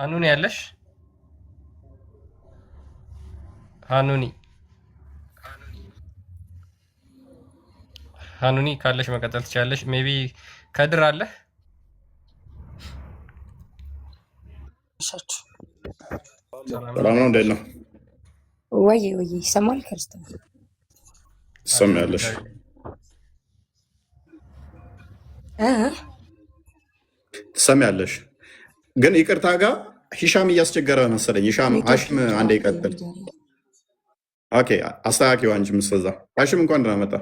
ሀኑኒ ያለሽ? ሀኑኒ ሀኑኒ ካለሽ መቀጠል ትችላለሽ። ሜቢ ከድር አለህ? ሰላም ነው። እንዴት ነው? ወይ ይሰማል? ክርስቲያን ትሰሚያለሽ? ትሰሚያለሽ? ግን ይቅርታ ጋር ሂሻም እያስቸገረ መሰለኝ። ሀሽም አንዴ ይቀጥል። ኦኬ አስተካኪው አንቺ ምስዛ ሀሽም እንኳን ደህና መጣ።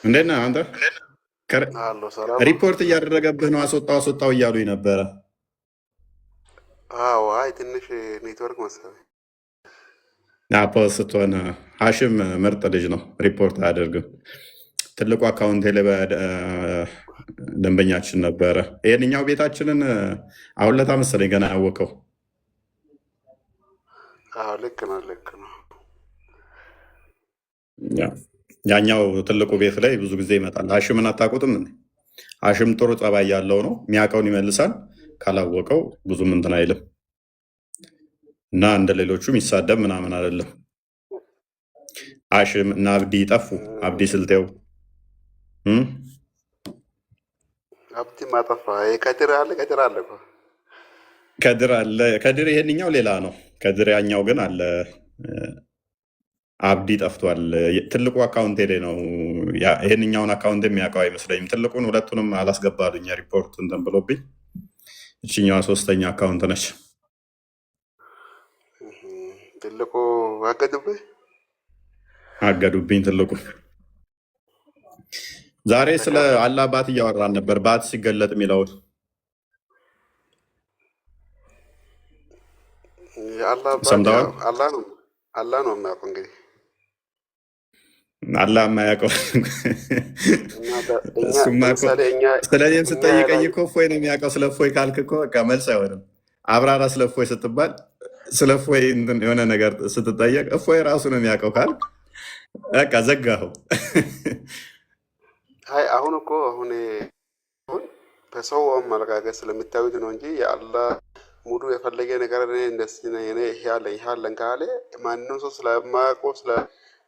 እንዴት ነህ አንተ? ሪፖርት እያደረገብህ ነው። አስወጣው እያሉኝ ነበረ። አይ ትንሽ ኔትወርክ መሰለኝ። ፖስት ስትሆን ሀሽም ምርጥ ልጅ ነው። ሪፖርት አያደርግም። ትልቁ አካውንት ላይ ደንበኛችን ነበረ። ይህንኛው ቤታችንን አሁን ለታ መሰለኝ ገና ያወቀው። ልክ ነው። ያኛው ትልቁ ቤት ላይ ብዙ ጊዜ ይመጣል። ሀሽምን አታውቁትም? ሀሽም ጥሩ ጸባይ ያለው ነው። የሚያውቀውን ይመልሳል። ካላወቀው ብዙም እንትን አይልም እና እንደ ሌሎቹ የሚሳደብ ምናምን አይደለም። ሀሽም እና አብዲ ጠፉ። አብዲ ስልጤው አብዲ ማጠፋ። ከድር አለ። ከድር ይሄንኛው ሌላ ነው። ከድር ያኛው ግን አለ። አብዲ ጠፍቷል። ትልቁ አካውንቴ ላይ ነው። ይሄንኛውን አካውንት የሚያውቀው አይመስለኝም። ትልቁን ሁለቱንም አላስገባሉኝ ሪፖርት እንትን ብሎብኝ። እችኛዋ ሶስተኛ አካውንት ነች። ትልቁ አገዱብኝ። ትልቁ ዛሬ ስለ አላህ ባት እያወራን ነበር። ባት ሲገለጥ የሚለውን ሰምተዋል? አላህ ነው የሚያውቀው። እንግዲህ አላህ የማያውቀው ስለ እኔም ስጠይቀኝ እኮ እፎይ ነው የሚያውቀው። ስለ እፎይ ካልክ እኮ በቃ መልስ አይሆንም። አብራራ ስለ እፎይ ስትባል ስለ እፎይ የሆነ ነገር ስትጠየቅ እፎይ ራሱ ነው የሚያውቀው ካልክ በቃ ዘጋኸው። አሁን በሰው አመለካከት ስለሚታዩት ነው እንጂ የአላህ ሙሉ የፈለገ ነገር ይሄ አለን ካለ ማንም ሰው ስለማያውቀው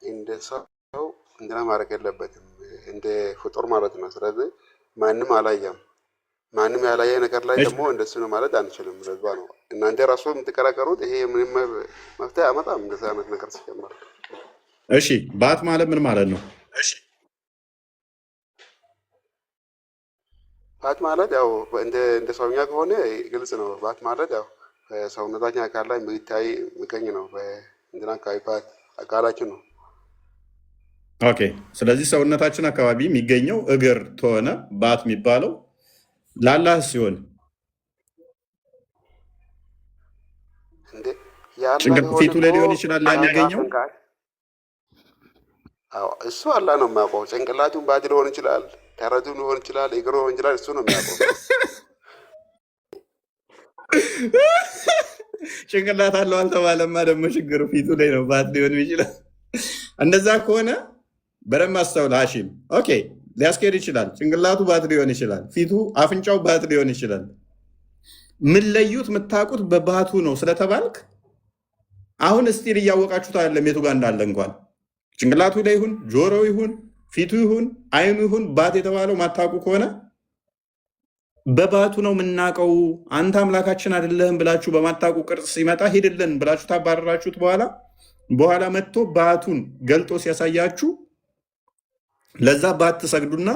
እንደ ሰው እንትና ማድረግ የለበትም፣ እንደ ፍጡር ማለት ነው። ስለዚህ ማንም አላየም። ማንም ያላየ ነገር ላይ ደግሞ እንደሱ ነው ማለት አንችልም። ለዛ ነው እናንተ ራሱ የምትከራከሩት። ይሄ ምንም መፍትሄ አመጣም እንደዚህ አይነት ነገር ሲጀመር። እሺ ባት ማለት ምን ማለት ነው? ባት ማለት ያው እንደ ሰውኛ ከሆነ ግልጽ ነው። ባት ማለት ያው ሰውነታችን አካል ላይ የሚታይ የሚገኝ ነው። በእንትና አካባቢ ባት አካላችን ነው። ኦኬ። ስለዚህ ሰውነታችን አካባቢ የሚገኘው እግር ከሆነ ባት የሚባለው ለአላህ ሲሆን ፊቱ ላይ ሊሆን ይችላል የሚገኘው። እሱ አላህ ነው የሚያውቀው። ጭንቅላቱን ባት ሊሆን ይችላል፣ ተረቱን ሊሆን ይችላል፣ እግሩ ሊሆን ይችላል። እሱ ነው የሚያውቀው። ጭንቅላት አለው አልተባለማ። ደግሞ ችግሩ ፊቱ ላይ ነው ባት ሊሆን ይችላል። እንደዛ ከሆነ በደንብ አስተውል ሀሺም። ኦኬ ሊያስኬድ ይችላል። ጭንቅላቱ ባት ሊሆን ይችላል፣ ፊቱ አፍንጫው ባት ሊሆን ይችላል። የምትለዩት የምታውቁት በባቱ ነው ስለተባልክ አሁን እስቲል እያወቃችሁት አይደለም የቱ ጋር እንዳለ። እንኳን ጭንቅላቱ ላይ ይሁን ጆሮ ይሁን ፊቱ ይሁን አይኑ ይሁን ባት የተባለው ማታውቁ ከሆነ በባቱ ነው የምናውቀው። አንተ አምላካችን አይደለህም ብላችሁ በማታውቁ ቅርጽ ሲመጣ ሂድልን ብላችሁ ታባረራችሁት። በኋላ መጥቶ ባቱን ገልጦ ሲያሳያችሁ ለዛ ባት ትሰግዱና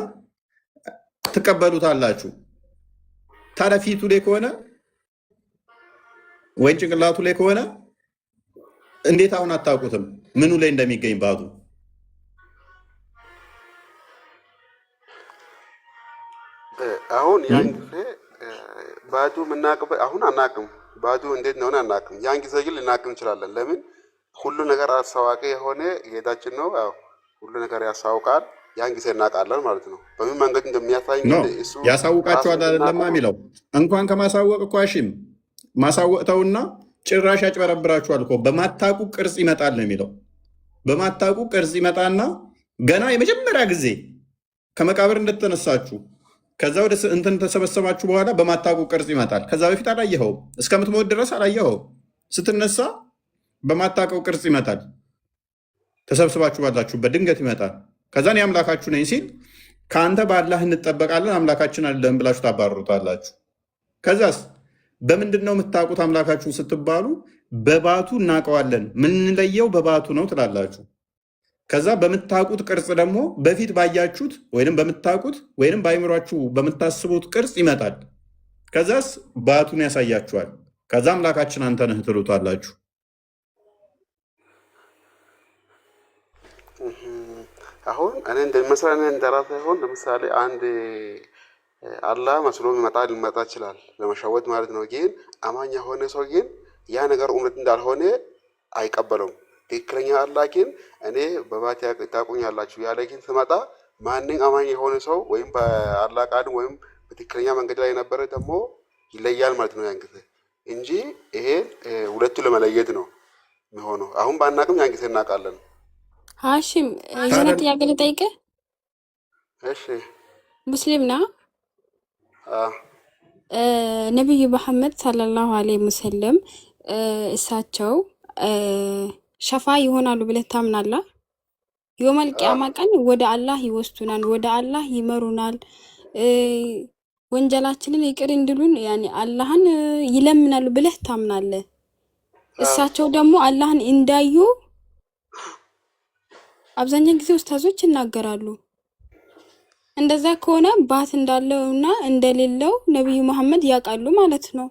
ትቀበሉታላችሁ። ታዲያ ፊቱ ላይ ከሆነ ወይም ጭንቅላቱ ላይ ከሆነ እንዴት አሁን አታውቁትም ምኑ ላይ እንደሚገኝ ባቱ? አሁን ያን ጊዜ ባቱ የምናውቅበት አሁን አናውቅም። ባቱ እንዴት እንደሆነ አናውቅም። ያን ጊዜ ግን ልናውቅም እንችላለን። ለምን? ሁሉ ነገር አስተዋቂ የሆነ ጌታችን ነው። ሁሉ ነገር ያሳውቃል። ያን ጊዜ እናውቃለን ማለት ነው። በምን መንገድ እንደሚያሳይ እሱ ያሳውቃቸዋል አይደለማ የሚለው። እንኳን ከማሳወቅ እኮ ሺም ማሳወቅ ተውና ጭራሽ ያጭበረብራችኋል እኮ። በማታውቁ ቅርጽ ይመጣል ነው የሚለው። በማታውቁ ቅርጽ ይመጣና ገና የመጀመሪያ ጊዜ ከመቃብር እንደተነሳችሁ ከዛ ወደ እንትን ተሰበሰባችሁ በኋላ በማታውቁ ቅርጽ ይመጣል። ከዛ በፊት አላየኸውም፣ እስከምትሞት ድረስ አላየኸውም። ስትነሳ በማታውቀው ቅርጽ ይመጣል። ተሰብስባችሁ ባላችሁበት ድንገት ይመጣል። ከዛን የአምላካችሁ ነኝ ሲል ከአንተ በአላህ እንጠበቃለን አምላካችን አይደለም ብላችሁ ታባርሩታላችሁ። ከዛስ በምንድን ነው የምታውቁት አምላካችሁን ስትባሉ በባቱ እናውቀዋለን ምንለየው በባቱ ነው ትላላችሁ። ከዛ በምታውቁት ቅርጽ ደግሞ በፊት ባያችሁት ወይም በምታውቁት ወይም በአይምሯችሁ በምታስቡት ቅርጽ ይመጣል። ከዛስ ባቱን ያሳያችኋል። ከዛ አምላካችን አንተ ነህ ትሉታላችሁ። አሁን እኔ እንደሚመስለኝ እኔ እንደራሴ ሆን ለምሳሌ አንድ አላህ መስሎ ሊመጣ ይችላል ለመሸወድ ማለት ነው። ግን አማኝ የሆነ ሰው ግን ያ ነገር እውነት እንዳልሆነ አይቀበለውም። ትክክለኛ አላህ ግን እኔ በባት ታውቁኛላችሁ ያለ ግን ስመጣ ማንም አማኝ የሆነ ሰው ወይም በአላህ ቃል ወይም በትክክለኛ መንገድ ላይ የነበረ ደግሞ ይለያል ማለት ነው ያን ጊዜ እንጂ ይሄ ሁለቱ ለመለየት ነው የሚሆነው። አሁን ባናቅም ያን ጊዜ እናውቃለን። ሀሽም የሆነ ጥያቄ ልጠይቅህ። እሺ ሙስሊም ና ነቢዩ መሐመድ ሰለላሁ ዐለይሂ ወሰለም እሳቸው ሸፋ ይሆናሉ ብለህ ታምናለህ? የውመል ቂያማ ቀን ወደ አላህ ይወስዱናል፣ ወደ አላህ ይመሩናል፣ ወንጀላችንን ይቅር እንድሉን ያኔ አላህን ይለምናሉ ብለህ ታምናለህ? እሳቸው ደግሞ አላህን እንዳዩ አብዛኛውን ጊዜ ኡስታዞች ይናገራሉ። እንደዛ ከሆነ ባት እንዳለውና እንደሌለው ነብዩ መሐመድ ያውቃሉ ማለት ነው።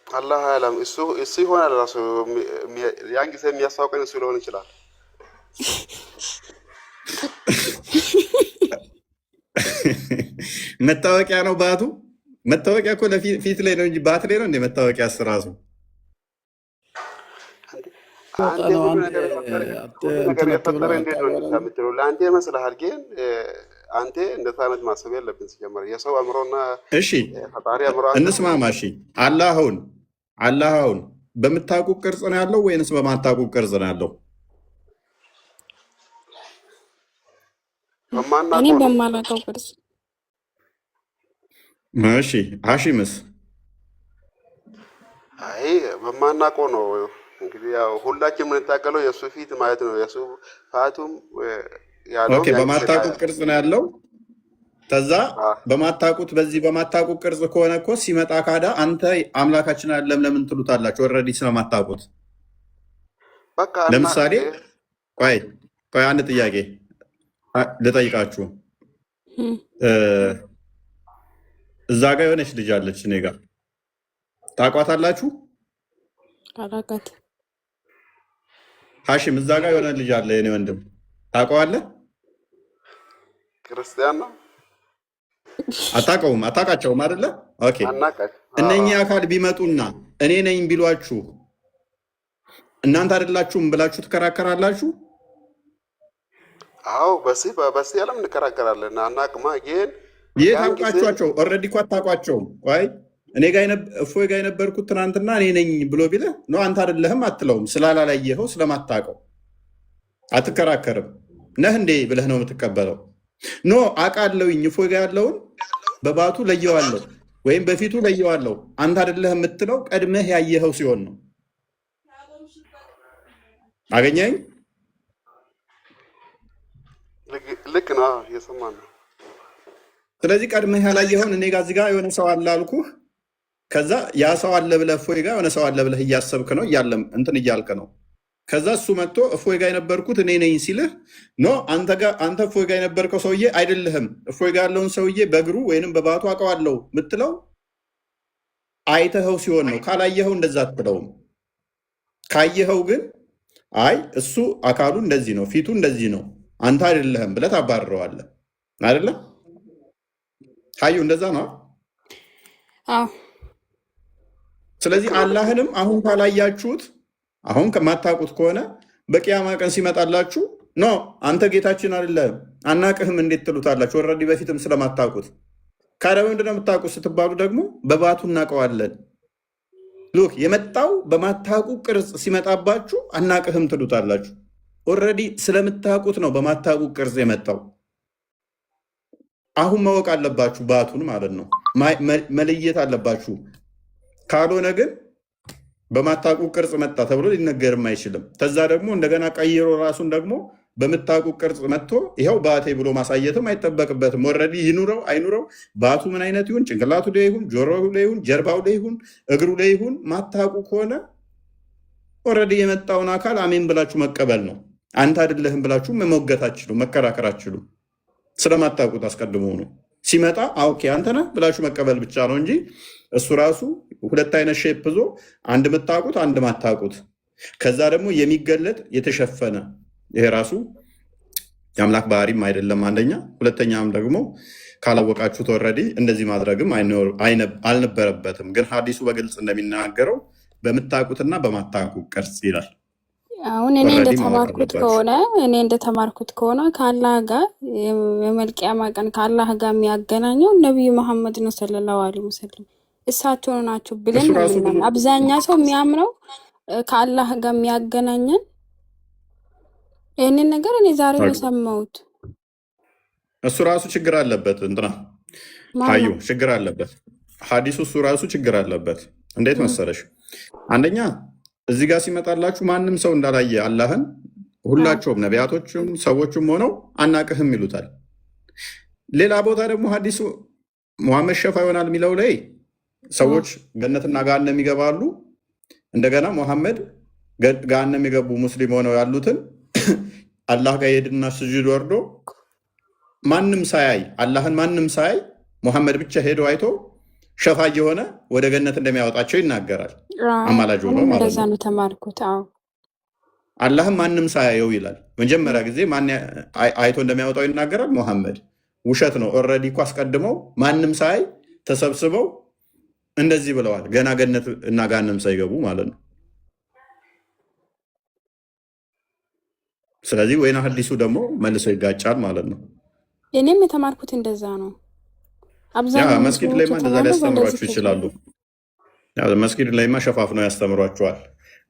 አላህ ያለም እሱ ይሆናል ራሱ ያን ጊዜ የሚያሳውቀን እሱ ሊሆን ይችላል። መታወቂያ ነው ባቱ። መታወቂያ እኮ ለፊት ላይ ነው እንጂ ባት ላይ ነው እንደ መታወቂያ ራሱ ለአንተ ይመስልሃል፣ ግን አንተ እንደዛ አይነት ማሰብ ያለብን ሲጀመር የሰው አእምሮና ፈጣሪ አእምሮ እንስማማ። እሺ አላህ በምታውቁት ቅርጽ ነው ያለው ወይንስ በማታውቁት ቅርጽ ነው ያለው? እኔ በማላውቀው ቅርጽ። እሺ ሀሺምስ? አይ በማናውቀው ነው። እንግዲህ ያው ሁላችን የምንታቀለው የእሱ ፊት ማለት ነው። የእሱ ፋቱም ያለው በማታውቁት ቅርጽ ነው ያለው። ከዛ በማታውቁት በዚህ በማታውቁት ቅርጽ ከሆነ እኮ ሲመጣ ካዳ አንተ አምላካችን አይደለም ለምን ትሉታላችሁ? ኦልሬዲ ስለማታውቁት። በቃ ለምሳሌ ቆይ አንድ ጥያቄ ልጠይቃችሁ። እዛ ጋር የሆነች ልጅ አለች እኔ ጋር ታውቋታላችሁ? አላውቃት። ሀሺም እዛ ጋር የሆነ ልጅ አለ የኔ ወንድም ታውቀዋለህ? ክርስቲያን ነው። አታውቀውም? አታውቃቸውም አይደለ? ኦኬ። እነኚህ አካል ቢመጡና እኔ ነኝ ቢሏችሁ እናንተ አይደላችሁም ብላችሁ ትከራከራላችሁ? አዎ በዚህ ዓለም እንከራከራለን። አናውቅማ ግን የት አውቃችኋቸው? ኦልሬዲ እኮ አታውቋቸውም። ቆይ እኔ ጋር እፎይ ጋር የነበርኩት ትናንትና እኔ ነኝ ብሎ ቢልህ ነው አንተ አይደለህም አትለውም። ስላላላየኸው ስለማታውቀው አትከራከርም። ነህ እንዴ ብለህ ነው የምትቀበለው። ኖ አውቃለሁኝ እፎይ ጋር ያለውን በባቱ ለየዋለሁ ወይም በፊቱ ለየዋለሁ አንተ አይደለህ የምትለው ቀድመህ ያየኸው ሲሆን ነው። አገኘኝ? ልክ ነው፣ እየሰማን ነው። ስለዚህ ቀድመህ ያላየኸውን እኔ ጋር እዚህ ጋር የሆነ ሰው አለ አልኩህ። ከዛ ያ ሰው አለ ብለህ እፎይ ጋር የሆነ ሰው አለ ብለህ እያሰብክ ነው እንትን እያልክ ነው። ከዛ እሱ መጥቶ እፎይ ጋር የነበርኩት እኔ ነኝ ሲልህ ኖ አንተ እፎይ ጋር የነበርከው ሰውዬ አይደለህም፣ እፎይ ጋር ያለውን ሰውዬ በእግሩ ወይንም በባቱ አውቀዋለሁ ምትለው አይተኸው ሲሆን ነው። ካላየኸው እንደዛ አትለውም። ካየኸው ግን አይ እሱ አካሉ እንደዚህ ነው፣ ፊቱ እንደዚህ ነው፣ አንተ አይደለህም ብለህ ታባርረዋለህ። አይደለም ሀዩ? እንደዛ ነው። ስለዚህ አላህንም አሁን ካላያችሁት አሁን ከማታውቁት ከሆነ በቂያማ ቀን ሲመጣላችሁ ኖ አንተ ጌታችን አይደለህም አናቅህም እንዴት ትሉታላችሁ? ኦልሬዲ በፊትም ስለማታውቁት። ካዲያ ምንድን ነው የምታውቁት ስትባሉ ደግሞ በባቱ እናውቀዋለን። ሉክ የመጣው በማታውቁ ቅርጽ ሲመጣባችሁ አናቅህም ትሉታላችሁ። ኦልሬዲ ስለምታውቁት ነው በማታውቁት ቅርጽ የመጣው። አሁን ማወቅ አለባችሁ፣ ባቱን ማለት ነው መለየት አለባችሁ። ካልሆነ ግን በማታውቁት ቅርጽ መጣ ተብሎ ሊነገርም አይችልም። ከዛ ደግሞ እንደገና ቀይሮ ራሱን ደግሞ በምታውቁት ቅርጽ መጥቶ ይኸው ባቴ ብሎ ማሳየትም አይጠበቅበትም። ኦልሬዲ ይኑረው አይኑረው ባቱ ምን አይነት ይሁን፣ ጭንቅላቱ ላይ ይሁን፣ ጆሮው ላይ ይሁን፣ ጀርባው ላይ ይሁን፣ እግሩ ላይ ይሁን፣ ማታውቁ ከሆነ ኦልሬዲ የመጣውን አካል አሜን ብላችሁ መቀበል ነው። አንተ አይደለህም ብላችሁ መሞገት አትችሉም፣ መከራከር አትችሉም። ስለማታውቁት አስቀድሞ ነው ሲመጣ ኦኬ አንተ ነህ ብላችሁ መቀበል ብቻ ነው እንጂ እሱ ራሱ ሁለት አይነት ሼፕ ይዞ አንድ የምታውቁት አንድ ማታውቁት፣ ከዛ ደግሞ የሚገለጥ የተሸፈነ፣ ይሄ ራሱ የአምላክ ባህሪም አይደለም አንደኛ። ሁለተኛም ደግሞ ካላወቃችሁት ኦልሬዲ እንደዚህ ማድረግም አልነበረበትም። ግን ሐዲሱ በግልጽ እንደሚናገረው በምታውቁትና በማታውቁት ቅርጽ ይላል። አሁን እኔ እንደተማርኩት ከሆነ ከአላህ ጋር የመልቂያማ ቀን ከአላህ ጋር የሚያገናኘው ነቢዩ መሐመድ ነው ሰለላሁ ዐለይሂ ወሰለም እሳቸው ናቸው ብለን ነው። አብዛኛው ሰው የሚያምነው ከአላህ ጋር የሚያገናኘን ይህንን ነገር እኔ ዛሬ ነው የሰማሁት። እሱ ራሱ ችግር አለበት፣ እንትና ታዩ ችግር አለበት ሐዲሱ። እሱ ራሱ ችግር አለበት። እንዴት መሰለሽ? አንደኛ እዚህ ጋር ሲመጣላችሁ ማንም ሰው እንዳላየ አላህን ሁላቸውም ነቢያቶችም ሰዎችም ሆነው አናቅህም ይሉታል። ሌላ ቦታ ደግሞ ሐዲሱ ሙሐመድ ሸፋ ይሆናል የሚለው ላይ ሰዎች ገነትና ገሃነም ይገባሉ። እንደገና ሙሐመድ ገሃነም የገቡ ሙስሊም ሆነው ያሉትን አላህ ጋር የሄድና ስጁድ ወርዶ ማንም ሳያይ አላህን ማንም ሳያይ ሙሐመድ ብቻ ሄዶ አይቶ ሸፋ የሆነ ወደ ገነት እንደሚያወጣቸው ይናገራል። አማላጅ ሆኖ ማለት ነው። ተማርኩት። አላህም ማንም ሳያየው ይላል። መጀመሪያ ጊዜ ማን አይቶ እንደሚያወጣው ይናገራል። ሙሐመድ ውሸት ነው። ኦልሬዲ እኮ አስቀድመው ማንም ሳያይ ተሰብስበው እንደዚህ ብለዋል። ገና ገነት እና ገሃነም ሳይገቡ ማለት ነው። ስለዚህ ወይና ሐዲሱ ደግሞ መልሶ ይጋጫል ማለት ነው። እኔም የተማርኩት እንደዛ ነው። መስጊድ ላይማ እንደዛ ሊያስተምሯችሁ ይችላሉ። መስጊድ ላይማ ሸፋፍነው ያስተምሯችኋል።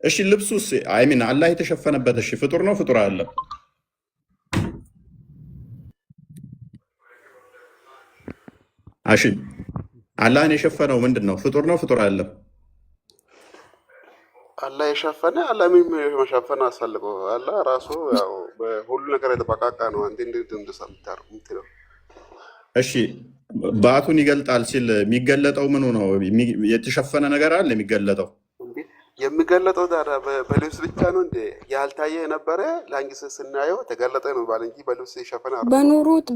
እሺ ልብሱስ አይሚን አላህ የተሸፈነበት እሺ ፍጡር ነው ፍጡር አለ? እሺ አላህን የሸፈነው ምንድን ነው? ፍጡር ነው ፍጡር አለ? አላህ የሸፈነ አላህ ምን መሸፈን አስፈልገው? አላህ ራሱ ያው በሁሉ ነገር የተበቃቃ ነው። አንተ እንደሰምታር ምትለው እሺ ባቱን ይገልጣል ሲል የሚገለጠው ምኑ ነው? የተሸፈነ ነገር አለ የሚገለጠው? የሚገለጠው ታዲያ በልብስ ብቻ ነው እንዴ? ያልታየ የነበረ ለአንጊስ ስናየው ተገለጠ ነው ባለ እንጂ በልብስ ይሸፈናል።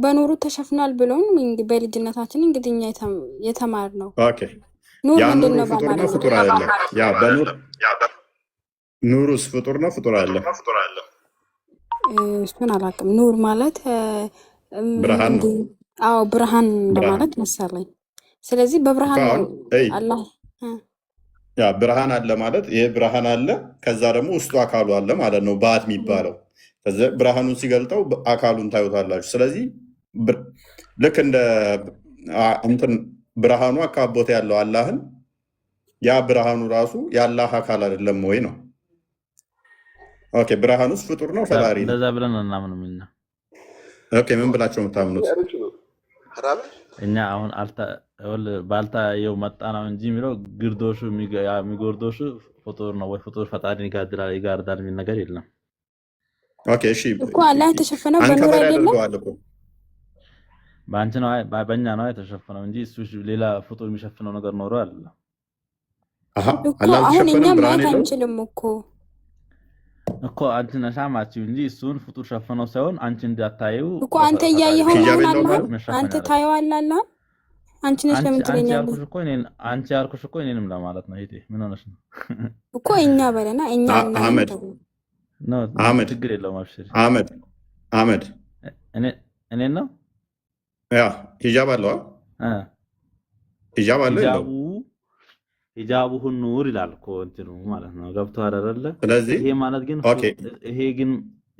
በኑሩ ተሸፍኗል ብሎን እንግዲህ በልጅነታችን እንግዲህ እኛ የተማርነው ኦኬ ያ ኑሩ ፍጡር ነው ፍጡር አይደለም? ያ በኑር ኑሩስ ፍጡር ነው ፍጡር አይደለም? እሱን አላውቅም። ኑር ማለት ብርሃን ነው። አዎ ብርሃን እንደማለት መሰለኝ። ስለዚህ በብርሃን ነው አላህ ያ ብርሃን አለ ማለት ይሄ ብርሃን አለ፣ ከዛ ደግሞ ውስጡ አካሉ አለ ማለት ነው ባት የሚባለው። ከዛ ብርሃኑን ሲገልጠው አካሉን ታዩታላችሁ። ስለዚህ ልክ እንደ እንትን ብርሃኑ አካቦት ያለው አላህን ያ ብርሃኑ ራሱ የአላህ አካል አይደለም ወይ ነው? ኦኬ ብርሃኑስ ፍጡር ነው ፈጣሪ ነው? እንደዛ ብለን እናምንም እኛ። ኦኬ ምን ብላችሁ የምታምኑት? እኛ አሁን ባልታየው መጣ ነው እንጂ የሚለው ግርዶሹ የሚጎርዶሹ ፍጡር ነው ወይ ፍጡር ፈጣሪን ይጋርዳል የሚል ነገር የለም። ኦኬ እሺ እኮ አላህ የተሸፈነው በኑር አይደለም? በአንቺ ነው በእኛ ነው የተሸፈነው እንጂ እሱ ሌላ ፍጡር የሚሸፍነው ነገር ኖሮ አይደለም። አሁን እኛ ማየት አንችልም እኮ አንቺ ነሽ ማቺው እንጂ እሱን ፍጡር ሸፈነው ሳይሆን አንቺ እንዳታዩ እኮ አንተ እያየኸው አንተ ታየዋለህ። አንቺ ነሽ ለምን ትለኛለህ? አንቺ ያልኩሽ እኮ እኔንም ለማለት ነው። እህቴ ምን ሆነሽ ነው እኮ እኛ በለና እኛ አህመድ ችግር የለውም አብሽሪ። አህመድ እኔ ነው ያ ሂጃብ አለው ሂጃብ አለው ሂጃቡ ኑር ይላል እኮ እንትኑ ማለት ነው። ገብቶሃል አይደለ? ስለዚህ ይሄ ማለት ግን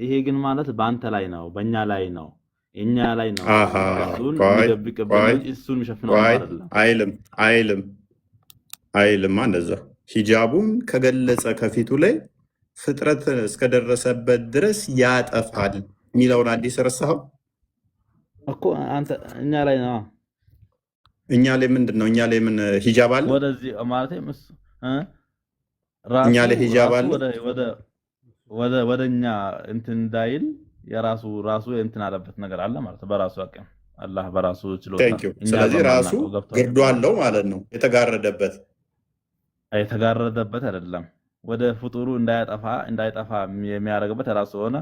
ይሄ ግን ማለት በአንተ ላይ ነው በእኛ ላይ ነው እኛ ላይ ነው። እሱን የሚደብቅበት እሱን የሚሸፍነው አይደለም። አይልም እንደዛ። ሂጃቡን ከገለጸ ከፊቱ ላይ ፍጥረት እስከደረሰበት ድረስ ያጠፋል የሚለውን አዲስ ረሳኸው እኮ አንተ እኛ ላይ ነው እኛ ላይ ምንድን ነው? እኛ ላይ ምን ሂጃብ አለ? ወደዚህ ማለት እኛ ላይ ሂጃብ አለ? ወደኛ እንትን እንዳይል ራሱ እንትን አለበት ነገር አለ ማለት በራሱ አቅም አላህ በራሱ ችሎታ። ስለዚህ ራሱ ግርዶ አለው ማለት ነው። የተጋረደበት አይደለም። ወደ ፍጡሩ እንዳይጠፋ የሚያደርግበት ራሱ ሆነ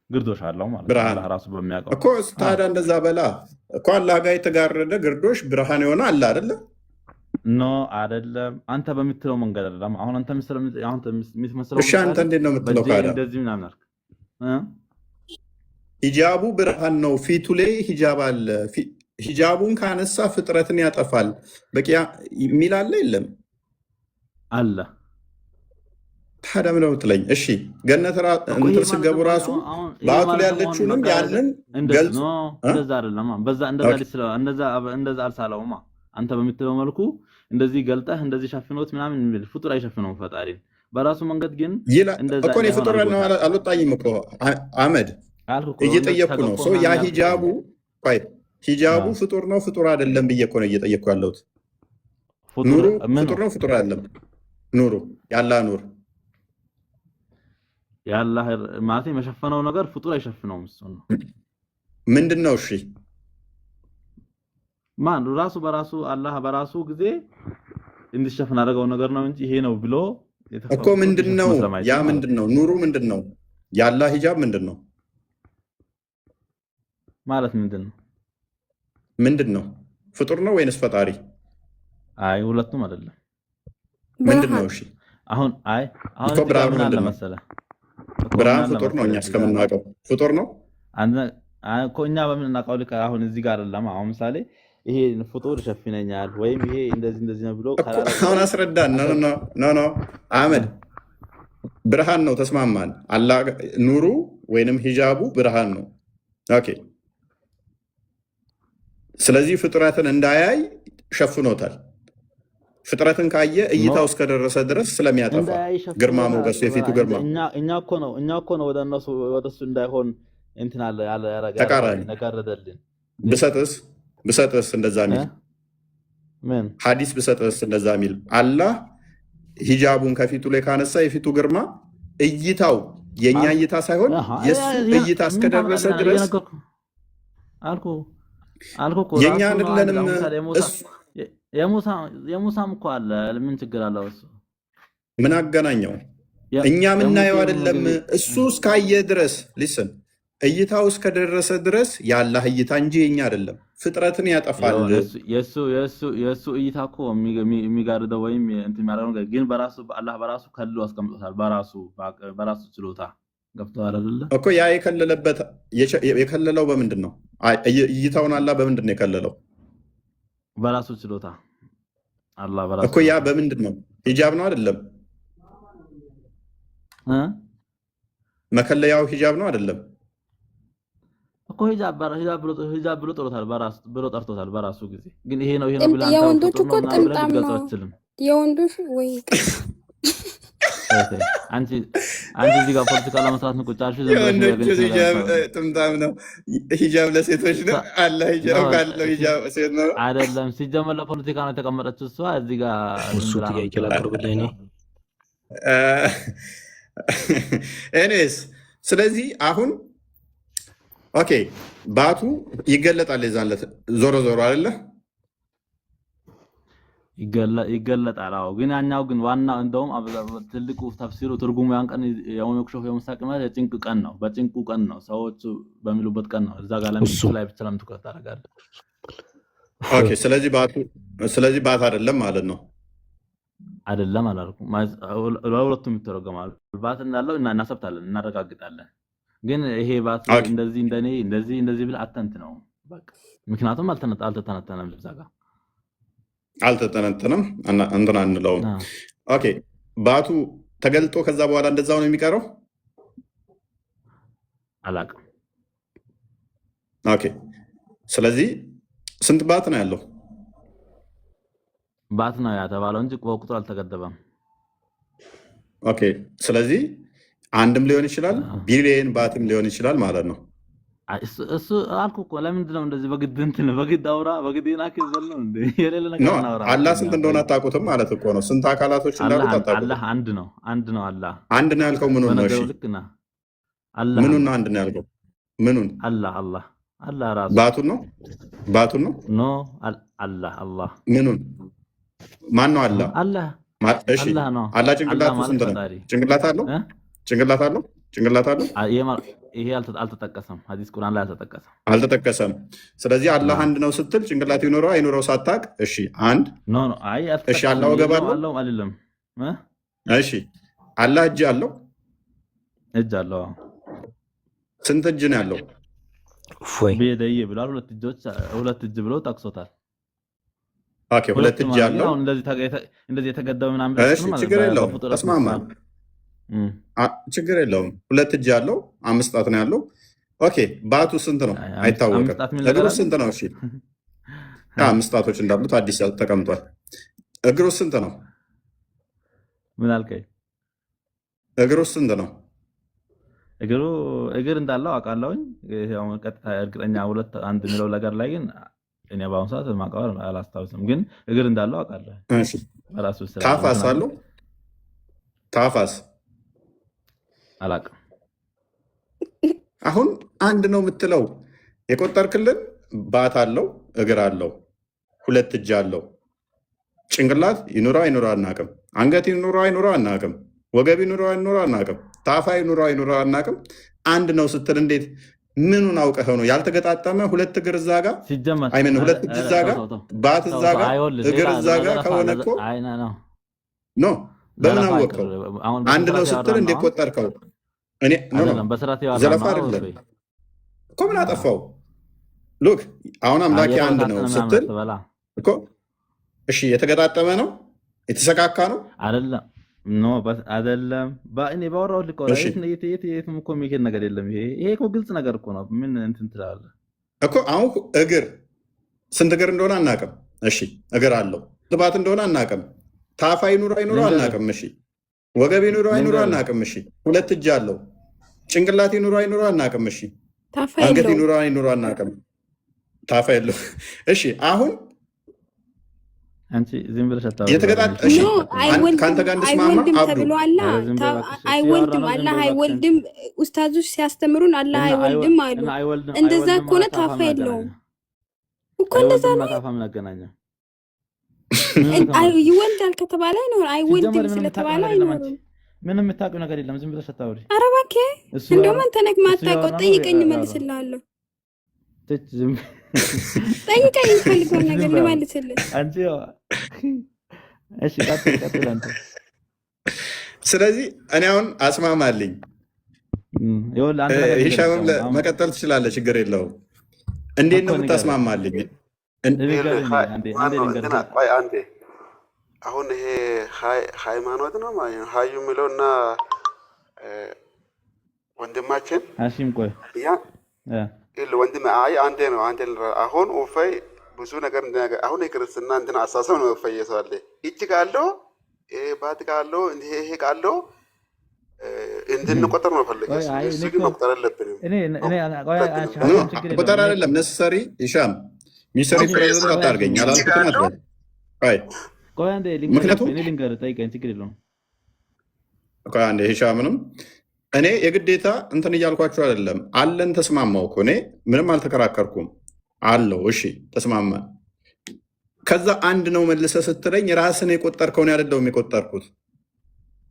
ግርዶሽ አለው ማለት ነው። አላህ ራሱ በሚያውቀው እኮ ታዲያ እንደዛ በላ እኮ አላህ ጋር የተጋረደ ግርዶሽ ብርሃን የሆነ አለ አይደለ? ኖ አይደለም። አንተ በምትለው መንገድ አይደለም። አሁን አንተ የምትመስለው እሺ፣ አንተ እንዴት ነው የምትለው? ካዳ እንደዚህ ምናምን አልክ። ሂጃቡ ብርሃን ነው፣ ፊቱ ላይ ሂጃብ አለ። ሂጃቡን ካነሳ ፍጥረትን ያጠፋል በቂያ የሚል አለ የለም? አለ። ታዲያ ምን ነው የምትለኝ? እሺ ገነት እንትን ስገቡ ራሱ በአቱ ላይ ያለችውንም ያንን ገልጽ። እንደዛ አይደለም። እንደዛ አልሳለውማ። አንተ በምትለው መልኩ እንደዚህ ገልጠህ እንደዚህ ሸፍኖት ምናምን የሚል ፍጡር አይሸፍነውም ፈጣሪን በራሱ መንገድ ግን እንደዛ እኮ ነው። ፍጡር ነው አልወጣኝም እኮ አህመድ እየጠየቅኩ ነው። ሰው ያ ሂጃቡ ፍጡር ነው ፍጡር አይደለም ብዬ እኮ ነው እየጠየቅኩ ያለሁት። ኑሩ ፍጡር ነው ፍጡር አይደለም? ኑሩ ያላህ ኑር ያላህ ማለት የመሸፈነው ነገር ፍጡር አይሸፍነውም። እሱ ነው ምንድን ነው? እሺ ማን ራሱ በራሱ አላህ በራሱ ጊዜ እንዲሸፈን አደረገው ነገር ነው እንጂ ይሄ ነው ብሎ እኮ ምንድን ነው? ያ ምንድን ነው? ኑሩ ምንድን ነው? ያላህ ሂጃብ ምንድን ነው ማለት? ምንድን ነው? ፍጡር ነው ወይንስ ፈጣሪ? አይ ሁለቱም አይደለም። ምንድን ነው? እሺ አሁን ብርሃን ምን አለ መሰለህ? ብርሃን ፍጡር ነው። እኛ እስከምናውቀው ፍጡር ነው። እኮ እኛ በምናውቀው ልክ አሁን እዚህ ጋር አይደለም። አሁን ምሳሌ ይሄ ፍጡር ይሸፍነኛል ወይም ይሄ እንደዚህ ነው ብሎ አሁን አስረዳን። ኖ አህመድ ብርሃን ነው። ተስማማን። አላህ ኑሩ ወይንም ሂጃቡ ብርሃን ነው። ኦኬ። ስለዚህ ፍጥረትን እንዳያይ ሸፍኖታል። ፍጥረትን ካየ እይታው እስከደረሰ ድረስ ስለሚያጠፋ ግርማ ሞገሱ የፊቱ ግርማ እኛ እኮ ነው ወደሱ እንዳይሆን እንትን አለ ተቃራኒ ብሰጥስ እንደዛ ሚል ምን ሐዲስ ብሰጥስ እንደዛ ሚል አላህ ሂጃቡን ከፊቱ ላይ ካነሳ የፊቱ ግርማ እይታው የኛ እይታ ሳይሆን የሱ እይታ እስከደረሰ ድረስ አልኩ የኛ አይደለንም። የሙሳም እኮ አለ። ምን ችግር አለው? እሱ ምን አገናኘው? እኛ የምናየው አይደለም። እሱ እስካየ ድረስ ሊስን እይታው እስከደረሰ ድረስ የአላህ እይታ እንጂ የኛ አይደለም። ፍጥረትን ያጠፋል። የእሱ እይታ እኮ የሚጋርደው ወይም እንትን የሚያደርገው ነገር ግን አላህ በራሱ ከልሎ አስቀምጦታል። በራሱ ችሎታ ገብቶሃል አይደለ እኮ። ያ የከለለው በምንድን ነው? እይታውን አላህ በምንድን ነው የከለለው? በራሱ ችሎታ አላህ በራሱ እኮ። ያ በምንድን ነው? ሂጃብ ነው አይደለም? መከለያው ሂጃብ ነው አይደለም እኮ። ሂጃብ ብሎ ጠርቶታል በራሱ ጊዜ። ግን ይሄ ነው ብላ የወንዶች እኮ ጥምጣም ነው የወንዶች ወይ አንቺ እዚህ ጋር ፖለቲካ ለመስራት ነው ቁጭ አልሽ። የወንዶቹ ሂጃብ ጥምጣም ነው። ሂጃብ ለሴቶች ነው። አለ ሂጃብ ካለው ሂጃብ ሴት ነው አይደለም። ሲጀመር ለፖለቲካ ነው የተቀመጠችው እሷ። እዚህ ጋር እሱ ጥያቄ ላቀርብልህ ነው። ኤኒዌይስ ስለዚህ አሁን ኦኬ ባቱ ይገለጣል። የዛለት ዞሮ አይደለ ይገለጣል። አዎ ግን ያኛው ግን ዋናው እንደውም ትልቁ ተፍሲሩ ትርጉሙ ያን ቀን የመክሾፍ የምሳቅመት የጭንቅ ቀን ነው። በጭንቁ ቀን ነው ሰዎች በሚሉበት ቀን ነው። እዛ ጋር ለምሱ ላይ ብቻ ለምትቆጣ ታደርጋለህ። ኦኬ ስለዚህ ባት አይደለም ማለት ነው። አይደለም አላልኩም። ለሁለቱም ይተረጎማል። ባት እንዳለው እናሰብታለን፣ እናረጋግጣለን። ግን ይሄ ባት እንደዚህ እንደኔ እንደዚህ ብለህ አተንት ነው በቃ። ምክንያቱም አልተተነተነም እዛ ጋር አልተጠነጠነም እንትን አንለውም። ኦኬ ባቱ ተገልጦ ከዛ በኋላ እንደዛው ነው የሚቀረው። አላቅም። ኦኬ ስለዚህ ስንት ባት ነው ያለው? ባት ነው ያተባለው እንጂ ቁጥሩ አልተገደበም። ኦኬ ስለዚህ አንድም ሊሆን ይችላል፣ ቢሊየን ባትም ሊሆን ይችላል ማለት ነው። እሱ አልኩ እኮ ለምንድን ነው እንደዚህ በግድ እንትን በግድ አውራ በግድ ናክ ዘለው እንዴ የሌለ ነገር እናወራ። አላህ ስንት እንደሆነ አታውቁትም ማለት እኮ ነው። ስንት አካላቶች እንዳሉት አታውቁም። አላህ አንድ ነው አላህ አንድ ነው ያልከው ምኑን ነው? እሺ አላህ ምኑን ነው አንድ ነው ያልከው? ምኑን? አላህ ራሱ ባቱን ነው ኖ አላህ ምኑን? ማን ነው አላህ? እሺ አላህ ጭንቅላቱ ስንት ነው? ጭንቅላት አለው? ይሄ አልተጠቀሰም። ሐዲስ ቁርአን ላይ አልተጠቀሰም። ስለዚህ አላህ አንድ ነው ስትል ጭንቅላት ይኖረው አይኖረው ሳታቅ፣ እሺ አንድ እሺ አላህ ወገብ አለው አይደለም? እሺ አላህ እጅ አለው? ስንት እጅ ነው ያለው? ቢየደይ ብሏል። ሁለት እጅ ብሎ ጠቅሶታል። ኦኬ ሁለት እጅ አለው። እንደዚህ የተገደበ ምናምን ችግር የለውም። ተስማማን። ችግር የለውም። ሁለት እጅ ያለው 5 ጣት ነው ያለው። ኦኬ ባቱ ስንት ነው አይታወቅም። እግሩ ስንት ነው? እሺ 5 ጣቶች እንዳሉት አዲስ ተቀምጧል። እግሩ ስንት ነው? ምን አልከኝ? እግሩ ስንት ነው? እግር እንዳለው አውቃለሁኝ። ያው ቀጥታ እርግጠኛ ሁለት አንድ የሚለው ነገር ላይ ግን እኔ በአሁኑ ሰዓት ማውቀው አላስታውስም፣ ግን እግር እንዳለው አውቃለሁ። እሺ ታፋስ አለው? ታፋስ አላውቅም። አሁን አንድ ነው የምትለው የቆጠርክልን ባት አለው፣ እግር አለው፣ ሁለት እጅ አለው። ጭንቅላት ይኑረው አይኑረው አናውቅም። አንገት ይኑረው አይኑረው አናውቅም። ወገብ ይኑረው አይኑረው አናውቅም። ታፋ ይኑረው አይኑረው አናውቅም። አንድ ነው ስትል እንዴት ምኑን አውቀህ ነው? ያልተገጣጠመ ሁለት እግር እዛ ጋ አይመን ሁለት እጅ እዛ ጋ ባት እዛ ጋ እግር እዛ ጋ ከሆነ እኮ ኖ በምን አወቀው? አንድ ነው ስትል እንዴት ቆጠርከው? እኔ ዘለፋ አይደለም እኮ ምን አጠፋው? ሉክ አሁን አምላኬ አንድ ነው ስትል እኮ እሺ የተገጣጠመ ነው የተሰካካ ነው አይደለም? ኖ አይደለም። እኔ ባወራሁት ልክ የትም እኮ የሚሄድ ነገር የለም። ይሄ እኮ ግልጽ ነገር እኮ ነው። ምን እንትን ትላለህ እኮ አሁን እግር ስንት እግር እንደሆነ አናውቅም። እሺ እግር አለው። ባት እንደሆነ አናውቅም። ታፋ ይኑረው አይኑረው አናውቅም። እሺ ወገብ ይኑረው አይኑረው አናውቅም። እሺ ሁለት እጅ አለው። ጭንቅላት ይኑረው አይኑረው አናውቅም። እሺ አንገት ይኑረው አይኑረው አናውቅም። ታፋ የለው። እሺ አሁን አንቺ ዝም ብለሽ ከአንተ ጋር እንድስማማ አይወልድም። አላህ አይወልድም። ኡስታዞች ሲያስተምሩን አላህ አይወልድም አሉ። እንደዛ ከሆነ ታፋ የለውም እኮ እንደዛ ነው። ይወልዳል ከተባለ አይኖርም። አይወልድም ስለተባለ አይኖርም። ምንም የምታውቂው ነገር የለም። ዝም ብለሽ አታውሪ። ኧረ እባክህ እንደውም አንተ ነህ የማታውቀው። ጠይቀኝ እመልስልሃለሁ። ጠይቀኝ የምፈልገውን ነገር ልመልስልህ። ስለዚህ እኔ አሁን አስማማልኝ። ሂሻምም መቀጠል ትችላለህ፣ ችግር የለውም። እንዴት ነው የምታስማማልኝ? አሁን ይሄ ሃይማኖት ነው ማለት ነው። ሀዩ የሚለውና ወንድማችን ሀሺም ቆይ ወንድም አንዴ ነው። አሁን ኡፈይ ብዙ ነገር አሁን የክርስትና እንትን አሳሰብ ነው። ኡፈይ የሰዋለ እጅ ካለው ባት ካለው ይሄ ካለው እንድንቆጠር ነው ፈለገ። እሱ ግን መቁጠር አለብንም። ቁጠር አይደለም ነሰሪ ሂሻም ሚሰሪ ፕሬዝዳንት አታርገኝ አላልኩትም አትበል። ምክንያቱም አንዴ ሂሻምንም እኔ የግዴታ እንትን እያልኳቸው አይደለም። አለን ተስማማው እኮ እኔ ምንም አልተከራከርኩም አለው። እሺ ተስማማ። ከዛ አንድ ነው መልሰ ስትለኝ ራስን የቆጠርከውን አይደለም የቆጠርኩት።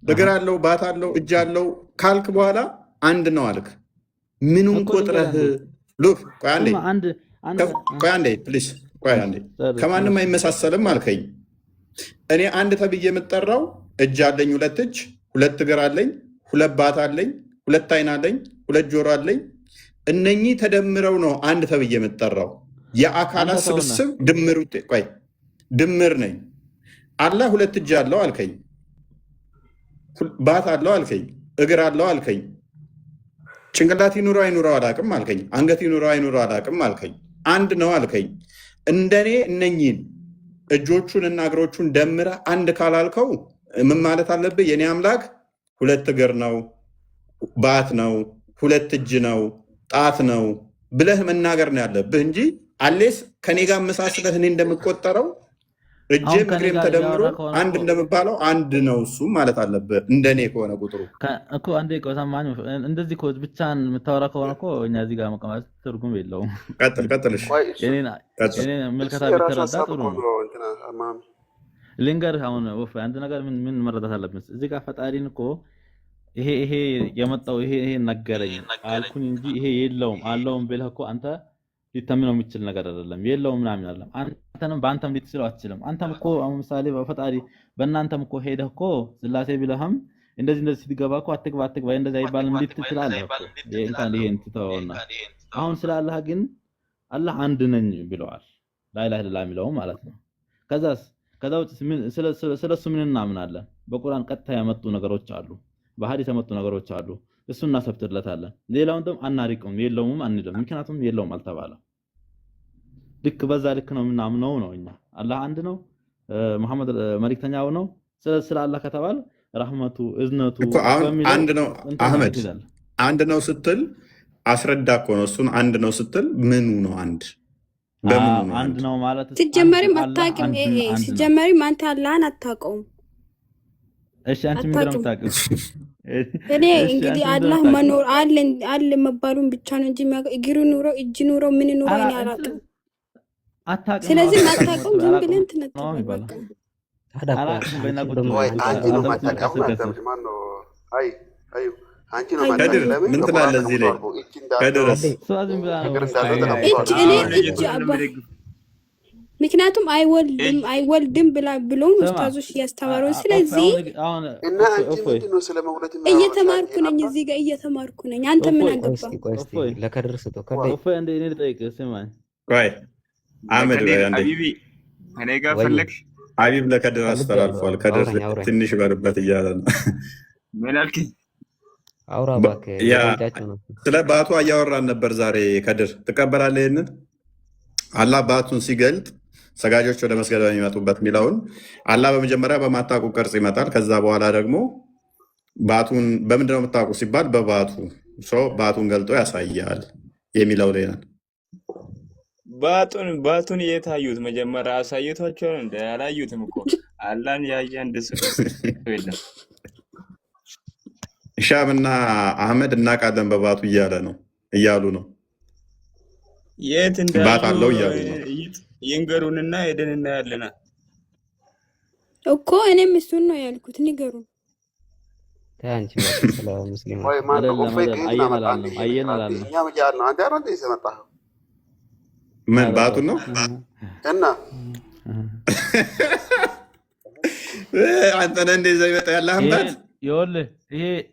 እግር አለው ባት አለው እጅ አለው ካልክ በኋላ አንድ ነው አልክ። ምኑን ቆጥረህ ሉክ ቆይ አንዴ ፕሊስ ቆይ አንዴ። ከማንም አይመሳሰልም አልከኝ። እኔ አንድ ተብዬ የምጠራው እጅ አለኝ፣ ሁለት እጅ፣ ሁለት እግር አለኝ፣ ሁለት ባት አለኝ፣ ሁለት አይን አለኝ፣ ሁለት ጆሮ አለኝ። እነኚህ ተደምረው ነው አንድ ተብዬ የምጠራው። የአካላት ስብስብ ድምር ውጤት። ቆይ ድምር ነኝ። አላህ ሁለት እጅ አለው አልከኝ፣ ባት አለው አልከኝ፣ እግር አለው አልከኝ፣ ጭንቅላት ይኑረው አይኑረው አላቅም አልከኝ፣ አንገት ይኑረው አይኑረው አላቅም አልከኝ፣ አንድ ነው አልከኝ። እንደኔ እነኚህን እጆቹን እና እግሮቹን ደምረህ አንድ ካላልከው ምን ማለት አለብህ? የኔ አምላክ ሁለት እግር ነው፣ ባት ነው፣ ሁለት እጅ ነው፣ ጣት ነው ብለህ መናገር ነው ያለብህ እንጂ አሌስ ከኔ ጋር መሳስለህ እኔ እንደምቆጠረው እጄም እግሬም ተደምሮ አንድ እንደምባለው አንድ ነው እሱ ማለት አለብህ። እንደኔ ከሆነ ቁጥሩ እኮ አንዴ ቆሰማኝ እንደዚህ እኮ ብቻን የምታወራ ከሆነ እኮ እኛ እዚህ ጋር መቀመጥ ትርጉም የለውም። ቀጥልሽ የኔን ምልከታ ቢተረዳ ጥሩ ነው። ልንገርህ አሁን ወፍ አንድ ነገር ምን መረዳት አለብን። እዚህ ጋር ፈጣሪን እኮ ይሄ የመጣው ይሄ ነገረኝ አልኩኝ እንጂ ይሄ የለውም አለውም ብለህ እኮ አንተ ሊተምነው የሚችል ነገር አይደለም። የለውም ምናምን አይደለም። አንተንም በአንተም ልትስለው አትችልም። አንተም እኮ ምሳሌ በፈጣሪ በእናንተም እኮ ሄደህ እኮ ስላሴ ብለህም እንደዚህ ስትገባ እኮ አትግባ እንደዚህ አይባልም ልትል ትችላለህ እኮ እንኳን ይሄን ትተውና አሁን ስለ አላህ ግን አላህ አንድ ነኝ ብለዋል። ላኢላሃ ኢላላህ የሚለው ማለት ነው። ከዛ ውጭ ስለሱ ምን እናምናለን? በቁርአን ቀጥታ ያመጡ ነገሮች አሉ፣ በሐዲስ ያመጡ ነገሮች አሉ። እሱን እናሰብትለታለን። ሌላውን ደግሞ አናሪቀውም፣ የለውም አንልም። ምክንያቱም የለውም አልተባለም። ልክ በዛ ልክ ነው የምናምነው ነው እኛ። አላህ አንድ ነው፣ መሐመድ መልእክተኛው ነው። ስለ አላህ ከተባለ ረህመቱ እዝነቱ አንድ ነው። አህመድ አንድ ነው ስትል አስረዳ እኮ ነው። እሱን አንድ ነው ስትል ምኑ ነው አንድ? በምኑ ነው አንድ ነው ማለት? ሲጀመርም አታውቅም። ሲጀመርም አንተ አላህን አታውቀውም። እሺ አንቺ ምን እንደምታውቂው? እኔ እንግዲህ አላህ መኖር አለ መባሉን ብቻ ነው እንጂ እግሩ ኑሮ እጅ ኑሮ ምን ኑሮ እኔ አላውቅም። ስለዚህ ማታውቀው ዝም ብለን ትነጥባለህ። ምን ትላለህ እዚህ ላይ? ምክንያቱም አይወልድም ብለውን ኡስታዞች እያስተማሩ፣ ስለዚህ እየተማርኩ ነኝ፣ እዚህ ጋር እየተማርኩ ነኝ። አንተ ምን አገባ? ለከድር ስጠው እኔ ጋር ፈለግሽ ሀቢብ ለከድር አስተላልፏል። ከድር ትንሽ በርበት እያለ ነው። ምን አልክ? አውራ እባክህ። ስለ ባቱ እያወራን ነበር ዛሬ። ከድር ትቀበላለህ? ይህንን አላህ ባቱን ሲገልጥ ሰጋጆች ወደ መስገድ በሚመጡበት የሚለውን አላህ በመጀመሪያ በማታውቁ ቅርጽ ይመጣል። ከዛ በኋላ ደግሞ ባቱን በምንድነው የምታውቁ ሲባል በባቱ ባቱን ገልጦ ያሳያል የሚለው ላይ ነን። ባቱን የታዩት መጀመሪያ አሳይቷቸው እንደ ያላዩትም እኮ አላህን ያየ እንደሱ የለም። ሻምና አህመድ እናውቃለን በባቱ እያሉ ነው። የት ባት አለው እያሉ ነው። ይንገሩንና ሄደን እናያለና እኮ እኔም እሱን ነው ያልኩት። ንገሩን። ታንቺ ስለ ሙስሊም ምን ባቱን ነው እና አንተ ነህ እንደዛ ይመጣ ያለህበት ይኸውልህ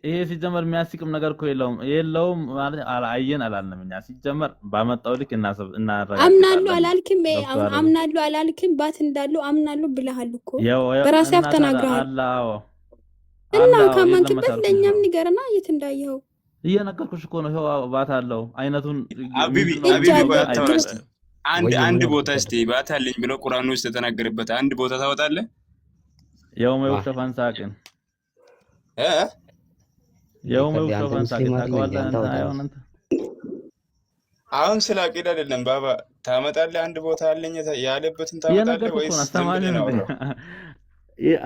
ይሄ ሲጀመር የሚያስቅም ነገር እኮ የለውም ማለት አላየን አላልንም። እኛ ሲጀመር ባመጣው ልክ እናረጋግጣለን። አምናለሁ አላልክም። ባት እንዳለው አምናለሁ ብለሃል እኮ በራስህ አፍ ተናግረሃል። እና ካመንክበት ለእኛም ንገረና የት እንዳየኸው። እየነገርኩሽ እኮ ነው። ይኸው ባት አለው አይነቱን። አንድ ቦታ እስቲ ባት አለኝ ብለው ቁርአን ውስጥ ተተናገረበት አንድ ቦታ ታወጣለህ? የውመ ይክሸፋን ሳቅን አሁን ስለ አቂዳ አይደለም ባባ ታመጣለህ። አንድ ቦታ አለኝ ያለበትን ታመጣለህ ወይስ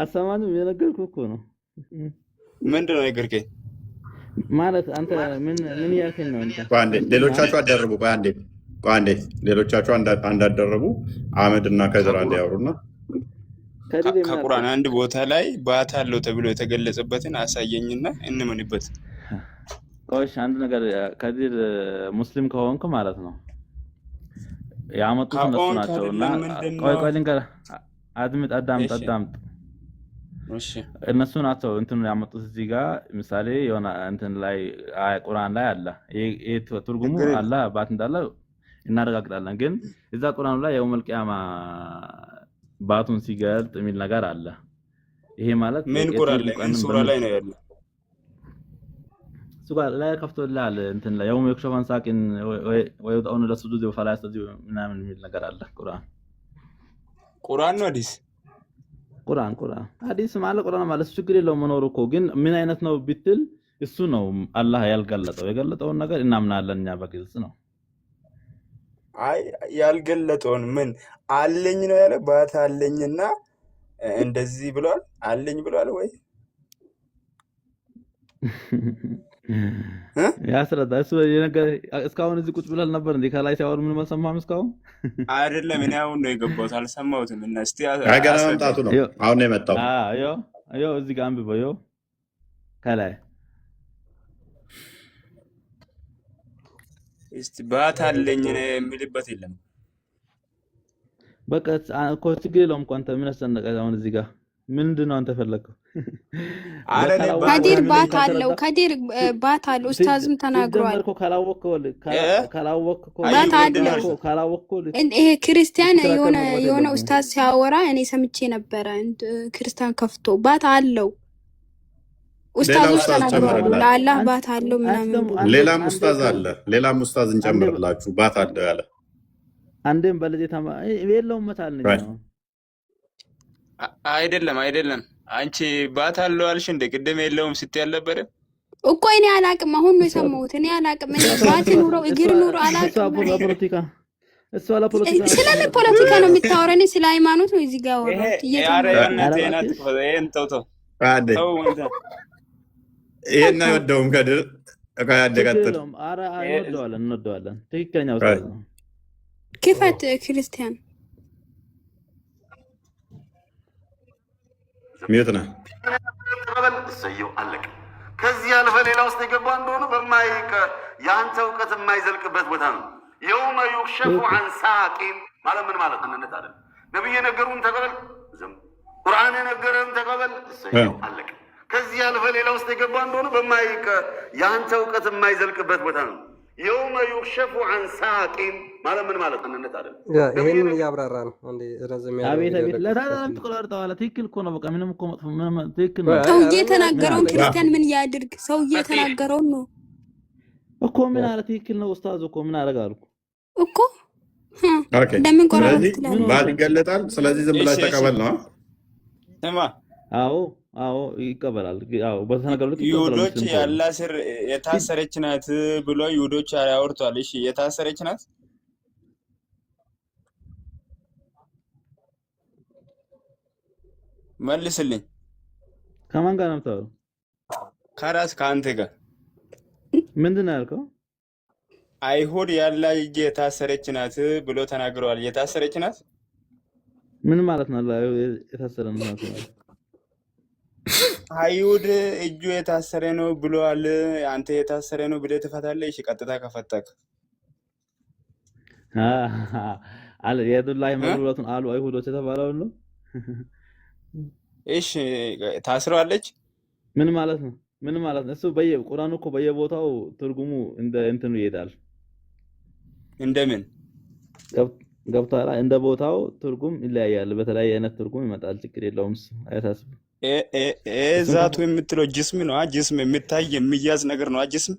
አሰማንም? የነገርኩህ እኮ ነው። ምንድን ነው የነገርከኝ ማለት? አንተ ምን ያልከኝ ነው? ሌሎቻችሁ አደረቡ። አንዴ ሌሎቻችሁ አንዳደረቡ አህመድና ከድር አንድ ያወሩና ከቁርአን አንድ ቦታ ላይ ባት አለው ተብሎ የተገለጸበትን አሳየኝና እንመንበት። ቆይሽ አንድ ነገር ከድር ሙስሊም ከሆንክ ማለት ነው ያመጡት እነሱ ናቸውና፣ ቆይ ልንገርህ፣ አዳምጥ። እሺ እነሱ ናቸው እንትን ያመጡት። እዚህ ጋር ምሳሌ የሆነ እንትን ላይ ቁርአን ላይ አለ። ይሄ ትርጉሙ አለ ባት እንዳለ እናረጋግጣለን። ግን እዛ ቁርአኑ ላይ የውመል ቂያማ ባቱን ሲገልጥ የሚል ነገር አለ። ይሄ ማለት ምን ቁርአን ላይ ምን ሱራ ላይ ነው ያለው? ሱራ ላይ ከፍቶልሃል እንትን ላይ የውመ ይክሸፋን ሳቅን ወይውጣውን ለሱጁድ ወፈላ ያስተዚው ምናምን የሚል ነገር አለ። ቁርአን ነው ሐዲስ? ቁርአን ሐዲስ ማለት ቁርአን ማለት ችግር የለውም መኖር እኮ። ግን ምን አይነት ነው ብትል እሱ ነው አላህ ያልገለጠው። የገለጠውን ነገር እናምናለን እኛ በግልጽ ነው። አይ ያልገለጠውን ምን አለኝ ነው ያለ ባት አለኝና እንደዚህ ብሏል አለኝ ብሏል ወይ ያስረዳ እሱ እስካሁን እዚህ ቁጭ ብሏል ነበር እንዴ? ከላይ ሲያወሩ ምን መሰማም እስካሁን አይደለም። እኔ አሁን ነው የገባሁት አልሰማሁትም። እና እስቲ ገና መምጣቱ ነው አሁን ነው የመጣው። አዮ እዚህ ጋር አንብበው ዮ ከላይ እስቲ ባት አለኝ የሚልበት የለም። በቃ እኮ ችግር የለውም እኮ አንተ ምን አስጨነቀ? አሁን እዚህ ጋር ምንድነው አንተ ፈለከው? ከዲር ባት አለው ከዲር ባት አለው ኡስታዝም ተናግሯል። ባት አለው ይሄ ክርስቲያን የሆነ ኡስታዝ ሲያወራ እኔ ሰምቼ ነበረ። ክርስቲያን ከፍቶ ባት አለው ኡስታዝ ተናግሯል። ለአላህ ባት አለው ምናምን ሌላም ኡስታዝ አለ። ሌላም ኡስታዝ እንጨምርላችሁ ባት አለው ያለ አንዴም በልጅ የለውም መታል ነው አይደለም። አንቺ ባት አለው አልሽ እንደ ቅድም የለውም ስትይ አልነበረ እኮ? እኔ አላቅም፣ አሁን ነው የሰማሁት። እኔ አላቅም። እኔ ባት ኑሮ እግር ኑሮ አላቅም። ፖለቲካ እሱ አላ ፖለቲካ ስለምን ፖለቲካ ነው የምታወራው? እኔ ስለ ሃይማኖት ነው እዚህ ጋር ወራሁት። ይሄን አይወደውም ከድር ያደቀጥል እንወደዋለን። ትክክለኛ ኡስታዝ ነው። ክፈት ክርስቲያን ሚዩት ነው ተቀበል እሰየው አለቀ። ከዚህ ያለፈ ሌላ ውስጥ የገባ እንደሆነ የአንተ እውቀት የማይዘልቅበት ቦታ ነው። የውመ ዩክሸፉ አን ሳቂን ማለት ምን ማለት አንነት አይደል? ነብይ የነገሩን ተቀበል፣ ቁርአን የነገረን ተቀበል እሰየው አለቀ። ከዚህ ያለፈ ሌላ ውስጥ የገባ እንደሆነ የአንተ እውቀት የማይዘልቅበት ቦታ ነው። የውመ ዩክሸፉ አን ሳቂን ማለት ምን ማለት አንነት አይደል? ይሄንን እያብራራ ነው እንዴ? ረዘም ያለ አቤት ለታላም ተቆራርጠዋል። ትክክል እኮ ነው። በቃ ምንም እኮ መጥፎ ምንም ትክክል ነው። ሰውዬ የተናገረውን ክርስቲያን ምን ያድርግ? ሰውዬ የተናገረውን ነው እኮ ምን አለ? ትክክል ነው ኡስታዝ እኮ ምን አደርጋለሁ እኮ እንደምን ቆራረጥ ትላለህ? ባል ይገለጣል። ስለዚህ ዝም ብላችሁ ተቀበል ነው። ስማ አዎ ይቀበላል። አዎ በተናገሩት ይሁዶች ያላ ስር የታሰረች ናት ብሎ ይሁዶች ያወርቷል። እሺ የታሰረች ናት መልስልኝ። ከማን ጋር ነው የምታወራው? ከራስ ከአንተ ጋር ምንድን ነው ያልከው? አይሁድ ያላ እጅ የታሰረች ናት ብሎ ተናግረዋል። የታሰረች ናት ምን ማለት ነው? የታሰረ ናት አይሁድ እጁ የታሰረ ነው ብሏል። አንተ የታሰረ ነው ብለህ ትፈታለህ? እሺ ቀጥታ ከፈተክ አለ የዱላይ መብራቱን አሉ አይሁዶች የተባለው ነው። እሺ ታስረዋለች ምን ማለት ነው? ምን ማለት ነው? እሱ በየቁርአኑ እኮ በየቦታው ትርጉሙ እንደ እንትኑ ይሄዳል። እንደምን ገብቷል? እንደ ቦታው ትርጉም ይለያያል። በተለያየ አይነት ትርጉም ይመጣል። ችግር የለውም እሱ አያሳስብ። ዛቱ የምትለው ጅስም ነው። ጅስም የሚታይ የሚያዝ ነገር ነው። ጅስም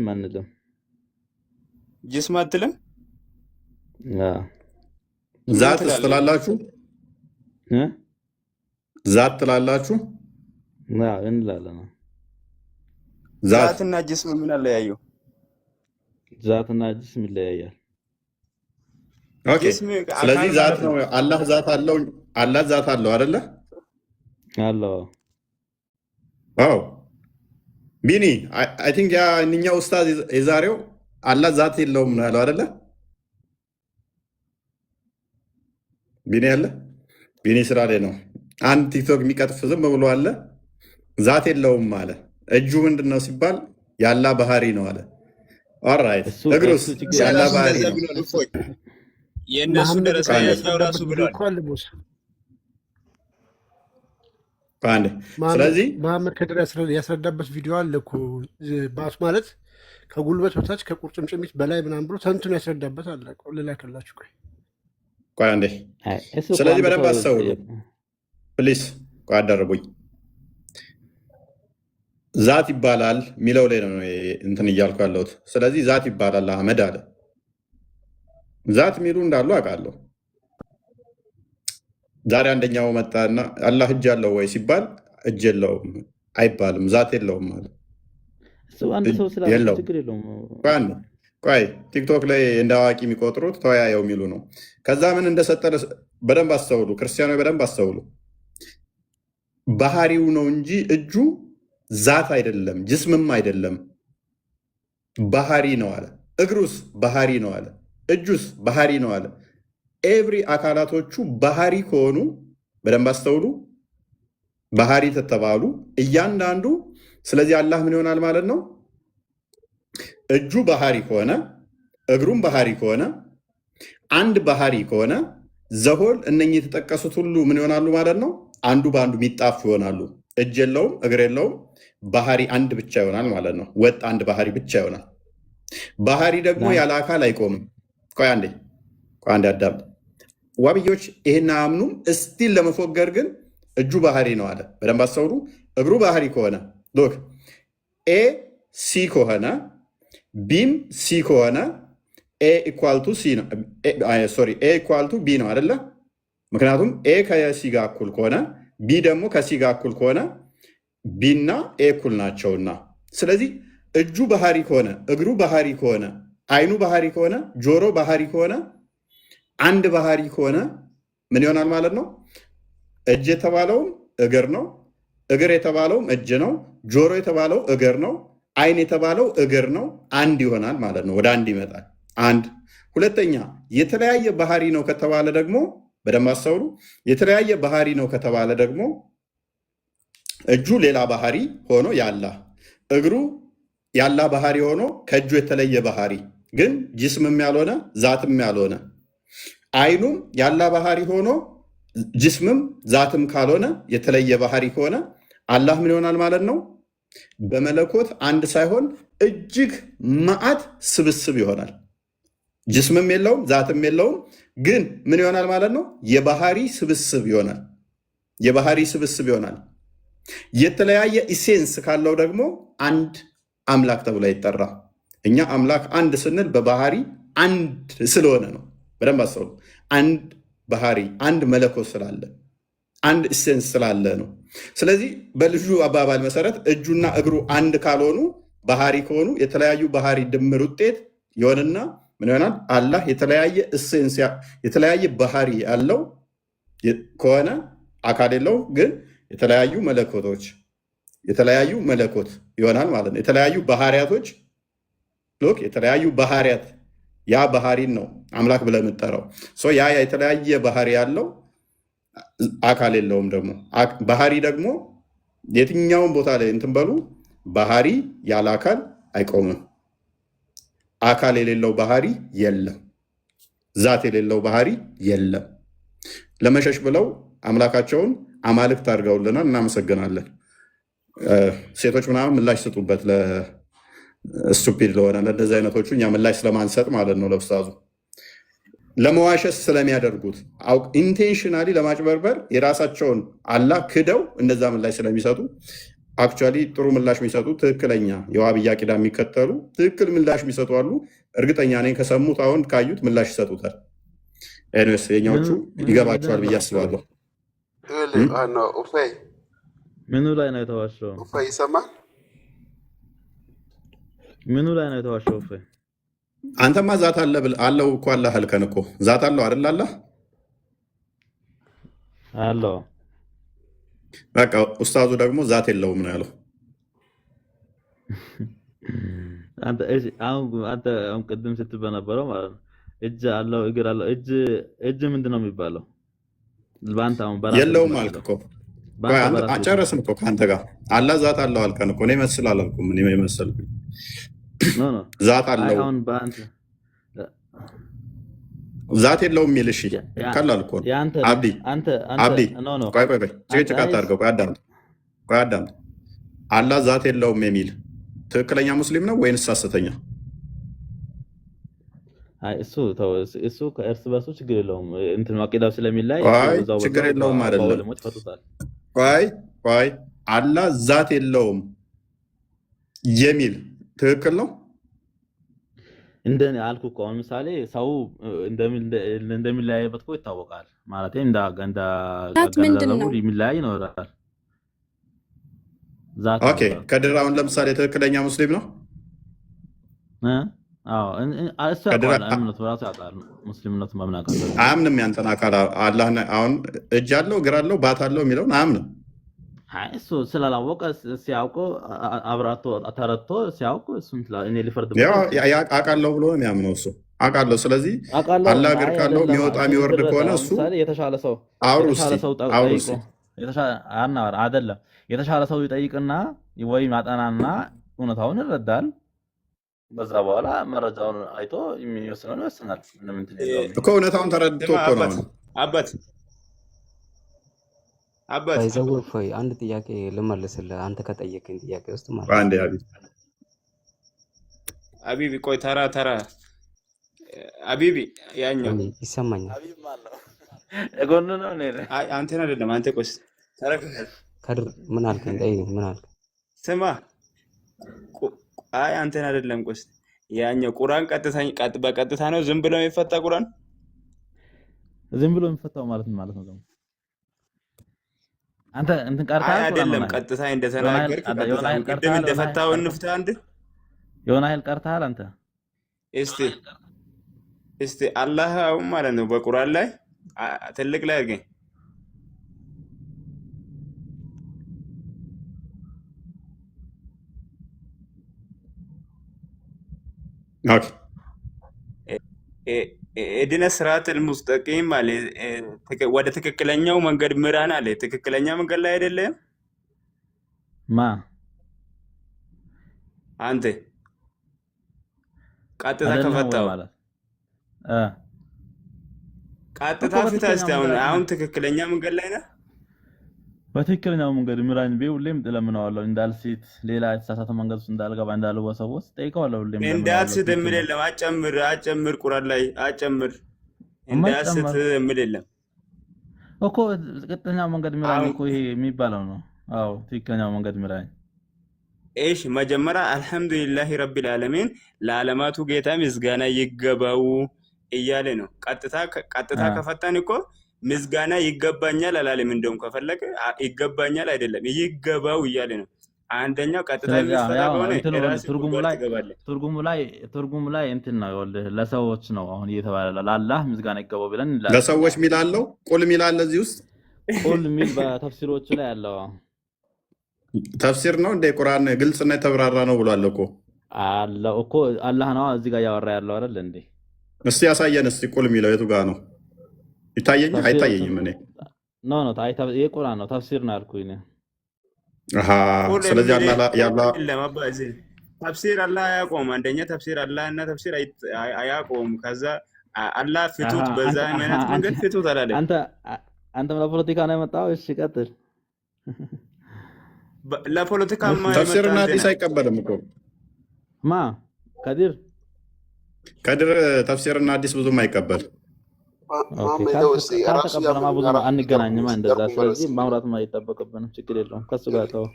አንልም። ጅስም አትልም። ዛት ትላላችሁ? ዛት ትላላችሁ? እንላለን። ዛትና ጅስም ምን አለያየው? ዛትና ጅስም ይለያያል። ኦኬ ስለዚህ ዛት ነው። አላህ ዛት አለው። አላህ ዛት አለው አይደለ? አለው። አዎ ቢኒ አይ ቲንክ ያ እኛው ኡስታዝ የዛሬው አላህ ዛት የለውም ነው ያለው አይደለ? ቢኒ አለ። ቢኒ ስራ ላይ ነው። አንድ ቲክቶክ የሚቀጥፍ ዝም ብሎ አለ። ዛት የለውም አለ። እጁ ምንድነው ሲባል ያላ ባህሪ ነው አለ። ኦልራይት እግሩስ ያላ ባህሪ ነው። የእነሱ ደረሰ ያኛው ራሱ ብሏል። ስለዚህ መሐመድ ከድር ያስረዳበት ቪዲዮ አለ እኮ ባስ ማለት ከጉልበት በታች ከቁርጭምጭሚት በላይ ምናምን ብሎ ተንትኖ ያስረዳበት አለ። ልላክላችሁ። ቆይ አንዴ። ስለዚህ በደንብ አስተውሉ ፕሊስ። ቆይ አደረጉኝ። ዛት ይባላል የሚለው ላይ ነው እንትን እያልኩ ያለሁት። ስለዚህ ዛት ይባላል አህመድ አለ። ዛት የሚሉ እንዳሉ አውቃለሁ። ዛሬ አንደኛው መጣና አላህ እጅ አለው ወይ ሲባል እጅ የለውም አይባልም። ዛት የለውም ማለት አንድ ሰው ስላለ የለውም። ችግር የለውም። ቆይ ቲክቶክ ላይ እንደ አዋቂ የሚቆጥሩት ተወያየው የሚሉ ነው። ከዛ ምን እንደሰጠ በደንብ አስተውሉ፣ ክርስቲያኖች በደንብ አስተውሉ። ባህሪው ነው እንጂ እጁ ዛት አይደለም፣ ጅስምም አይደለም፣ ባህሪ ነው አለ። እግሩስ ባህሪ ነው አለ። እጁስ ባህሪ ነው አለ። ኤቭሪ አካላቶቹ ባህሪ ከሆኑ በደንብ አስተውሉ፣ ባህሪ ተተባሉ እያንዳንዱ። ስለዚህ አላህ ምን ይሆናል ማለት ነው? እጁ ባህሪ ከሆነ እግሩም ባህሪ ከሆነ አንድ ባህሪ ከሆነ ዘሆል እነኚህ የተጠቀሱት ሁሉ ምን ይሆናሉ ማለት ነው? አንዱ በአንዱ የሚጣፉ ይሆናሉ። እጅ የለውም፣ እግር የለውም፣ ባህሪ አንድ ብቻ ይሆናል ማለት ነው። ወጥ አንድ ባህሪ ብቻ ይሆናል። ባህሪ ደግሞ ያለ አካል አይቆምም። ቆይ አንዴ አዳም ዋብዮች ይሄን አያምኑም። እስቲል ለመፎገር ግን እጁ ባህሪ ነው አለ። በደንብ አስተውሉ። እግሩ ባህሪ ከሆነ ሎክ ኤ ሲ ከሆነ ቢም ሲ ከሆነ ኤ ኢኳልቱ ቢ ነው አይደለ? ምክንያቱም ኤ ከሲ ጋር እኩል ከሆነ ቢ ደግሞ ከሲ ጋር እኩል ከሆነ ቢና ኤ እኩል ናቸውና፣ ስለዚህ እጁ ባህሪ ከሆነ እግሩ ባህሪ ከሆነ አይኑ ባህሪ ከሆነ ጆሮ ባህሪ ከሆነ አንድ ባህሪ ከሆነ ምን ይሆናል ማለት ነው? እጅ የተባለውም እግር ነው፣ እግር የተባለውም እጅ ነው፣ ጆሮ የተባለው እግር ነው፣ አይን የተባለው እግር ነው። አንድ ይሆናል ማለት ነው። ወደ አንድ ይመጣል። አንድ ሁለተኛ የተለያየ ባህሪ ነው ከተባለ ደግሞ በደንብ አስተውሉ። የተለያየ ባህሪ ነው ከተባለ ደግሞ እጁ ሌላ ባህሪ ሆኖ ያላ፣ እግሩ ያላ ባህሪ ሆኖ ከእጁ የተለየ ባህሪ ግን ጅስምም ያልሆነ ዛትም ያልሆነ፣ አይኑም ያላ ባህሪ ሆኖ ጅስምም ዛትም ካልሆነ የተለየ ባህሪ ከሆነ አላህ ምን ይሆናል ማለት ነው? በመለኮት አንድ ሳይሆን እጅግ መዓት ስብስብ ይሆናል። ጅስምም የለውም ዛትም የለውም፣ ግን ምን ይሆናል ማለት ነው? የባህሪ ስብስብ ይሆናል። የባህሪ ስብስብ ይሆናል። የተለያየ ኢሴንስ ካለው ደግሞ አንድ አምላክ ተብሎ ይጠራ። እኛ አምላክ አንድ ስንል በባህሪ አንድ ስለሆነ ነው። በደንብ አስተውሉ። አንድ ባህሪ አንድ መለኮት ስላለ አንድ ኢሴንስ ስላለ ነው። ስለዚህ በልጁ አባባል መሰረት እጁና እግሩ አንድ ካልሆኑ ባህሪ ከሆኑ የተለያዩ ባህሪ ድምር ውጤት ይሆንና ምን ይሆናል? አላህ የተለያየ ኢሴንስ የተለያየ ባህሪ ያለው ከሆነ አካል የለው፣ ግን የተለያዩ መለኮቶች የተለያዩ መለኮት ይሆናል ማለት ነው። የተለያዩ ባህሪያቶች ሎክ የተለያዩ ባህሪያት ያ ባህሪን ነው አምላክ ብለህ የምጠራው። ያ የተለያየ ባህሪ ያለው አካል የለውም። ደግሞ ባህሪ ደግሞ የትኛውን ቦታ ላይ እንትን በሉ ባህሪ ያለ አካል አይቆምም። አካል የሌለው ባህሪ የለም። ዛት የሌለው ባህሪ የለም። ለመሸሽ ብለው አምላካቸውን አማልክት አድርገውልናል። እናመሰግናለን። ሴቶች ምናምን ምላሽ ስጡበት። ለስቱፒድ ለሆነ ለእንደዚህ አይነቶቹ እኛ ምላሽ ስለማንሰጥ ማለት ነው። ለብስታዙ ለመዋሸት ስለሚያደርጉት ኢንቴንሽናሊ ለማጭበርበር የራሳቸውን አላህ ክደው እንደዛ ምላሽ ስለሚሰጡ አክቹዋሊ ጥሩ ምላሽ የሚሰጡ ትክክለኛ የዋህብያ ቂዳ የሚከተሉ ትክክል ምላሽ የሚሰጡ አሉ። እርግጠኛ ነኝ ከሰሙት አሁን ካዩት ምላሽ ይሰጡታል። ኤኒዌይስ የኛዎቹ ይገባቸዋል ብዬ አስባለሁ። ምኑ ላይ ነው የተዋሸው? ይሰማል? ምኑ ላይ ነው የተዋሸው? አንተማ ዛት አለው እኮ አላህ አልከን እኮ ዛት አለው አይደል? አላህ አለው። በቃ ኡስታዙ ደግሞ ዛት የለውም ነው ያለው። አንተ ቅድም ስትል በነበረው ማለት ነው እጅ አለው እግር አለው። እጅ ምንድን ነው የሚባለው? በአንተ አሁን የለውም አልክ እኮ ጨረስን እኮ ከአንተ ጋር አላህ ዛት አለው አልከን እኮ። እኔ መስል አላልኩም። እኔ መሰልኩኝ ዛት አለው ዛት የለውም የሚል እሺ፣ ቀላል እኮ ነው። አብዲ ቆይ ጭቅጭቅ አታድርገው። ቆይ አዳምጥ። አላህ ዛት የለውም የሚል ትክክለኛ ሙስሊም ነው ወይንስ ሐሰተኛ? እሱ ከእርስ በርሱ ችግር የለውም። እንትን አቂዳው ስለሚላይ ችግር የለውም አይደለም። ቆይ አላህ ዛት የለውም የሚል ትክክል ነው? እንደኔ አልኩ እኮ አሁን ምሳሌ ሰው እንደሚለያይበት እኮ ይታወቃል። ማለት እንደ ምንድን ነው የሚለያይ ይኖራል። ዛት ኦኬ ከድር አሁን ለምሳሌ ትክክለኛ ሙስሊም ነው? እሱ ያውቀዋል። እምነቱ ራሱ ያውቃል። ሙስሊምነቱ መምናቀ አያምንም። ያንተን አካል አላህ አሁን እጅ አለው እግር አለው ባት አለው የሚለውን አያምንም። እሱ ስላላወቀ ሲያውቀው አብራቶ ተረድቶ ሲያውቅ እሱን እኔ ሊፈርድ አውቃለሁ ብሎ ነው የሚያምነው እሱ አውቃለሁ። ስለዚህ አላህ እግር ካለው የሚወጣ የሚወርድ ከሆነ እሱ የተሻለ ሰው አይደለም የተሻለ ሰው ይጠይቅና ወይም ያጠናና እውነታውን ይረዳል። በዛ በኋላ መረጃውን አይቶ የሚወስነውን ይወስናል። እኮ እውነታውን ተረድቶ እኮ ነው። አባት ይዘውፈይ አንድ ጥያቄ ልመልስልህ አንተ ከጠየቀኝ ጥያቄ ውስጥ ማለት አንዴ አቢቢ ቆይ ተራ አቢቢ ያኛው ይሰማኛል። አቢብ ማለት ነው እጎን ነው ነው አንተን አይደለም አንተ ቆይ ከድር ምን አልከኝ? ምን አልከኝ? ስማ አንተን አይደለም ቆይ ያኛው ቁርአን በቀጥታ ነው ዝም ብሎ የሚፈታ ቁርአን ዝም ብሎ የሚፈታው ማለት ነው ደግሞ አንተ እንትን ቀርታል አይደለም ቀጥታ እንደተናገርክ ቅድም እንደፈታው እንፍታ አንድ የሆነ ኃይል ቀርታል አንተ እስቲ አላህ ማለት ነው በቁርአን ላይ ትልቅ ላይ አድርገኝ ኦኬ እድነ ስራተል ሙስተቂም ማለት ወደ ትክክለኛው መንገድ ምራን አለ። ትክክለኛ መንገድ ላይ አይደለም አንተ ቀጥታ ከፈታው ቀጥታ ፍታ። እስቲ አሁን ትክክለኛ መንገድ ላይ ነህ። በትክክለኛው መንገድ ምራኝ ሁሌም እለምነዋለሁ እንዳልሲት ሌላ የተሳሳተ መንገድ ውስጥ እንዳልገባ እንዳልወሰወስ ጠይቀዋለሁ። ሁሌም እንዳልሲት የምል የለም። አጨምር ቁርአን ላይ አጨምር። እንዳልሲት የምል የለም እኮ ትክክለኛው መንገድ ምራኝ እኮ ይሄ የሚባለው ነው። አዎ ትክክለኛው መንገድ ምራኝ። እሺ መጀመሪያ አልሐምዱሊላሂ ረቢል ዓለሚን ለዓለማቱ ጌታ ምስጋና ይገባው እያለ ነው። ቀጥታ ከፈታን እኮ ምስጋና ይገባኛል አላለም። እንደውም ከፈለከ ይገባኛል አይደለም ይገባው እያለ ነው። አንደኛው ቀጥታ ትርጉሙ ላይ እንትን ነው ለሰዎች ነው አሁን እየተባለ ለአላህ ምስጋና ይገባው ብለን ለሰዎች ሚላለው ቁል ሚላል እዚህ ውስጥ ቁል ሚል በተፍሲሮቹ ላይ ያለው ተፍሲር ነው እንደ ቁርአን ግልጽና የተብራራ ነው ብሏል እኮ አላህ እኮ አላህ ነው እዚህ ጋር ያወራ ያለው አይደል እንዴ? እስቲ ያሳየን እስቲ ቁል ሚለው የቱ ጋር ነው? ይታየኛል አይታየኝም? እኔ ኖ የቁርአን ነው ተፍሲር ነው ያልኩኝ። ስለዚህ አላህ ተፍሲር አላህ አያቆም። አንደኛ ተፍሲር አላህ እና ተፍሲር አያቆም። ከዛ አላህ ፍቱት በዛ አይነት መንገድ ፍቱት አላለም። አንተም ለፖለቲካ ነው የመጣው? እሺ ቀጥል። ለፖለቲካ ተፍሲርና ሐዲስ አይቀበልም እኮ ከድር ተፍሲርና ሐዲስ ብዙም አይቀበል። አንገናኝም እንደዛ። ስለዚህ ማውራት አይጠበቅብንም። ችግር የለውም። ከሱ ጋር ተው።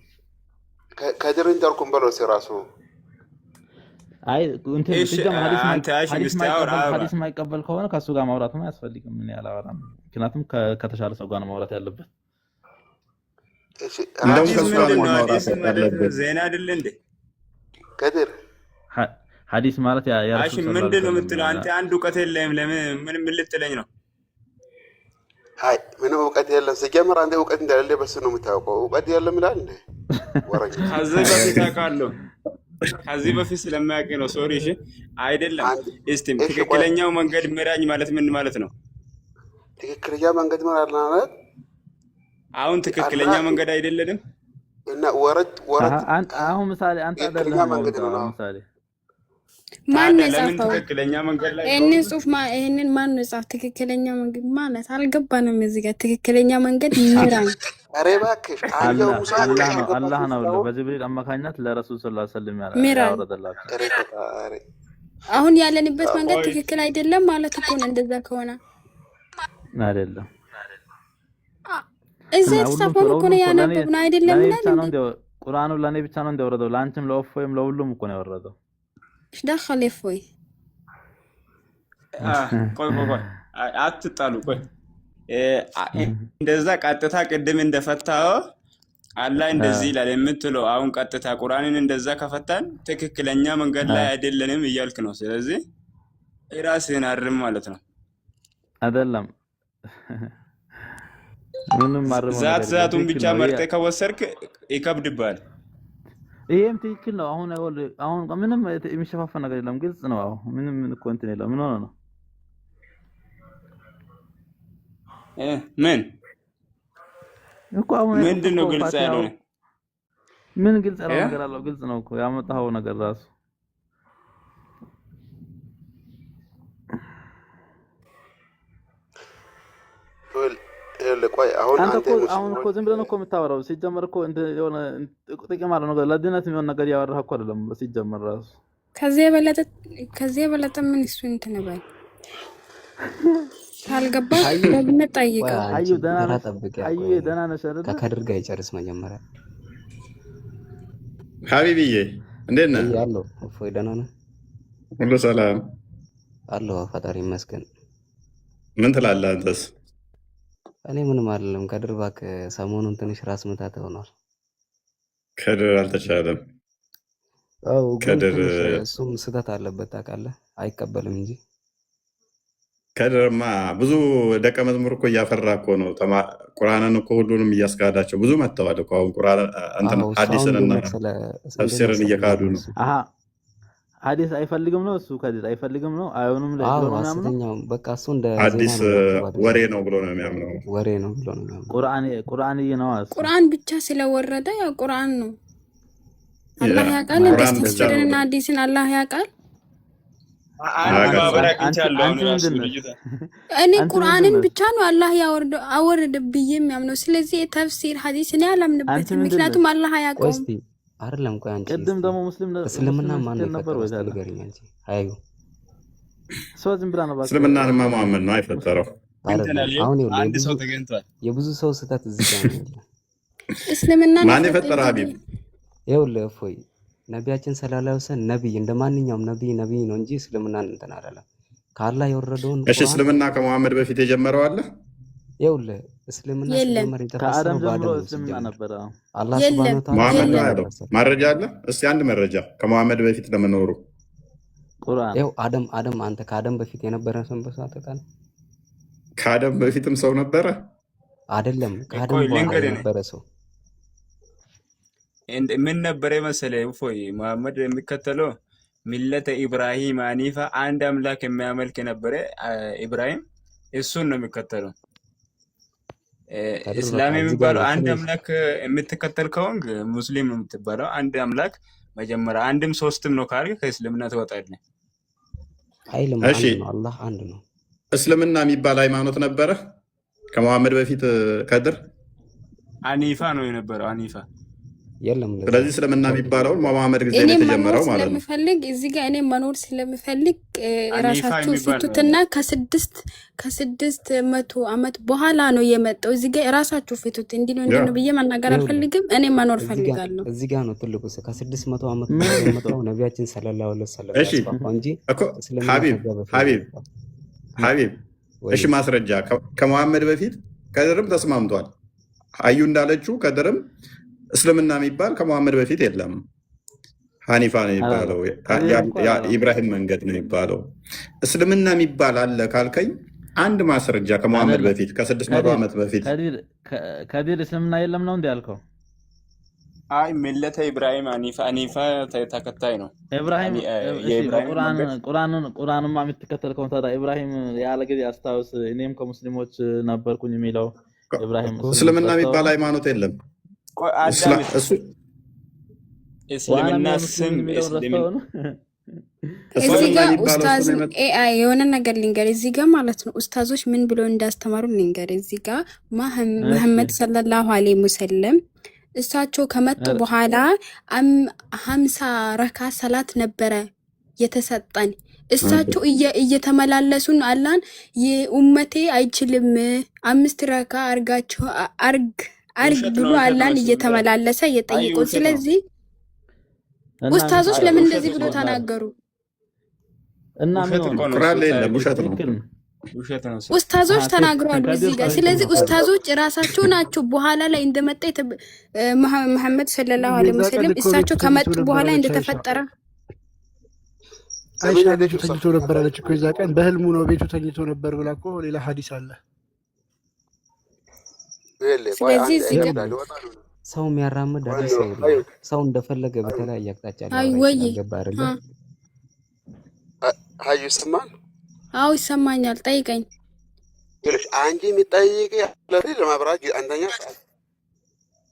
ከድርን ተርኩም በለው ሲራሱ አይ ሐዲስ የማይቀበል ከሆነ ከሱ ጋር ማውራት አያስፈልግም። ምን ያላወራም። ምክንያቱም ከተሻለ ሰው ጋር ማውራት ያለበት ዜና አይደለ እንዴ? ከድር ሐዲስ ማለት ያራሱ ምንድን ነው የምትለው አንተ? አንድ እውቀት የለም። ምን ልትለኝ ነው? አይ ምንም እውቀት የለም። ሲጀምር አንተ እውቀት እንደሌለ በስ ነው የምታውቀው። እውቀት የለም ይላል እንዴ? ወረኛ ከዚህ በፊት አውቃለሁ። ከዚህ በፊት ስለማያውቅ ነው። ሶሪ። እሺ አይደለም። እስቲ ትክክለኛው መንገድ ምራኝ ማለት ምን ማለት ነው? ትክክለኛ መንገድ ምራኝ ማለት አሁን ትክክለኛ መንገድ አይደለንም እና ወረድ አሁን ምሳሌ አንተ አይደለም ምሳሌ ማን ነው የጻፈው? ትክክለኛ መንገድ ላይ ይሄንን ጽሁፍ ይሄንን ማን ነው የጻፈው? ትክክለኛ መንገድ ማለት አልገባንም። እዚህ ጋር ትክክለኛ መንገድ ምራኝ። ኧረ እባክሽ አላህ ነው በጅብሪል አማካኝነት ለረሱል ሰለላሁ ዐለይሂ ወሰለም ያወረደላቸው። አሁን ያለንበት መንገድ ትክክል አይደለም ማለት እኮ ነው። እንደዛ ከሆነ አይደለም እዚህ ተጻፈው እኮ ነው ያነበብነው አይደለም ማለት ነው። ቁርአኑ ለኔ ብቻ ነው እንደወረደው፣ ለአንቺም ለወፎይም ለሁሉም እኮ ነው የወረደው። እሺ دخل እፎይ ቆይ አትጣሉ። ቆይ እንደዛ ቀጥታ ቅድም እንደፈታው አላህ እንደዚህ ይላል የምትለው አሁን ቀጥታ ቁርአንን እንደዛ ከፈታን ትክክለኛ መንገድ ላይ አይደለንም እያልክ ነው። ስለዚህ ራስህን አርም ማለት ነው። አይደለም ምንም ማረም ዛቱን ብቻ መርጠህ ከወሰድክ ይከብድብሃል። ይሄም ትክክል ነው። አሁን ምንም የሚሸፋፈን ነገር የለም፣ ግልጽ ነው። አሁን ምንም ኮንቲኔ የለም። ምን ሆነ ነው ምን እኮ አሁን ምንድን ነው ግልጽ ያለው? ምን ግልጽ ያለው ነገር አለው? ግልጽ ነው እኮ ያመጣው ነገር ራሱ ቆይ አሁን አሁን እኮ ዝም ብለን እኮ የምታወራው ሲጀመር እኮ የሆነ ጥቅም አለው ነገር ለድነት የሚሆን ነገር ያወራህ እኮ አይደለም ሲጀመር ራሱ። ከዚህ የበለጠ ምን እሱ እንትን ባይ ካልገባ ደግሞ ጠይቀው። አዩ ደህና ነሽ አይደል? ከከድር ጋር ይጨርስ መጀመሪያ። ሀቢብዬ እንዴት ነህ? አለሁ። እፎይ ደህና ነህ? ሁሉ ሰላም አለሁ፣ ፈጣሪ ይመስገን። ምን ትላለህ አንተስ? እኔ ምንም አይደለም። ከድር እባክህ ሰሞኑን ትንሽ ራስ ምታት ሆኗል። ከድር አልተቻለም። አዎ ከድር እሱም ስህተት አለበት ታውቃለህ፣ አይቀበልም እንጂ ከድርማ ብዙ ደቀ መዝሙር እኮ እያፈራ እኮ ነው። ቁርአንን እኮ ሁሉንም እያስካዳቸው ብዙ መጥተዋል እኮ። አሁን ቁርአን እንትን ሐዲስንና ተፍሲርን እየካዱ ነው። አሃ ሐዲስ አይፈልግም ነው እሱ። ከድር አይፈልግም ነው አይሆንም ላይ ብሎ ነው የሚያምነው። በቃ እሱ እንደ ሐዲስ ወሬ ነው ብሎ ነው የሚያምነው። ወሬ ነው ብሎ ነው የሚያምነው። ቁርአን ነው እሱ። ቁርአን ብቻ ስለወረደ ያው ቁርአን ነው። አላህ ያውቃል። እንደ ተፍሲርና ሐዲስን አላህ ያውቃል። እኔ ቁርአንን ብቻ ነው አላህ ያወረደ ብዬ የሚያምነው። ስለዚህ ተፍሲር ሐዲስ እኔ አላምንበትም፣ ምክንያቱም አላህ አያውቀውም። አይደለም ቆይ አንቺ ቅድም ደግሞ ሙስሊም እስልምና ማን ነበር ወይ ንገሪኝ አንቺ። አዩ ሰው ዝም ብላ ነው ባክ። እስልምናንማ መሐመድ ነው አይፈጠረው። አሁን አንድ ሰው ተገኝቷል። የብዙ ሰው ስህተት እዚህ ጋር ነው። እስልምና ማን የፈጠረ ሀቢብ? ይኸውልህ እፎይ ነቢያችን ሰለላሁ ዐለይሂ ወሰለም ነብይ እንደማንኛውም ነብይ ነው እንጂ እስልምናን እንትን አይደለም። ከአላህ የወረደውን እሺ እስልምና ከመሐመድ በፊት የጀመረው አለ? ይኸውልህ እስልምና ሲጀመር ከአዳም ጀምሮ እስልምና ነበረ። አላህ ሱብሃነሁ ወተዓላ መሐመድ ነው ያለው። መረጃ አለ? እስቲ አንድ መረጃ ከመሐመድ በፊት ለመኖሩ። ቁርአን ይኸው አደም አንተ ከአደም በፊት የነበረ ሰው በሳተካል። ከአደም በፊትም ሰው ነበረ አይደለም? ከአደም በኋላ የነበረ ሰው ምን ነበረ መሰለህ? እፎይ መሐመድ የሚከተለው ሚለተ ኢብራሂም አኒፋ አንድ አምላክ የሚያመልክ ነበረ ኢብራሂም፣ እሱን ነው የሚከተለው። እስላም የሚባለው አንድ አምላክ የምትከተል ከሆንክ ሙስሊም ነው የምትባለው። አንድ አምላክ መጀመሪያ አንድም ሶስትም ነው ካልክ ከእስልምና ትወጣለህ። አይልም አላህ አንድ ነው። እስልምና የሚባል ሃይማኖት ነበረ ከመሐመድ በፊት ከድር? አኒፋ ነው የነበረው አኒፋ የለም። ስለዚህ እስልምና የሚባለውን መሐመድ ጊዜ ነው የተጀመረው ማለት ነው። ስለምፈልግ እዚህ ጋር እኔ መኖር ስለምፈልግ ራሳችሁ ፍቱትና ከስድስት መቶ ዓመት በኋላ ነው የመጣው። እዚህ ጋር ራሳችሁ ፍቱት። እንዲህ ነው ብዬ መናገር አልፈልግም። እኔ መኖር ፈልጋለሁ። እዚህ ጋር ነው ትልቁ ከ600 ዓመት በኋላ የመጣው ነቢያችን ሰለላሁ ዐለይሂ ወሰለም ያስፋፋው እንጂ ሀቢብ እሺ ማስረጃ ከመሐመድ በፊት ከድርም ተስማምቷል። አዩ እንዳለችው ከድርም እስልምና የሚባል ከመሐመድ በፊት የለም። ሐኒፋ ነው የሚባለው፣ የኢብራሂም መንገድ ነው የሚባለው። እስልምና የሚባል አለ ካልከኝ አንድ ማስረጃ ከመሐመድ በፊት ከ600 ዓመት በፊት ከድር እስልምና የለም ነው እንዴ ያልከው? አይ ሚለተ ኢብራሂም አኒፋ ተከታይ ነው ኢብራሂም። ቁርአንማ የምትከተል ከሆነ ታዲያ ኢብራሂም ያለ ጊዜ አስታውስ፣ እኔም ከሙስሊሞች ነበርኩኝ የሚለው ኢብራሂም እስልምና የሚባል ሃይማኖት የለም። እስልምና ስም እዚህ ጋር ኡስታዝ የሆነ ነገር ልንገር፣ እዚህ ጋር ማለት ነው ኡስታዞች ምን ብሎ እንዳስተማሩ ልንገር። እዚህ ጋር መሐመድ ሰለላሁ ዐለይሂ ወሰለም እሳቸው ከመጡ በኋላ 50 ረካ ሰላት ነበረ የተሰጠን። እሳቸው እየተመላለሱን አላን የኡመቴ አይችልም 5 ረካ አርጋቸው አርግ ብሎ አላን እየተመላለሰ እየጠየቀው። ስለዚህ ኡስታዞች ለምን እንደዚህ ብሎ ተናገሩ? እና ቁርአን ላይ የለም፣ ውሸት ነው። ውሸት ነው። ኡስታዞች ተናግረዋል እዚህ ጋር። ስለዚህ ኡስታዞች ራሳቸው ናቸው በኋላ ላይ እንደመጣ መሐመድ ሰለላሁ ዐለይሂ ወሰለም እሳቸው ከመጡ በኋላ እንደተፈጠረ አይሻ ቤቱ ተኝቶ ነበር አለች እኮ የዛ ቀን በህልሙ ነው ቤቱ ተኝቶ ነበር ብላ እኮ ሌላ ሐዲስ አለ። ስለዚህ እዚህ ጋር ሰው የሚያራምድ አዲስ ሰው እንደፈለገ በተለያየ አቅጣጫ ገባ አይደለ? ሀዩ ይሰማል? አዎ ይሰማኛል። ጠይቀኝ። ይልሽ አንቺ የሚጠይቅ ያለ ለማብራት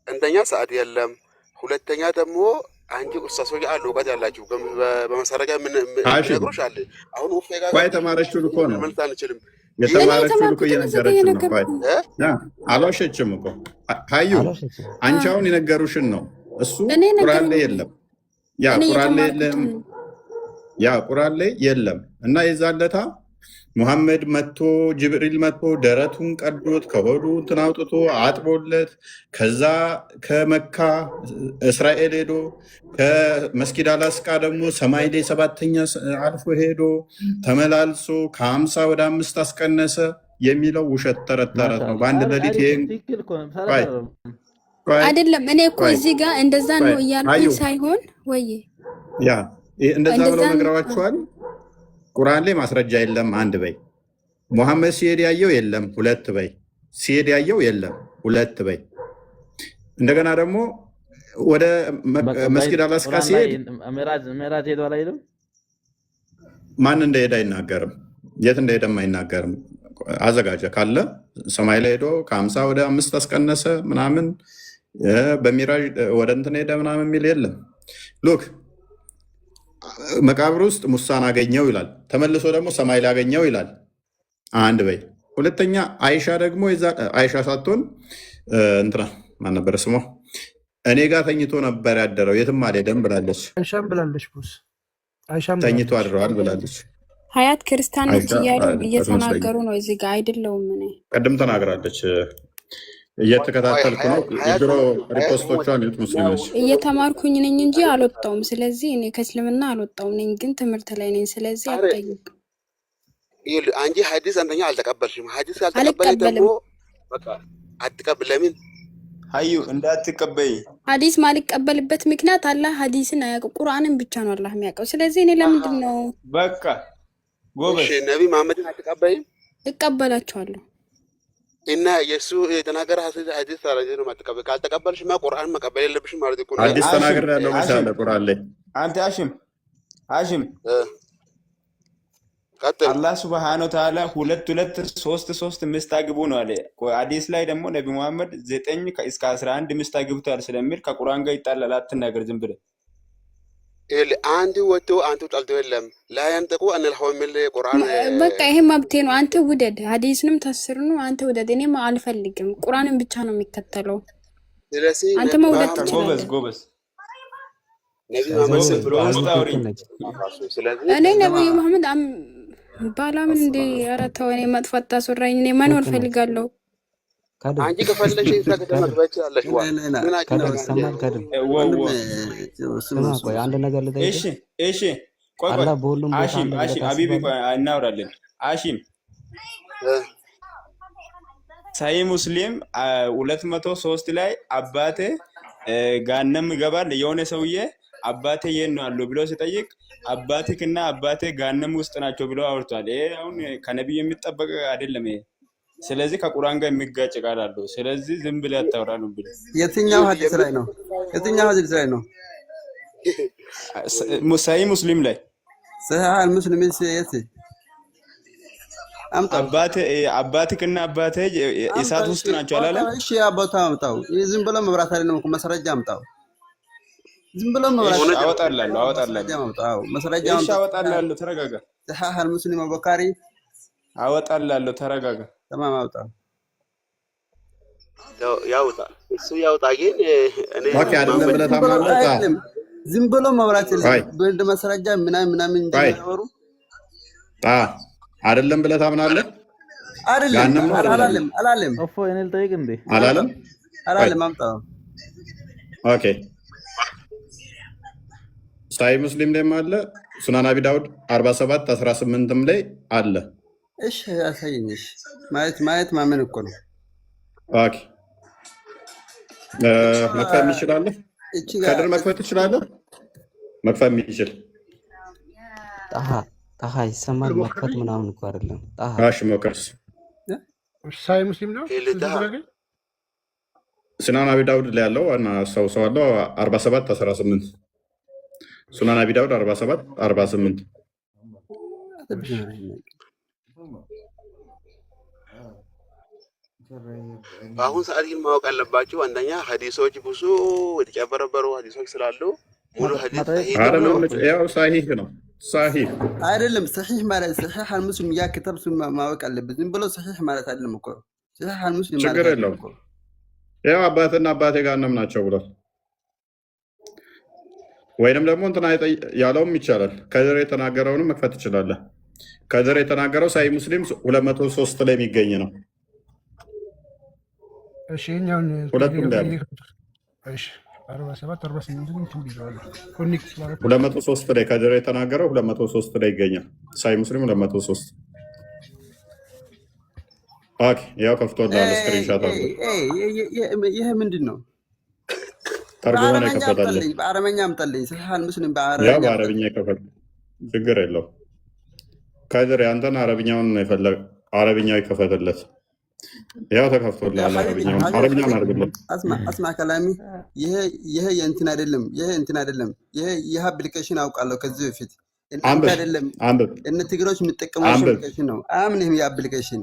አንደኛ ሰዓት የለም፣ ሁለተኛ ደግሞ አንቺ ኡስታዞች አሉ እውቀት ያላችሁ በመሰረጃ ምን ነግሮሽ አለ። አሁን ወፍ ጋር ቆይ ተማረችው እኮ ነው መልስ አንችልም። የተማረችው እኮ እየነገረች ነው። ቆይ አልዋሸችም እኮ ሀዩ፣ አንቺ አሁን የነገሩሽን ነው። እሱ ቁርአን ላይ የለም፣ ያ ቁርአን ላይ የለም፣ ያ ቁርአን ላይ የለም። እና የዛለታ ሙሐመድ መጥቶ ጅብሪል መጥቶ ደረቱን ቀዶት ከሆዱ እንትን አውጥቶ አጥቦለት ከዛ ከመካ እስራኤል ሄዶ ከመስጊድ አላስቃ ደግሞ ሰማይ ላይ 7ኛ አልፎ ሄዶ ተመላልሶ ከ50 ወደ 5 አስቀነሰ የሚለው ውሸት ተረት ነው። በአንድ ሌሊት አይደለም። እኔ እኮ እዚህ ጋር እንደዛ ነው እያልኩኝ ሳይሆን ወይ ያ እንደዛ ብለው ነግረዋችኋል። ቁርአን ላይ ማስረጃ የለም አንድ በይ። ሙሐመድ ሲሄድ ያየው የለም ሁለት በይ። ሲሄድ ያየው የለም ሁለት በይ። እንደገና ደግሞ ወደ መስጊድ አላስቃ ሲሄድ ምዕራጅ ሄዶ አላየለም። ማን እንደሄደ አይናገርም፣ የት እንደሄደም አይናገርም። አዘጋጀ ካለ ሰማይ ላይ ሄዶ ከ50 ወደ 5 አስቀነሰ ምናምን በሚራጅ ወደ እንትን ሄደ ምናምን የሚል የለም። ሉክ መቃብር ውስጥ ሙሳን አገኘው ይላል፣ ተመልሶ ደግሞ ሰማይ ላይ አገኘው ይላል። አንድ በይ። ሁለተኛ አይሻ ደግሞ አይሻ ሳትሆን እንትና ማን ነበር ስሟ? እኔ ጋር ተኝቶ ነበር ያደረው የትም አልሄደም ብላለች። አይሻም ብላለች። ቡስ አይሻም ተኝቶ አድረዋል ብላለች። ሀያት ክርስቲያኖች እያሉ እየተናገሩ ነው እዚህ ጋር አይደለውም። እኔ ቅድም ተናግራለች። እየተከታተልኩ ነው። የድሮ ሪፖስቶቿን ሙስሊሞች እየተማርኩኝ ነኝ እንጂ አልወጣውም። ስለዚህ እኔ ከእስልምና አልወጣውም ነኝ፣ ግን ትምህርት ላይ ነኝ። ስለዚህ አትጠይቅ። አንቺ ሐዲስ አንደኛ አልተቀበልሽም። ሐዲስ ያልተቀበለ ደግሞ በቃ አትቀበል። ለምን ሀዩ እንዳትቀበይ? ሐዲስ ማልቀበልበት ምክንያት አላህ ሐዲስን አያውቅም፣ ቁርአንን ብቻ ነው አላህ የሚያውቀው። ስለዚህ እኔ ለምንድን ነው በቃ ጎበዝ ነቢ መሐመድን አትቀበይም? እቀበላቸዋለሁ እና የሱ የተናገረ ሐዲስ ታረጀ ነው ማትቀበል። ካልተቀበልሽማ ቁርአን መቀበል የለብሽም ማለት እኮ ነው። ሐዲስ ተናገር ያለው መሳለ ቁርአን ላይ አንተ ሀሽም አላህ ሱብሃነሁ ወተዓላ 2 2 3 ሚስት አግቡ ነው አለ። ሐዲስ ላይ ደግሞ ነቢ መሐመድ 9 እስከ 11 ሚስት አግብቷል ስለሚል ከቁርአን ጋር ይጣላል። አትናገር ዝም ብለህ አንድ ወጥቶ አንተ ጠልቶ የለም ላያንጠቁ አንልሐው የሚል ቁርአን በቃ ይሄ መብቴ ነው። አንተ ውደድ፣ ሐዲስንም ተስር ነው አንተ ውደድ። እኔ አልፈልግም፣ ቁርአንን ብቻ ነው የሚከተለው። ስለዚህ አንተ መውደድ ትችላለህ። ጎበዝ ነቢ መሐመድ ብሎ አውሪ። እኔ ነብዩ መሐመድ ባላምን እንደ ኧረ ተው፣ እኔ መጥፎ አታስወራኝ። እኔ መኖር ፈልጋለሁ። አንቺ ከፈለሽ ተከተማት ባይቻለሽ ቆይ አንድ ነገር ልጠይቅህ። እሺ ቆይ አሺም አቢቢ እናውራለን። አሺም ሳይ ሙስሊም 203 ላይ አባቴ ጋነም ይገባል የሆነ ሰውዬ አባቴ የት ነው አለው ብሎ ሲጠይቅ አባቴክና አባቴ ጋነም ውስጥ ናቸው ብሎ አውርቷል። ይሄ አሁን ከነብዩ የሚጠበቅ አይደለም ይሄ። ስለዚህ ከቁርአን ጋር የሚጋጭ ቃል አለው። ስለዚህ ዝም ብለህ አታውራ ነው ብለህ የትኛው ሐዲስ ላይ ነው? የትኛው ሐዲስ ላይ ነው? ሳይ ሙስሊም ላይ ሰሃህ ሙስሊም የት አባቴክና አባቴ እሳት ውስጥ ናቸው አላለም? እሺ አባቱ አምጣው። ዝም ብሎ መብራት አይደለም እኮ መስረጃ አምጣው። ዝም ብሎ መብራት አወጣላለሁ። መስረጃ እሺ አወጣላለሁ። ተረጋጋ። ሰሃህ ሙስሊም አቡበካሪ አወጣላለሁ። ተረጋጋ። ተማም አውጣው። ያውጣ እሱ ያውጣ። ግን እኔ ኦኬ አይደለም ብለህ ታምናለህ? ዝም ብሎ መብራት በእንደ መስረጃ ምናምን እንደሚያወሩ አይደለም ብለህ ታምናለህ? አላለም። እፎ እኔ ልጠይቅ እንዴ? አላለም። አምጣው። ኦኬ ሳይ ሙስሊም ላይ አለ፣ ሱናን አቢ ዳውድ 47 18 ላይ አለ። እሺ ያሳየኝ። እሺ ማየት ማመን እኮ ነው። ኦኬ መክፈት የሚችላለህ? ከድር መክፈት ትችላለህ? መክፈት የሚችል ጣሃ ይሰማል። መክፈት ምናምን እኮ አይደለም። ጣሃ እሺ ሞክርስ። ሳይ ሙስሊም ነው ሱናን አቢ ዳውድ ላይ ያለው ዋና አስታውሰዋለሁ 47:18 ሱናን አቢ ዳውድ 47:48 በአሁን ሰዓት ግን ማወቅ አለባቸው። አንደኛ ሀዲሶች ብዙ የተጨበረበሩ ሀዲሶች ስላሉ ሙሉ ሀዲስ ሳሂህ ነው። ሳሂህ አይደለም። ሰሒህ ማለት ሰሒህ አልሙስሊም ያ ክታብ ማወቅ አለበት። ዝም ብሎ ሰሒህ ማለት አይደለም እኮ ሰሒህ አልሙስሊም ማለት ችግር የለውም። ያው አባትና አባቴ ጋር ነው ናቸው ብሏል። ወይንም ደግሞ እንትና ያለውም ይቻላል። ከድር የተናገረውንም መክፈት ትችላለህ። ከድር የተናገረው ሳሂህ ሙስሊም 203 ላይ የሚገኝ ነው። እሺ እኛውን ሁለቱም ላይ 203 ላይ ከድር የተናገረው 203 ላይ ይገኛል። ሳሂህ ሙስሊም 203 ኦኬ። ያው ከፍቶልሃል። ስክሪንሻት አድርጎ ይሄ ምንድን ነው? ተርጉሞ ነው የከፈተልህ። በአረበኛ አምጣልኝ። ሰሒህ አልሙስሊም ያው በአረብኛ ይከፈል፣ ችግር የለው። ከድር ያንተን አረብኛውን ነው የፈለግ፣ አረብኛው ይከፈትለት። ያው ተከፍቶልሃል። አረብኛውን አድርግልን። አስማ ከላሚ ይሄ የእንትን አይደለም። ይሄ አፕሊኬሽን አውቃለሁ ከዚህ በፊት አይደለም እነ ትግሮች የሚጠቀሙት አፕሊኬሽን ነው። አምንም የአፕሊኬሽን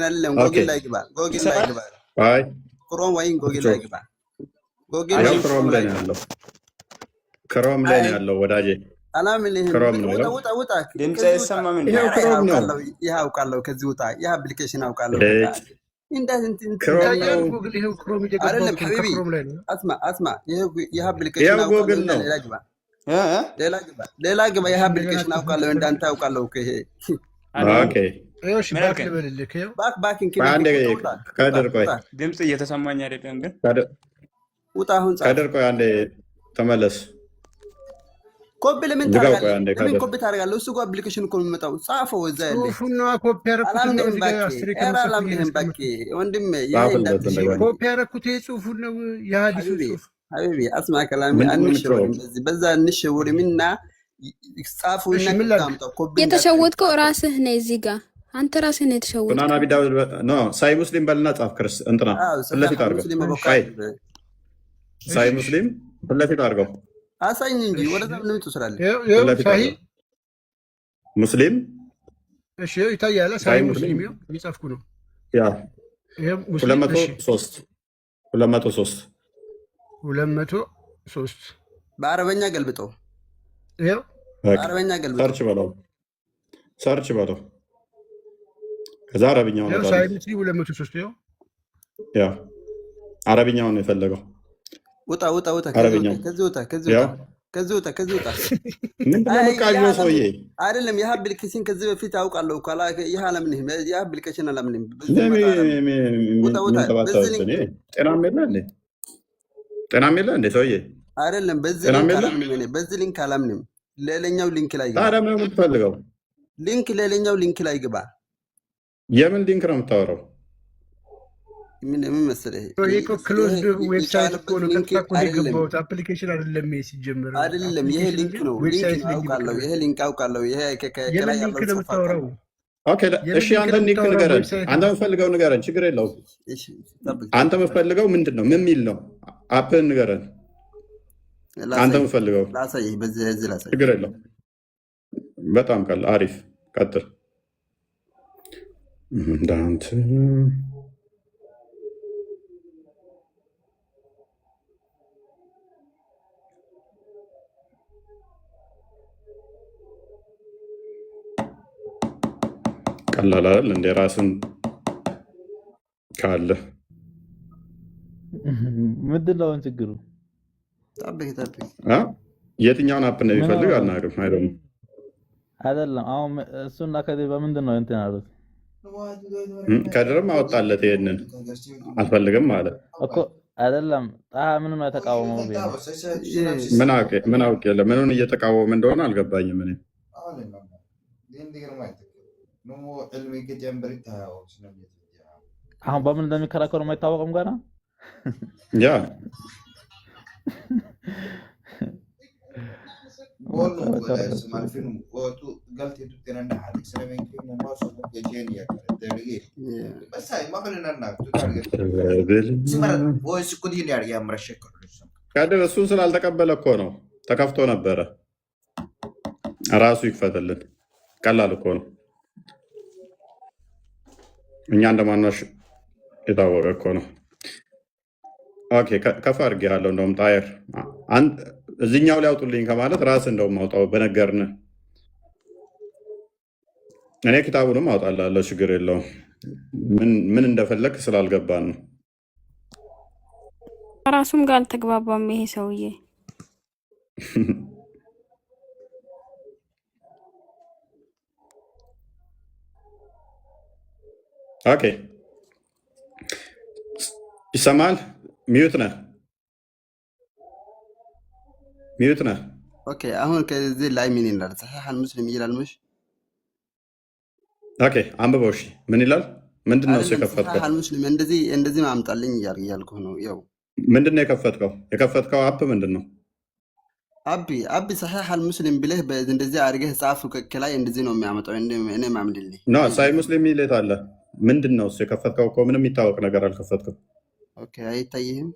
አይደለም። ጎግል ላይ ግባ። አይ ክሮም ወይም ጎግል ላይ ግባ። ክሮም ላይ ነው ያለው። ክሮም ላይ ነው ያለው ወዳጄ። አላምልህም። ክሮም ነው። ውጣ። ድምጽ አይሰማም እንዴ? ይሄው ክሮም ነው። ይሄ አውቃለሁ። ከዚህ ውጣ። ይሄ አፕሊኬሽን አውቃለሁ። አይደለም ሐቢቢ አስማ ይሄ አፕሊኬሽን አውቃለሁ። ሌላ ግባ። ይሄ አፕሊኬሽን አውቃለሁ። እንዳንተ አውቃለሁ። ይሄ ኦኬ ከድር ቆይ፣ ድምጽ እየተሰማኝ አይደለም ግን ውጣ። አሁን ከድር ቆይ አንዴ ተመለስ። ኮፒ ለምን ታደርጋለህ? ለምን ኮፒ ታደርጋለህ? እሱ ጋር አፕሊኬሽን እኮ የሚመጣው ጻፈው እዛ ያለ ጽሁፉን ነው ኮፒ ያደረኩት። አላምንም በቃ ወንድሜ፣ ኮፒ ያደረኩት ጽሁፉን ነው የሐዲሱ ጽሁፍ። ሐቢቢ አስማ ከላሚ አንሽወርም፣ በዛ አንሽወርም እና ጻፉና ታምጣው። ኮፒ የተሸወድከው ራስህ ነህ። እዚህ ጋር አንተ ራስህ ነህ የተሸወድከው። ሱናን አቢ ዳውድ ነው። ሳሂህ ሙስሊም በልና ጻፍ። ክርስ እንትና ለፊት አድርገው። ሳሂህ ሙስሊም ለፊት አድርገው አሳኝ እንጂ ወደዛ ምን ትወስራለህ? ሳሂህ ሙስሊም እሺ፣ ይታያል። ሳሂህ ሙስሊም ነው እየጻፍኩ ነው። ያ 203 በአረበኛ ገልብጠው። ይሄው በአረበኛ ገልብጠው። ሰርች በለው ከዛ አረብኛው ነው። ሳሂህ ሙስሊም 203 ይሄው ያ አረብኛው ነው የፈለገው። ውጣ። ከዚህ ውጣ። ምንድን ነው የምቃዠው ሰውዬ? አይደለም ይህ አፕሊኬሽን ከዚህ በፊት አውቃለሁ። ይህ አላምንህም። ይህ አፕሊኬሽን አላምንህም። ጤናም የለ እንዴ ሰውዬ? አይደለም በዚህ ሊንክ አላምንም። ሌላኛው ሊንክ ላይ ግባ። ታዲያ ምን የምትፈልገው ሊንክ? ሌላኛው ሊንክ ላይ ግባ። የምን ሊንክ ነው የምታወራው? ምን መሰለህ ክሎዝድ ዌብሳይት እኮ ነው። የገባሁት አፕሊኬሽን አይደለም። ሲጀምር አይደለም ይሄ ሊንክ ነው። ሊንክ አውቃለሁ። ይሄ ሊንክ አውቃለሁ። ይሄ ከላይ ያለው የምታወራው። ኦኬ እሺ፣ አንተ ሊንክ ንገረን። አንተ የምትፈልገው ንገረን፣ ችግር የለውም። አንተ የምትፈልገው ምንድን ነው? ምን ሚል ነው? አፕን ንገረን። አንተ የምትፈልገው ላሳይህ። በዚህ ላሳይህ፣ ችግር የለውም። በጣም ቀላል፣ አሪፍ። ቀጥል እንዳንተ ቀላል አይደል እንደ ራስን ካለ ምንድን ነው ችግሩ? የትኛውን አፕ ነው የሚፈልግ አናውቅም። አይደለም አሁን እሱና ከዚህ በምንድን ነው እንትን አሉት? ከድርም አወጣለት ይሄንን አልፈልግም ማለት እኮ አይደለም። ጣሃ ምን ነው የተቃወመው? ምን አውቅ የለ ምኑን እየተቃወመ እንደሆነ አልገባኝም። እኔ አሁን በምን እንደሚከራከሩ የማይታወቅም ገና ያ ካድር እሱን ስላልተቀበለ እኮ ነው። ተከፍቶ ነበረ። ራሱ ይክፈትልን። ቀላል እኮ ነው። እኛ እንደማናሽ የታወቀ እኮ ነው። ኦኬ ከፍ አድርጌሃለሁ። እንደውም ጣየር እዚህኛው ላይ አውጡልኝ ከማለት ራስ እንደውም አውጣው በነገርን እኔ ኪታቡንም አውጣላለሁ። ችግር የለውም። ምን እንደፈለግ ስላልገባን ነው። ራሱም ጋር አልተግባባም ይሄ ሰውዬ። ኦኬ ይሰማል? ሚዩት ነህ? ሚዩት ነህ? ኦኬ አሁን ከዚህ ላይ ምን ይላል? ሰሒህ ሙስሊም ይላል። ምሽ ኦኬ አንብበው። እሺ ምን ይላል? ምንድን ነው የከፈትከው? ሰሒህ ሙስሊም እንደዚህ ማምጣልኝ እያልኩህ ነው። ያው ምንድን ነው የከፈትከው? የከፈትከው አፕ ምንድን ነው? አቢ ሰሒህ ሙስሊም ብለህ እንደዚህ አድርገህ ጻፍ። ከላይ እንደዚህ ነው የሚያመጣው። እኔ ማምድልኝ ኖ ሳይ ሙስሊም ይሌት አለ። ምንድን ነው የከፈትከው? እኮ ምንም የሚታወቅ ነገር አልከፈትክም። ኦኬ አይታይህም?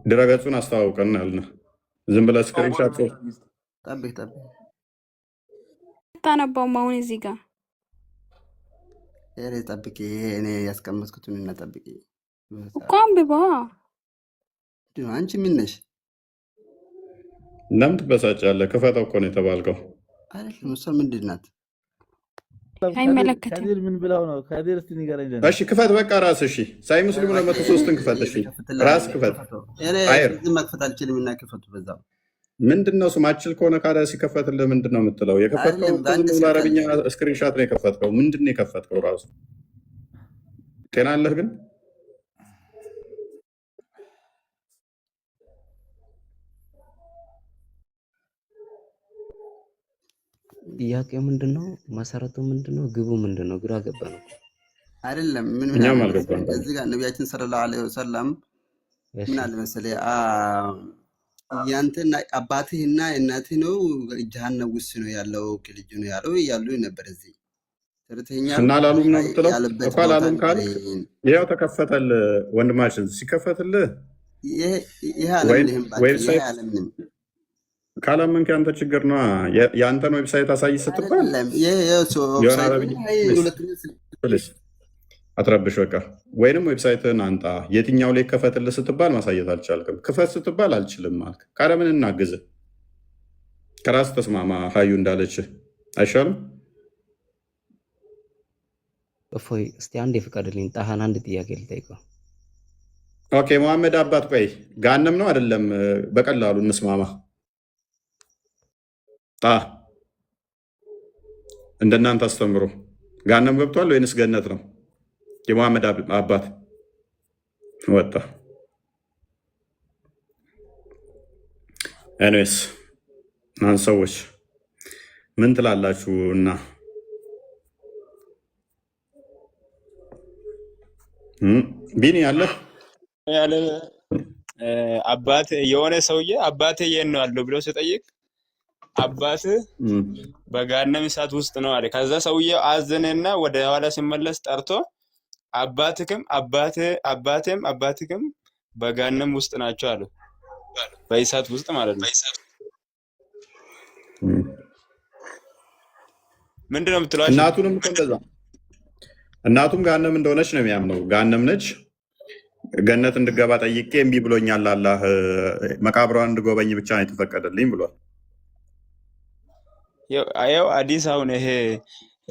ድረገጹን አስተዋውቀን ያልነህ ዝም ብለህ ስክሪንሻት ጠብቅ ታነባውም አሁን እዚህ ጋር ጠብቅ። እኔ ያስቀመጥኩትን እና ጠብቅ እኮ አንብባ። አንቺ ምን ነሽ? ለምን ትበሳጫለህ? ክፈተው እኮ ነው የተባልከው። አይደለም እሷ ምንድን ናት? አይመለከትም። ከዲር ምን ብለው ነው? ከዲር እስቲ ንገረኝ። እሺ ክፈት በቃ ራስ። እሺ ሳይ ሙስሊም 203ን ክፈት። እሺ ራስ ክፈት። አይር መክፈት አልችልም እና ክፈቱ በዛው። ምንድነው ስማችል ከሆነ ካዳ ሲከፈትልህ ምንድነው የምትለው? የከፈትከው በአረብኛ ስክሪንሻት ነው የከፈትከው። ምንድነው የከፈትከው? ራሱ ጤና አለህ ግን? ጥያቄው ምንድነው? መሰረቱ ምንድነው? ግቡ ምንድነው? ግራ ገባ ነው አይደለም። ምን እዚህ ጋር ነቢያችን ሰለላሁ ዐለይሂ ወሰለም ምን አለ መሰለህ? ያንተና አባትህና እናትህ ነው ጀሃነም ውስጥ ነው ያለው ልጅ ነው ያለው እያሉ ነበር። እዚህ እና ላሉም ነው የምትለው እኮ ላሉም ካልክ ይኸው ተከፈተልህ። ወንድማችን ሲከፈትልህ ዌብሳይት ካላመንክ ያንተ ችግር ነው። የአንተን ዌብሳይት አሳይ ስትባል አትረብሽ በቃ። ወይንም ዌብሳይትን አንጣ። የትኛው ላይ ከፈትልህ ስትባል ማሳየት አልቻልክም። ክፈት ስትባል አልችልም አልክ። ካለ ምን እናግዝህ? ከራስ ተስማማ። ሀዩ እንዳለች አይሻልም? እፎይ እስቲ አንድ ፍቀድልኝ። ጣሃን አንድ ጥያቄ ልጠይቀው። ኦኬ መሐመድ አባት ቆይ ጋነም ነው አይደለም? በቀላሉ እንስማማ። እንደናንተ አስተምሮ ጋነም ገብቷል ወይንስ ገነት ነው? የመሐመድ አባት ወጣ። ኤኒዌይስ እናንተ ሰዎች ምን ትላላችሁ? እና ቢኒ አለ አባት የሆነ ሰውዬ አባቴ የት ነው ያለው ብሎ ሲጠይቅ አባት በገሃነም እሳት ውስጥ ነው አለ። ከዛ ሰውዬው አዘነና ወደ ኋላ ሲመለስ ጠርቶ አባትክም አባትክም በገሃነም ውስጥ ናቸው አሉ። በእሳት ውስጥ ማለት ነው። ምንድነው የምትለው? እናቱንም እንደዛ እናቱም ገሃነም እንደሆነች ነው የሚያምነው። ገሃነም ነች። ገነት እንድገባ ጠይቄ እምቢ ብሎኛል። አላህ መቃብሯን እንድጎበኝ ብቻ ነው የተፈቀደልኝ ብሏል። ያው አዲስ አሁን ይሄ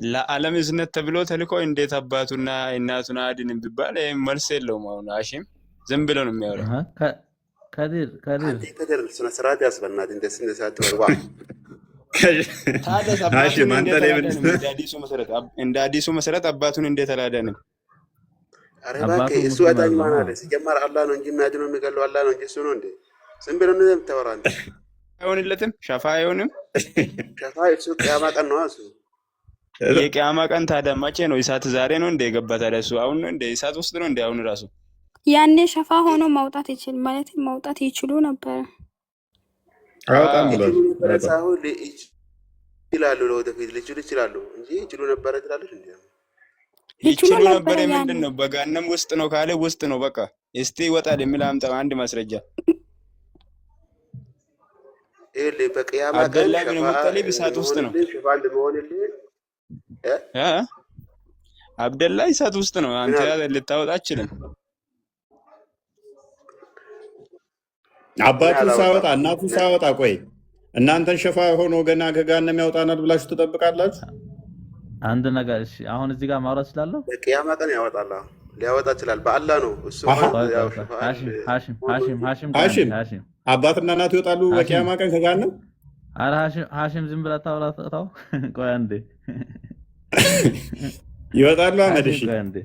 ለዓለም እዝነት ተብሎ ተልኮ እንዴት አባቱና እናቱን አድንም ቢባል መልስ የለውም። አሁን አሺም ዝም ብሎ ነው የሚያወራው። ከድር ስነ ስርዓት ያስበናት እንደዚህ እንደዚህ አትወርዋ። እንደ አዲሱ መሰረት አባቱን እንዴት አላዳንም? ኧረ እባክህ እሱ አዳኝ ማን አለ? ሲጀመር አላህ ነው እንጂ የሚያድነው የሚገለው አላህ ነው እንጂ እሱ ነው እንዴ? ዝም ብሎ ነው የምታወራ አንተ። አይሆንለትም። ሸፋ አይሆንም። ሸፋ እሱ ቅያማ ቀን ነው እሱ የቂያማ ቀን ታዲያ መቼ ነው? እሳት ዛሬ ነው እንደ የገባ ታዲያ እሱ አሁን ነው እንደ እሳት ውስጥ ነው እንደ አሁን ራሱ ያኔ ሸፋ ሆኖ ማውጣት ይችል ማለት ማውጣት ይችሉ ነበር። አወጣም ብሏል። ሳይሆን ይችላሉ፣ ለወደፊት ሊችሉ ይችላሉ እንጂ ይችሉ ነበረ ትላለች እንዴ? ይችሉ ነበር። ምንድን ነው በገሃነም ውስጥ ነው ካለ ውስጥ ነው በቃ። እስቲ ይወጣል የሚል አምጣ አንድ ማስረጃ። በቂያማ ቀን አብደላ ብን ሙጠሊብ እሳት ውስጥ ነው። አብደላ እሳት ውስጥ ነው። አንተ ልታወጣ አችልም። አባቱ ሳወጣ እናቱ ሳወጣ፣ ቆይ እናንተን ሸፋ ሆኖ ገና ከገሃነም ያወጣናል ብላችሁ ትጠብቃላችሁ? አንድ ነገር እሺ፣ አሁን እዚህ ጋር ማውራት እችላለሁ። በቂያማ ቀን ያወጣል፣ ሊያወጣ ይችላል። በአላህ ነው እሱ። ሃሽም አባትና እናቱ ይወጣሉ በቂያማ ቀን ከገሃነም? ኧረ ሃሽም ዝም ብለህ ታውራታው። ቆይ አንዴ ይወጣሉ። አመድ እሺ፣ ቆይ አንዴ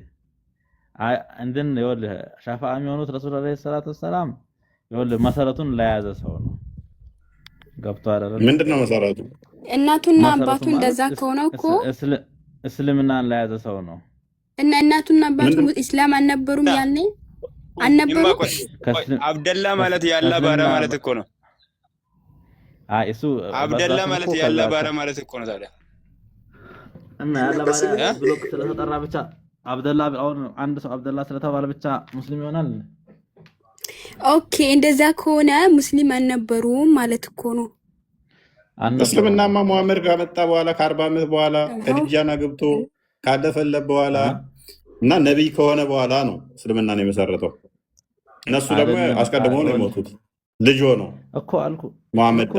እንትን ይኸውልህ ሸፋዓ የሚሆኑት ረሱል አለይሂ ሰላቱ ወሰላም ይኸውልህ መሰረቱን ለያዘ ሰው ነው። ገብቶሃል አይደል? ምንድነው መሰረቱ? እናቱና አባቱ እንደዛ ከሆነ እኮ እስልምናን ለያዘ ሰው ነው። እና እናቱና አባቱ እስላም አልነበሩም ያኔ አልነበሩም። አብደላ ማለት ያላ ባራ ማለት እኮ ነው። አይ እሱ አብደላ ማለት ያላ ባራ ማለት እኮ ነው። ታዲያ እና ያላ ባራ ብሎ ስለተጠራ ብቻ አብደላ አሁን አንድ ሰው አብደላ ስለተባለ ብቻ ሙስሊም ይሆናል? ኦኬ እንደዛ ከሆነ ሙስሊም አልነበሩም ማለት እኮ ነው። እስልምናማ ሙሐመድ ከመጣ በኋላ ከ40 ዓመት በኋላ ከዲጃና ገብቶ ካለፈለት በኋላ እና ነቢይ ከሆነ በኋላ ነው እስልምናን የመሰረተው። እነሱ ደግሞ አስቀድሞ ነው የሞቱት። ልጅ ሆነው እኮ አልኩ ሙሐመድ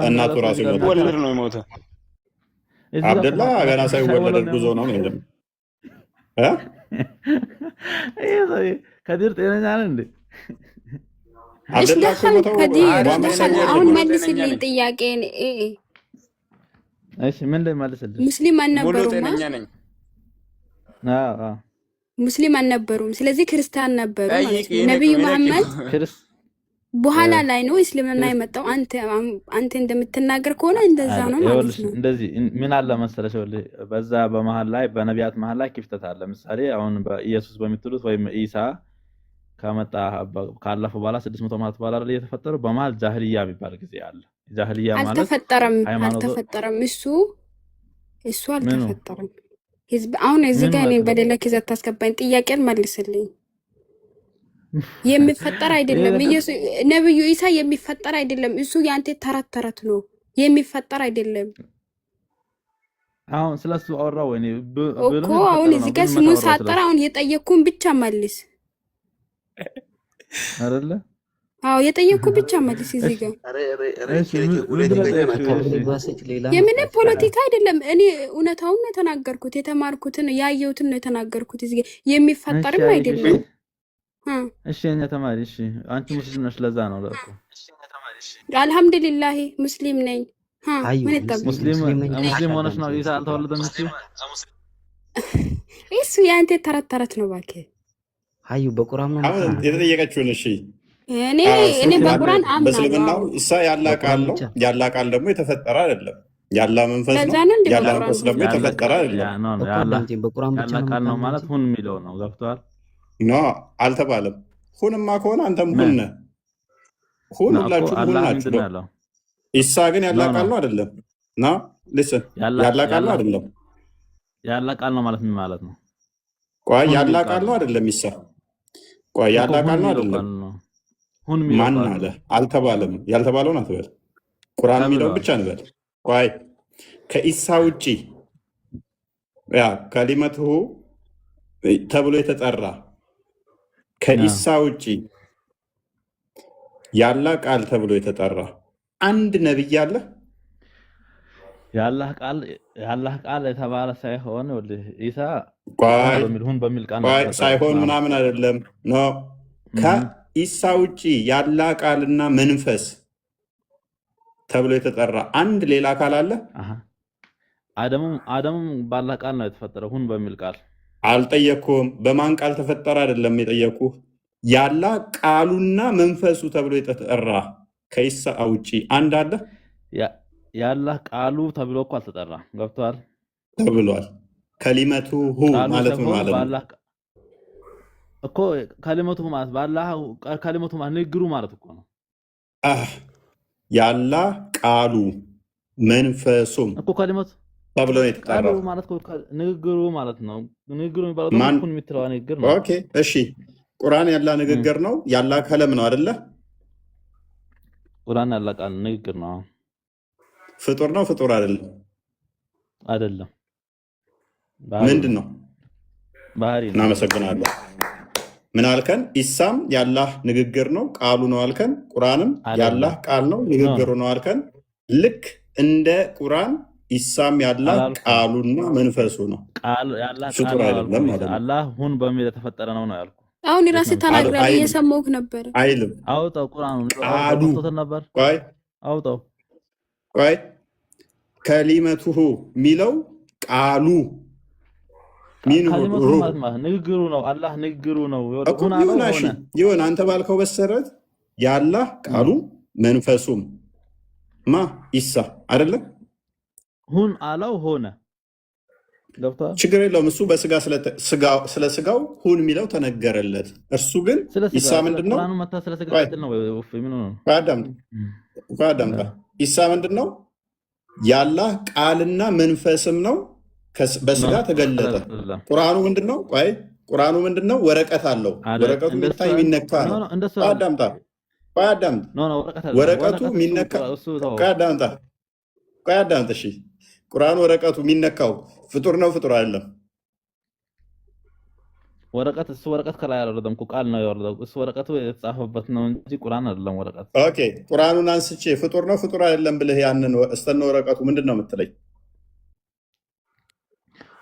እናቱ ራሱ ወለድ ነው የሞተው። አብደላ ገና ሳይወለድ እርጉዝ ነው ነው ከዲር ጤነኛ ነህ እንዴ? አሁን መልስልኝ ጥያቄን። እሺ ምን ላይ መልስልኝ? ሙስሊም አልነበሩም። ሙስሊም አልነበሩም። ስለዚህ ክርስቲያን ነበሩ ማለት ነው። ነብዩ መሐመድ በኋላ ላይ ነው እስልምና የመጣው። አንተ እንደምትናገር ከሆነ እንደዛ ነው ማለት ነው። እንደዚህ ምን አለ መሰለሽ፣ በዛ በመሃል ላይ በነቢያት መሃል ላይ ክፍተት አለ። ለምሳሌ አሁን በኢየሱስ በሚትሉት ወይም ኢሳ ከመጣ ካለፈ በኋላ 600 ዓመት በኋላ አይደል የተፈጠረው። በመሃል ጃህልያ የሚባል ጊዜ አለ። ጃህልያ ማለት አልተፈጠረም። እሱ አልተፈጠረም። ህዝብ አሁን እዚህ ጋር እኔን በሌላ ኪዛ ታስገባኝ። ጥያቄን መልስልኝ። የሚፈጠር አይደለም። ኢየሱስ ነብዩ ኢሳ የሚፈጠር አይደለም። እሱ ያንተ ተረት ነው። የሚፈጠር አይደለም። አሁን ስለሱ አወራው ወይ እኮ አሁን እዚህ ጋር ስሙን ሳጠራ አሁን የጠየቅኩን ብቻ መልስ አይደለ? አዎ የጠየቅኩ ብቻ መልስ። እዚህ ጋር የምን ፖለቲካ አይደለም። እኔ እውነታውን ነው የተናገርኩት፣ የተማርኩትን ያየሁትን ነው የተናገርኩት። እዚህ ጋር የሚፈጠርም አይደለም። እሺ እኛ ተማሪ። እሺ አንቺ ሙስሊም ነሽ፣ ለዛ ነው ለእኮ። አልሐምዱሊላህ ሙስሊም ነኝ። ሙስሊም ሆነሽ ነው ኢሳ አልተወለደም እሱ? እሱ ያንተ ተረት ነው እባክህ። አዩ በቁርአን ነው አሁን የተጠየቀችውን። እሺ እኔ በቁርአን አምናለሁ። በእስልምናው ኢሳ ያላ ቃል ነው። ያላ ቃል ደግሞ የተፈጠረ አይደለም። ያላ መንፈስ ነው። ያላ መንፈስ ደግሞ የተፈጠረ አይደለም። ያላ ቃል ነው ማለት ሁን የሚለው ነው። ገብቶሃል? ኖ አልተባለም። ሁንማ ከሆነ አንተም ሁን ነህ። ሁን ሁላችሁም ሁን ናችሁ። ኢሳ ግን ያላ ቃል ነው አይደለም። ና ሊስን ያላ ቃል ነው አይደለም። ያላ ቃል ነው ማለት ምን ማለት ነው? ቆይ ያላ ቃል ነው አይደለም። ኢሳ ቆይ ያላ ቃል ነው አይደለም። ማን አለ? አልተባለም። ያልተባለውን አትበል። ቁርአን የሚለው ብቻ እንበል። ቆይ ከኢሳ ውጪ ያ ከሊመቱ ተብሎ የተጠራ ከኢሳ ውጪ ያላ ቃል ተብሎ የተጠራ አንድ ነብይ አለ? ያላህ ቃል የተባለ ሳይሆን ኢሳ በሚል ቃል ሳይሆን ምናምን አይደለም። ኖ ከኢሳ ውጪ ያላ ቃልና መንፈስ ተብሎ የተጠራ አንድ ሌላ አካል አለ? አደምም ባላህ ቃል ነው የተፈጠረው፣ ሁን በሚል ቃል። አልጠየኩም። በማን ቃል ተፈጠረ አይደለም የጠየኩህ። ያላ ቃሉና መንፈሱ ተብሎ የተጠራ ከኢሳ ውጪ አንድ አለ? ያላህ ቃሉ ተብሎ እኮ አልተጠራም። ገብቶሃል? ተብሏል። ከሊመቱ ሁ ቃሉ ማለት ምን ሳይሆን ማለት ነው? በአላህ እኮ ከሊመቱ ማለት በአላህ ከሊመቱ ማለት ንግግሩ ማለት እኮ ነው የአላህ ቃሉ መንፈሱም እኮ ከሊመቱ ተብሎ ነው ቃሉ የተጠራው። ማለት እኮ ንግግሩ ማለት ነው። ንግግሩ የሚባለው ደግሞ ኩን የምትለዋ ንግግር ነው። ኦኬ እሺ፣ ቁርአን ያላ ንግግር ነው፣ ያላ ከለም ነው አይደለ? ቁርአን ያላ ቃል ንግግር ነው። ፍጡር ነው ፍጡር አይደለም? አይደለም። ምንድን ነው? ባህሪ ነው። እናመሰግናለን። ምን አልከን? ኢሳም ያላህ ንግግር ነው ቃሉ ነው አልከን። ቁርአንም ያላህ ቃል ነው ንግግሩ ነው አልከን። ልክ እንደ ቁርአን ኢሳም ያላህ ቃሉና መንፈሱ ነው። ፍጡር አይደለም ማለት ነው። አላህ ሁን በሚል የተፈጠረ ነው ነው ያልኩ። አሁን ራስህ ተናግረህ እየሰማሁህ ነበር። አይልም። አውጣው ቁርአኑ ቃሉ ነበር። ቆይ አውጣው ቆይ ከሊመቱሁ ሚለው ቃሉ ንግግሩ ነው። አላህ ንግግሩ ነው። ይሁን አንተ ባልከው መሰረት የአላህ ቃሉ መንፈሱም ማ ኢሳ አይደለም? ሁን አለው ሆነ። ገብቷል? ችግር የለውም። እሱ በስጋ ስለ ስጋው ሁን የሚለው ተነገረለት። እርሱ ግን ኢሳ ምንድን ነው? አዳምጣ። ኢሳ ምንድን ነው? የአላህ ቃልና መንፈስም ነው። በስጋ ተገለጠ። ቁርአኑ ምንድነው? ቆይ ቁርአኑ ምንድነው? ወረቀት አለው። ወረቀቱ የሚታይ የሚነካ ነው። አዳምጣ። ወረቀቱ የሚነካ አዳምጣ። እሺ ቁርአኑ ወረቀቱ የሚነካው ፍጡር ነው ፍጡር አይደለም? ወረቀት እሱ ወረቀት ከላይ አልወረደም እኮ ቃል ነው የወረደው። እሱ ወረቀቱ የተጻፈበት ነው እንጂ ቁርአን አይደለም ወረቀት። ኦኬ ቁርአኑን አንስቼ ፍጡር ነው ፍጡር አይደለም ብለህ ያንን እስተነ ወረቀቱ ምንድነው የምትለኝ?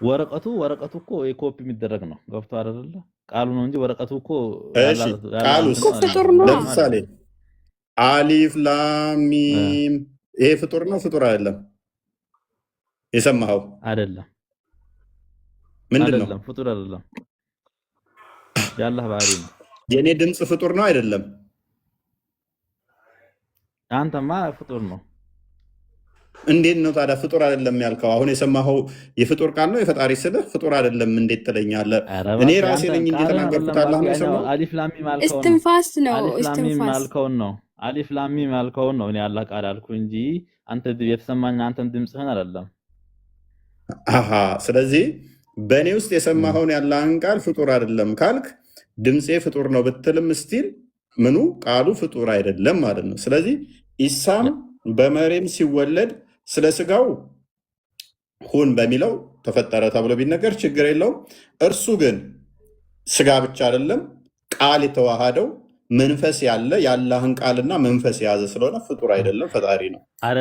ወረቀቱ እኮ የኮፒ የሚደረግ ነው። ገብቶሃል አይደለ? ቃሉ ነው እንጂ ወረቀቱ እኮ ቃሉስ ለምሳሌ አሊፍ ላም ሚም ይሄ ፍጡር ነው ፍጡር አይደለም? የሰማኸው አይደለም? ምንድን ነው? ፍጡር አይደለም። የአላህ ባህሪ ነው። የኔ ድምፅ ፍጡር ነው አይደለም? አንተማ ፍጡር ነው። እንዴት ነው ታዲያ ፍጡር አይደለም ያልከው? አሁን የሰማኸው የፍጡር ቃል ነው የፈጣሪ ስልህ ፍጡር አይደለም እንዴት ትለኛለህ? እኔ ራሴ ነኝ እንጂ የተናገርኩት አላህ ነው የሰማው። አሊፍ ላም ሚም እስትንፋስ ነው። አሊፍ ላም ሚም ያልከውን ነው እኔ አላህ ቃል አልኩ እንጂ አንተ የተሰማኝ አንተን ድምፅህን አይደለም። አሃ ስለዚህ በእኔ ውስጥ የሰማኸውን ያላህን ቃል ፍጡር አይደለም ካልክ ድምፄ ፍጡር ነው ብትልም ስቲል ምኑ ቃሉ ፍጡር አይደለም ማለት ነው። ስለዚህ ኢሳም በመሬም ሲወለድ ስለ ስጋው ሁን በሚለው ተፈጠረ ተብሎ ቢነገር ችግር የለውም። እርሱ ግን ስጋ ብቻ አይደለም ቃል የተዋሃደው መንፈስ ያለ የአላህን ቃልና መንፈስ የያዘ ስለሆነ ፍጡር አይደለም ፈጣሪ ነው።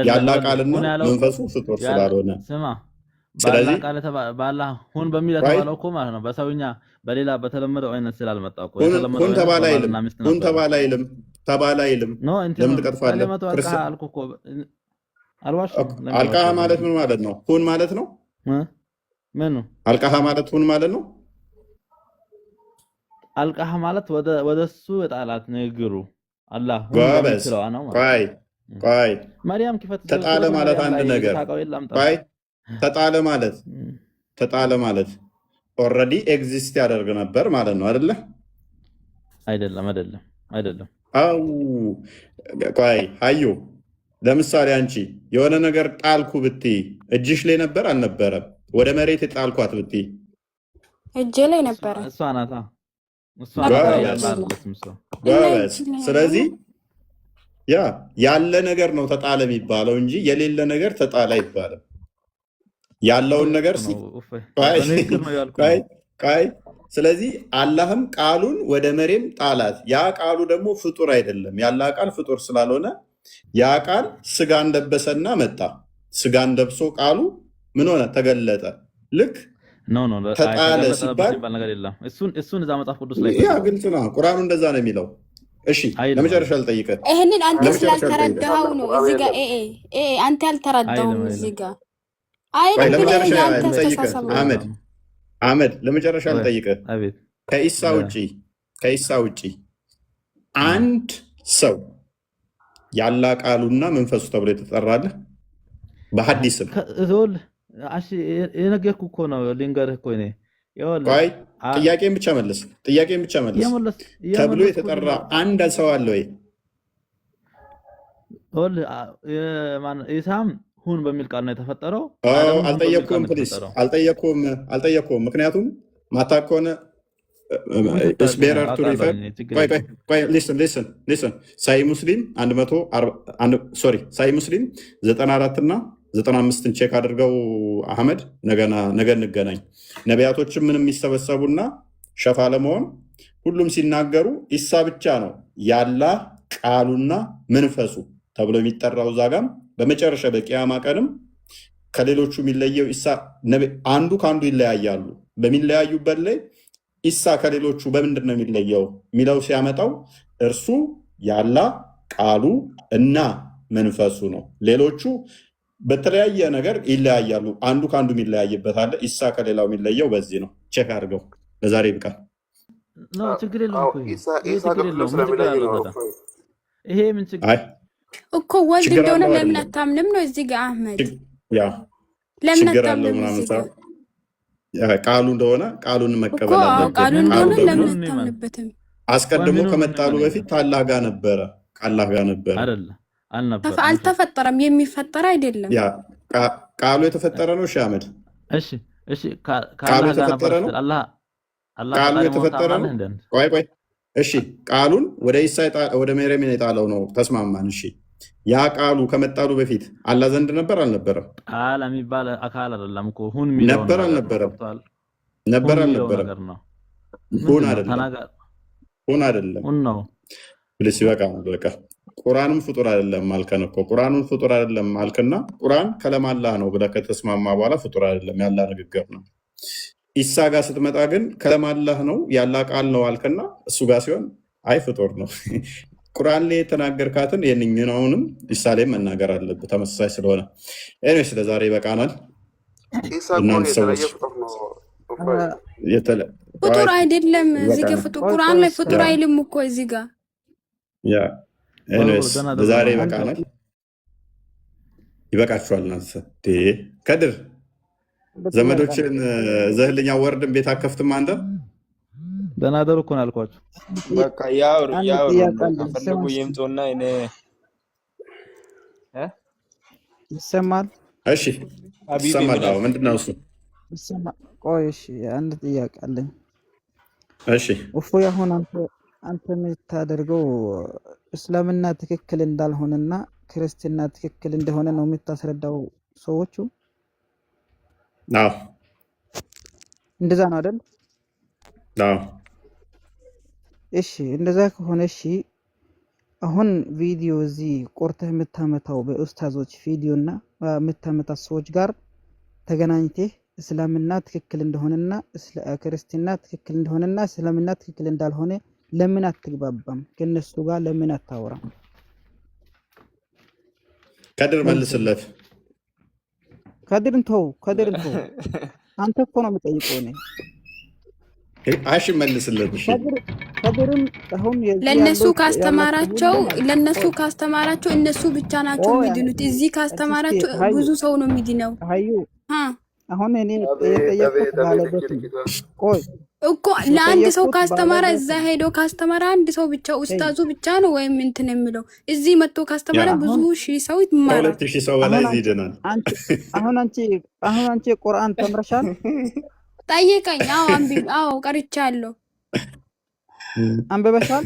የአላህ ቃልና መንፈሱ ፍጡር ስላልሆነ ስለዚህ በአላህ ሁን በሚል የተባለው እኮ ማለት ነው በሰውኛ በሌላ በተለመደው አይነት ስላልመጣ እኮ ሁን ተባለ አይልም። ለምን ትቀጥፋለህ? አልቃሃ ማለት ምን ማለት ነው? ሁን ማለት ነው። ምን አልቃሃ ማለት ሁን ማለት ነው። አልቃሃ ማለት ወደሱ የጣላት ንግግሩ አላህ ቆይ ማርያም ክፈት ተጣለ ማለት አንድ ነገር ቆይ ተጣለ ማለት ኦልሬዲ ኤግዚስት ያደርግ ነበር ማለት ነው አይደለ? አይደለም። አው ቆይ አዩ ለምሳሌ አንቺ የሆነ ነገር ጣልኩ ብትይ እጅሽ ላይ ነበር አልነበረም? ወደ መሬት የጣልኳት ብትይ እጄ ላይ ነበረ። እሷ ናታ። ስለዚህ ያለ ነገር ነው ተጣለ የሚባለው እንጂ የሌለ ነገር ተጣለ አይባልም። ያለውን ነገር ስለዚህ አላህም ቃሉን ወደ መሬም ጣላት። ያ ቃሉ ደግሞ ፍጡር አይደለም። ያላህ ቃል ፍጡር ስላልሆነ ያ ቃል ስጋን ለበሰና መጣ። ስጋን ለብሶ ቃሉ ምን ሆነ? ተገለጠ። ልክ ተጣለ ሲባል እሱን እዛ መጽሐፍ ቅዱስ ላይ ያ ግልጽ ነው። ቁርአኑ እንደዛ ነው የሚለው። እሺ ለመጨረሻ ልጠይቅህ። ይሄንን አንተ ስላልተረዳኸው ነው እዚህ ጋር አንተ ያልተረዳኸው እዚህ ጋር አህመድ ለመጨረሻ ልጠይቅህ። ከኢሳ ውጭ አንድ ሰው ያላ ቃሉና መንፈሱ ተብሎ የተጠራለህ በሐዲስም እሺ የነገርኩህ እኮ ነው ልንገርህ እኮ እኔ ይኸውልህ ቆይ ጥያቄን ብቻ መልስ ተብሎ የተጠራ አንድ ሰው አለ ወይ? ኢሳም ሁን በሚል ቃል ነው የተፈጠረው። አልጠየቅኩም ፕሊስ አልጠየቅኩም። ምክንያቱም ማታውቅ ከሆነ ሳይ ሙስሊም 94 እና 95ን ቼክ አድርገው አህመድ ነገ እንገናኝ። ነቢያቶችም ምንም የሚሰበሰቡና ሸፋ ለመሆን ሁሉም ሲናገሩ ኢሳ ብቻ ነው ያላህ ቃሉና መንፈሱ ተብሎ የሚጠራው። ዛጋም በመጨረሻ በቂያማ ቀንም ከሌሎቹ የሚለየው ኢሳ አንዱ ከአንዱ ይለያያሉ። በሚለያዩበት ላይ ኢሳ ከሌሎቹ በምንድን ነው የሚለየው የሚለው ሲያመጣው እርሱ ያላህ ቃሉ እና መንፈሱ ነው። ሌሎቹ በተለያየ ነገር ይለያያሉ። አንዱ ከአንዱ የሚለያይበት አለ። ኢሳ ከሌላው የሚለየው በዚህ ነው። ቼክ አድርገው። ለዛሬ ይብቃል። ችግር የለውም ይሄ ምን ችግር እኮ ወልድ እንደሆነ ለምን አታምንም ነው እዚህ ጋር አህመድ ለምን አታምንም? ቃሉ እንደሆነ ቃሉን መቀበል አለበት። ለምን አታምንበትም? አስቀድሞ ከመጣሉ በፊት ከአላህ ጋር ነበረ አይደለ? አልተፈጠረም። የሚፈጠር አይደለም። ቃሉ የተፈጠረ ነው። እሺ አህመድ፣ እሺ ቃሉ የተፈጠረ ነው። ቃሉ የተፈጠረ ነው። ቆይ እሺ፣ ቃሉን ወደ ኢሳ ወደ መርየም የጣለው ነው። ተስማማን። እሺ፣ ያ ቃሉ ከመጣሉ በፊት አላህ ዘንድ ነበር አልነበረም? ቃል የሚባል አካል አይደለም እኮ ሁን ነበር አልነበረም? ነበር አልነበረም? ሁን አይደለም ሁን ነው ብለሽ በቃ ቁርአንም ፍጡር አይደለም አልከን እኮ። ቁርአኑን ፍጡር አይደለም አልከና ቁርአን ከለም አላህ ነው ብለህ ከተስማማ በኋላ ፍጡር አይደለም ያላ ንግግር ነው። ኢሳ ጋር ስትመጣ ግን ከለም አላህ ነው ያላ ቃል ነው አልከና እሱ ጋር ሲሆን አይ ፍጡር ነው። ቁርአን ላይ የተናገርካትን የእኛውንም ኢሳ ላይ መናገር አለብህ ተመሳሳይ ስለሆነ። ኤኒዌይስ ለዛሬ ይበቃናል። እናንተ ሰዎች ፍጡር አይደለም እዚህ ጋር ፍጡር ቁርአን ላይ ፍጡር አይልም እኮ እዚህ ጋር ለዛሬ ይበቃናል። ይበቃችኋል። እናንተ ከድር ዘመዶችን ዘህልኛ ወርድን ቤት አከፍትም አንተ ደህና ደሩ እኮ ነው ያልኳችሁ። በቃ ያውሩ ከፈለጉ ይምጡና እኔ ይሰማል። እሺ ይሰማል። ምንድን ነው እሱ? ቆይ እሺ አንድ ጥያቄ አለኝ። እሺ እፎይ አሁን አንተ የምታደርገው እስልምና ትክክል እንዳልሆነና ክርስትና ትክክል እንደሆነ ነው የምታስረዳው ሰዎቹ? አዎ እንደዛ ነው አይደል? አዎ እሺ እንደዛ ከሆነ እሺ አሁን ቪዲዮ እዚህ ቆርጠህ የምታመጣው በኡስታዞች ቪዲዮና የምታመጣው ሰዎች ጋር ተገናኝተህ እስልምና ትክክል እንደሆነና ክርስትና ትክክል እንደሆነና እስልምና ትክክል እንዳልሆነ ለምን አትግባባም? ከነሱ ጋር ለምን አታወራም? ከድር መልስለት። ከድርን ተው። አንተ እኮ ነው የምጠይቀው እኔ። እሺ መልስለት። እሺ ከድርን አሁን ለነሱ ካስተማራቸው እነሱ ብቻ ናቸው የሚድኑት። እዚህ ካስተማራቸው ብዙ ሰው ነው የሚድነው። አሁን እኔ የጠየቁት ባለበት ቆይ እኮ ለአንድ ሰው ካስተማረ እዛ ሄዶ ካስተማረ አንድ ሰው ብቻ ኡስታዙ ብቻ ነው ወይም እንትን የሚለው እዚህ መጥቶ ካስተማረ ብዙ ሺህ ሰው ይማራል። 2000 ሰው በላይ ይድናል። አሁን አንቺ ቁርአን ተምረሻል? ጠይቀኝ። አዎ ቀርቻለሁ። አንብበሻል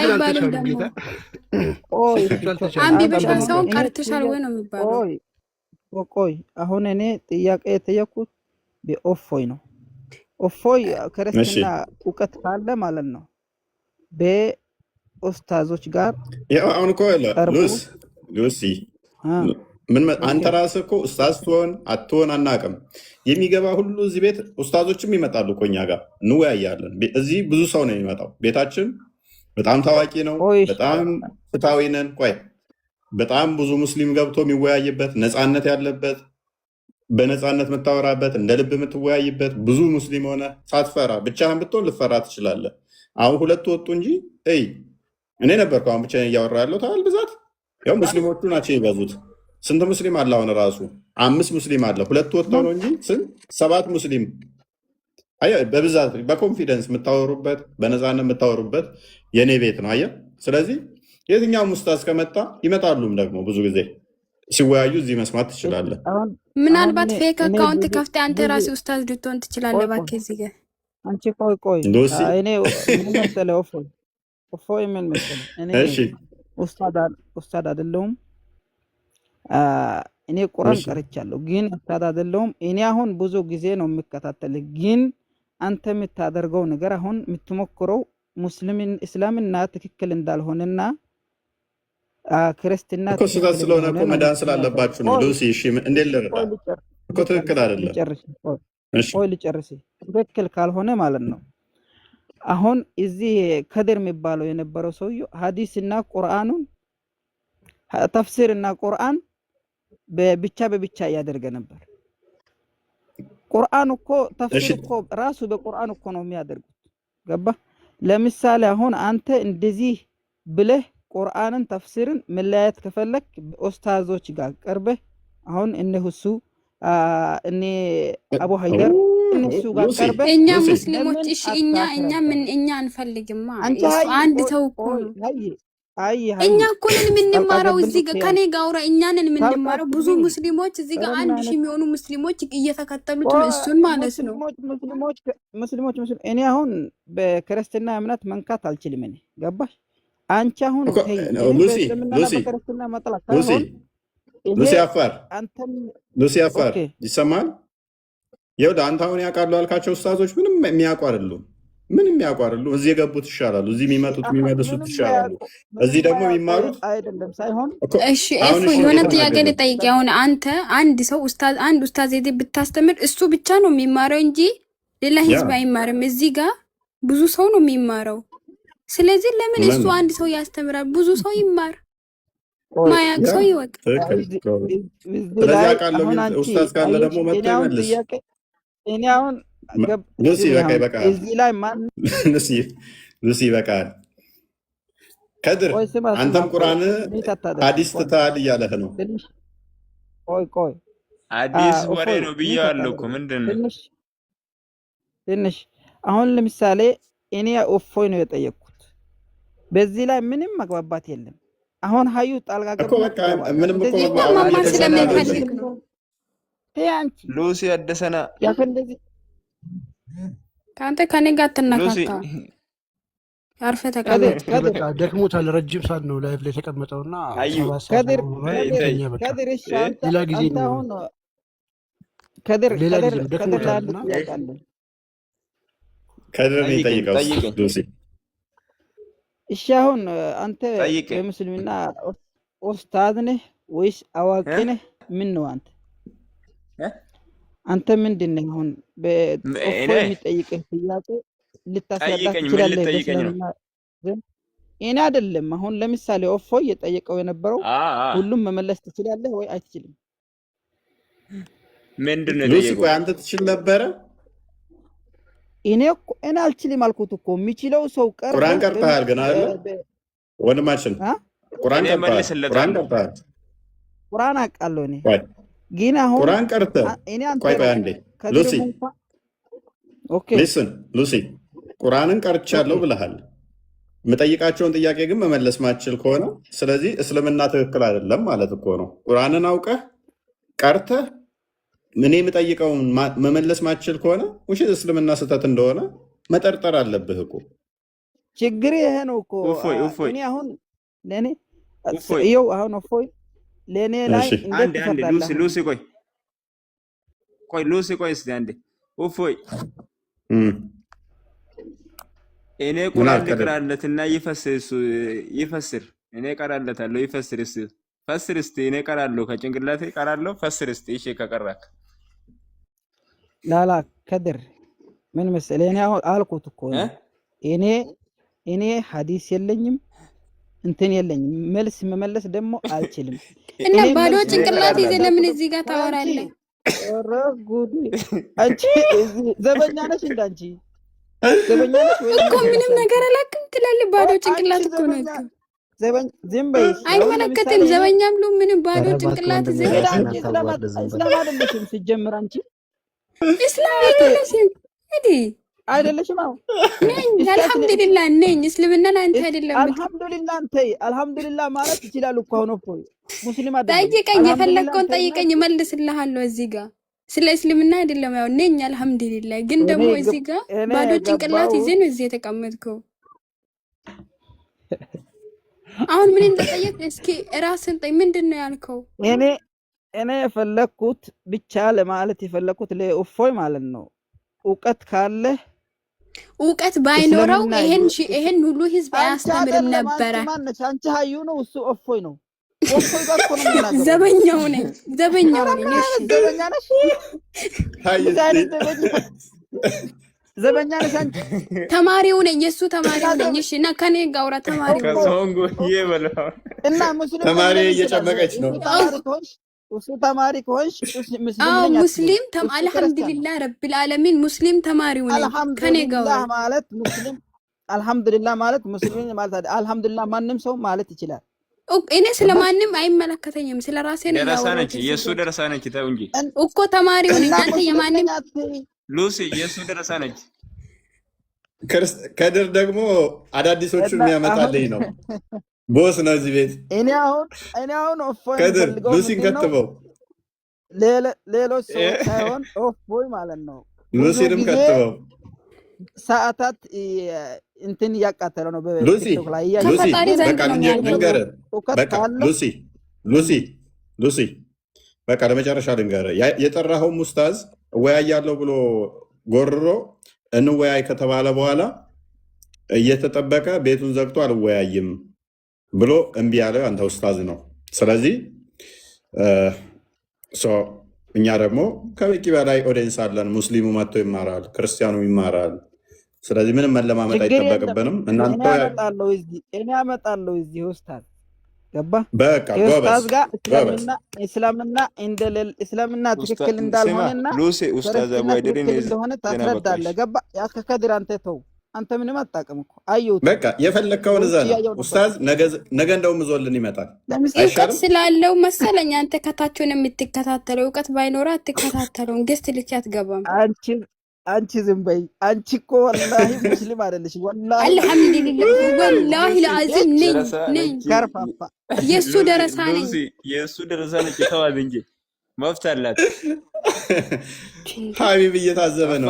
አይባልም ደግሞ። አንብበሻል ሰውን ቀርተሻል ወይ ነው የሚባለው። ቆይ አሁን እኔ ጥያቄ የጠየኩት በኦፎይ ነው። ኦፎይ ክርስትና እውቀት ካለ ማለት ነው በኡስታዞች ጋር አሁን እኮ ሉሲ ምን አንተ ራስህ እኮ ኡስታዝ ትሆን አትሆን አናውቅም። የሚገባ ሁሉ እዚህ ቤት ኡስታዞችም ይመጣሉ እኮ እኛ ጋር እንወያያለን። እዚህ ብዙ ሰው ነው የሚመጣው። ቤታችን በጣም ታዋቂ ነው። በጣም ፍትሃዊ ነን። ቆይ በጣም ብዙ ሙስሊም ገብቶ የሚወያይበት ነፃነት ያለበት በነፃነት የምታወራበት እንደ ልብ የምትወያይበት ብዙ ሙስሊም ሆነ ሳትፈራ ብቻህን ብትሆን ልፈራ ትችላለህ። አሁን ሁለቱ ወጡ እንጂ እኔ ነበርኩ አሁን ብቻዬን እያወራ ያለው ታል ብዛት ያው ሙስሊሞቹ ናቸው ይበዙት። ስንት ሙስሊም አለ? አሁን ራሱ 5 ሙስሊም አለ። 2 ወጥተው ነው እንጂ ስንት 7 ሙስሊም። አየህ፣ በብዛት በኮንፊደንስ የምታወሩበት በነፃነት የምታወሩበት የኔ ቤት ነው። አየህ፣ ስለዚህ የትኛውም ኡስታዝ ከመጣ ይመጣሉም ደግሞ ብዙ ጊዜ ሲወያዩ እዚህ መስማት ትችላለህ። ምናልባት ፌክ አካውንት ከፍተህ አንተ ራስህ ኡስታዝ ልትሆን ትችላለህ። እባክህ እዚህ ጋር አንቺ ቆይ እኔ ምን መሰለህ እፎይ ምን መሰለህ እኔ ኡስታዝ አይደለሁም። እኔ ቁርአን ቀርቻለሁ ግን ኡስታዝ አይደለሁም። እኔ አሁን ብዙ ጊዜ ነው የምከታተልህ። ግን አንተ የምታደርገው ነገር አሁን የምትሞክረው ሙስሊምን እስላምና ትክክል እንዳልሆነና ክርስትና እኮ ስህተት ስለሆነ እኮ መዳን ስላለባችሁ ነው። ሉሲ እሺ፣ እንዴት ልረዳ እኮ ትክክል አይደለም። ቆይ ልጨርስ። ትክክል ካልሆነ ማለት ነው አሁን እዚህ ከድር የሚባለው የነበረው ሰውዬው ሐዲስና ቁርአኑን ተፍሲርና ቁርአን በብቻ ያደርገ ነበር። ቁርአን እኮ ተፍሲር እኮ ራሱ በቁርአን እኮ ነው የሚያደርጉት። ገባ? ለምሳሌ አሁን አንተ እንደዚህ ብለህ ቁርአንን ተፍሲርን መለያየት ከፈለክ ኡስታዞች ጋር ቀርበህ አሁን እነሱ እኔ አቡ ሀይደር እነሱ ጋር ቀርበህ እኛ ሙስሊሞች እሺ እኛ አንፈልግማ። አንድ ሰው እኮ እኛ እኮ ነን የምንማረው እዚህ ጋር ከኔ ጋር አውራ እኛ ነን የምንማረው። ብዙ ሙስሊሞች እዚህ ጋር 1000 የሚሆኑ ሙስሊሞች እየተከተሉት ነው እሱን ማለት ነው። ሙስሊሞች እኔ አሁን በክርስትና እምነት መንካት አልችልም። እኔ ገባሽ? አንቺ አሁን ሉሲ አፋር ይሰማል? ይኸውልህ አንተ አሁን ያውቃሉ አልካቸው ኡስታዞች ምንም የሚያውቁ አይደሉም። ምንም የሚያውቁ አይደሉም። እዚህ የገቡት ይሻላሉ። እዚህ የሚመጡት የሚመልሱት ይሻላሉ። እዚህ ደግሞ የሚማሩት አይደለም ሳይሆን። እሺ የሆነ ጥያቄ ልጠይቅ። አሁን አንተ አንድ ኡስታዝ ሄደህ ብታስተምር እሱ ብቻ ነው የሚማረው እንጂ ሌላ ህዝብ አይማርም። እዚህ ጋር ብዙ ሰው ነው የሚማረው። ስለዚህ ለምን እሱ አንድ ሰው ያስተምራል? ብዙ ሰው ይማር፣ ማያቅ ሰው ይወቅ። ስለዚህ አውቃለሁ ኡስታዝ ካለ ደግሞ መጥቶ ይመልስ። እኔ አሁን ሉሲ በቃ ይበቃል። እዚህ ላይ ማን ሉሲ ይበቃል። ከድር አንተም ቁርአን ሐዲስ ትተሃል እያለህ ነው። ቆይ ሐዲስ ወሬ ነው ብያለሁ እኮ ምንድን ነው ትንሽ አሁን ለምሳሌ እኔ እፎይ ነው የጠየቅኩት። በዚህ ላይ ምንም መግባባት የለም። አሁን ሀዩ ጣልቃ ገባ እኮ በቃ ምንም እኮ መግባባት ስለማይፈልግ ነው። አንቺ ሉሲ አደሰና ያፈንደዚህ ካንተ ከኔ ጋር ተነካካ አርፈ ተቀመጥ። ደክሞታል። ረጅም ሰዓት ነው ላይቭ ላይ ተቀመጠውና ከድር ሌላ ጊዜ ነው ከድር ከድር ይጠይቀው ሉሲ። እሺ አሁን አንተ በሙስሊምና ኡስታዝ ነህ ወይስ አዋቂ ነህ? ምን ነው አንተ ምንድን ነህ? አሁን በእፎይ የሚጠይቅህ ጥያቄ ልታስረዳ ትችላለህ? እኔ አይደለም አሁን ለምሳሌ እፎይ የጠየቀው የነበረው ሁሉም መመለስ ትችላለህ ወይ አይትችልም? ምንድነው ሉሲ? ቆይ አንተ ትችል ነበረ? እኔ አልችልም አልኩት እኮ። የሚችለው ሰው ቀር ቁርአን ቀርተሃል ግን አይደል ወንድማችን? ቁርአን ቀርተሃል። ቁርአን አውቃለሁ እኔ ግን አሁን ቁርአን ቀርተህ ቆይ አንዴ ሉሲ ሊስን ሉሲ ቁርአንን ቀርቻለሁ ብለሃል። የምጠይቃቸውን ጥያቄ ግን መመለስ ማትችል ከሆነ ስለዚህ እስልምና ትክክል አይደለም ማለት እኮ ነው። ቁርአንን አውቀህ ቀርተህ እኔ የምጠይቀውን መመለስ ማትችል ከሆነ ውሸት እስልምና ስህተት እንደሆነ መጠርጠር አለብህ እኮ። ችግር ይሄ ነው እኮ። እኔ አሁን ለኔ ይኸው አሁን እፎይ ለኔ ላይ እንዴት ትፈርዳለህ? ሉሲ ቆይ እስቲ አንዴ እፎይ እኔ ቁርአን ልቅራለትና ይፈስር እኔ ቀራለታለሁ ይፈስር ፈስር እስቲ እኔ ቀራለሁ ከጭንቅላቴ ቀራለሁ ፈስር እስቲ እሺ ከቀራክ ላላ ከድር ምን መሰለህ እኔ አሁን አልኩት እኮ እኔ ሐዲስ የለኝም እንትን የለኝም መልስ መመለስ ደግሞ አልችልም። እና ባዶ ጭንቅላት ይዘህ ለምን እዚህ ጋር ታወራለህ? ኧረ ጉድ! አንቺ ዘበኛ ነሽ እንዳንቺ ዘበኛ ነሽ ወይ እኮ ምንም ነገር አላውቅም ትላለህ። ባዶ ጭንቅላት እኮ ነው ዝም በይ። አይመለከትም። ዘበኛም ብሎ ምንም ባዶ ጭንቅላት አንቺ እስላም አይደለሽም ሲጀምር። አንቺ እስላም አይደለሽም እንዴ? አይደለሽም? አዎ ነኝ። አልሐምዱሊላህ ነኝ። እስልምናን አንተ አይደለም። አልሐምዱሊላህ አንተ አልሐምዱሊላህ ማለት ይችላል እኮ አሁን እኮ ሙስሊም አይደለም። ጠይቀኝ፣ የፈለግከውን ጠይቀኝ፣ እመልስልሃለሁ። እዚህ ጋር ስለ እስልምና አይደለም ያው ነኝ አልሐምዱሊላህ። ግን ደግሞ እዚህ ጋር ባዶ ጭንቅላት ይዘህ ነው እዚህ የተቀመጥከው። አሁን ምን እንደጠየቅ እስኪ ራስን ጠይ። ምንድን ነው ያልከው? እኔ የፈለኩት ብቻ ለማለት የፈለኩት ለእፎይ ማለት ነው እውቀት ካለ እውቀት ባይኖረው ይሄን ሁሉ ህዝብ አያስተምርም ነበረ። አንቺ ሀዩ ነው እሱ እፎይ ነው። እፎይ ጋር እኮ ነው የምናገረው። ዘበኛው ነኝ። እሺ ዘበኛ ነሽ? ዘበኛ ነሽ አንቺ? ተማሪው ነኝ፣ የሱ ተማሪው ነኝ። እሺ እና ከኔ ጋር አውራ። ተማሪው እና ሙስሊም ተማሪ እየጨመቀች ነው። እሱ ተማሪ ከሆንሽ ሙስሊም አልሐምዱሊላህ ረብል ዓለሚን ሙስሊም ተማሪው ነኝ። ከኔ ጋር ማለት ሙስሊም አልሐምዱሊላህ ማለት ሙስሊም ማለት አልሐምዱሊላህ ማንም ሰው ማለት ይችላል። እኔ ስለማንም አይመለከተኝም። ስለ ራሴ ነው። ደረሳ ነች፣ የሱ ደረሳ ነች። ተው እንጂ እኮ ተማሪው ነኝ። አንተ የማንም ሉሲ የሱ ደረሳ ነች። ከድር ደግሞ አዳዲሶቹን የሚያመጣልኝ ነው። ቦስ ነው እዚህ ቤት። እኔ አሁን እፎይ ከድር ሉሲን ከትበው ሌሎች ሰዎች ሳይሆን እፎይ ማለት ነው። ሉሲንም ከትበው ሰዓታት እንትን እያቃተለ ነው። ሉሲ በቃ ለመጨረሻ ልንገርህ፣ የጠራኸው ሙስታዝ እወያያለሁ ብሎ ጎርሮ እንወያይ ከተባለ በኋላ እየተጠበቀ ቤቱን ዘግቶ አልወያይም ብሎ እምቢ ያለው አንተ ኡስታዝ ነው። ስለዚህ እኛ ደግሞ ከበቂ በላይ ኦዲየንስ አለን። ሙስሊሙ መጥቶ ይማራል፣ ክርስቲያኑ ይማራል። ስለዚህ ምንም መለማመጥ አይጠበቅብንም። እናንተ እኔ አመጣለሁ እዚህ ኡስታዝ ገባ በቃ ኡስታዝ ጋር እስላምና ትክክል እንዳልሆነና ሉሲ ኡስታዝ አቡይድሪን እንደሆነ ታስረዳለህ። ገባ ያ ከከድር አንተ ተው፣ አንተ ምንም አታውቅም እኮ አየሁት። በቃ የፈለግከውን እዛ ነው ኡስታዝ። ነገ እንደውም ይዞልን ይመጣል። እውቀት ስላለው መሰለኝ አንተ ከታችሁን የምትከታተለው። እውቀት ባይኖር አትከታተለውም። ገስት ልክ አትገባም። አንቺ ዝም በይ። አንቺ እኮ ወላሂ ሙስሊም አይደለሽ። ወላሂ አልሐምዱሊላህ ወላሂ ለአዚም ነኝ ከርፋፋ የሱ ደረሳ ነኝ። የሱ ደረሳ ነች። ተዋት እንጂ መብት አላት። ሀቢብ እየታዘበ ነው።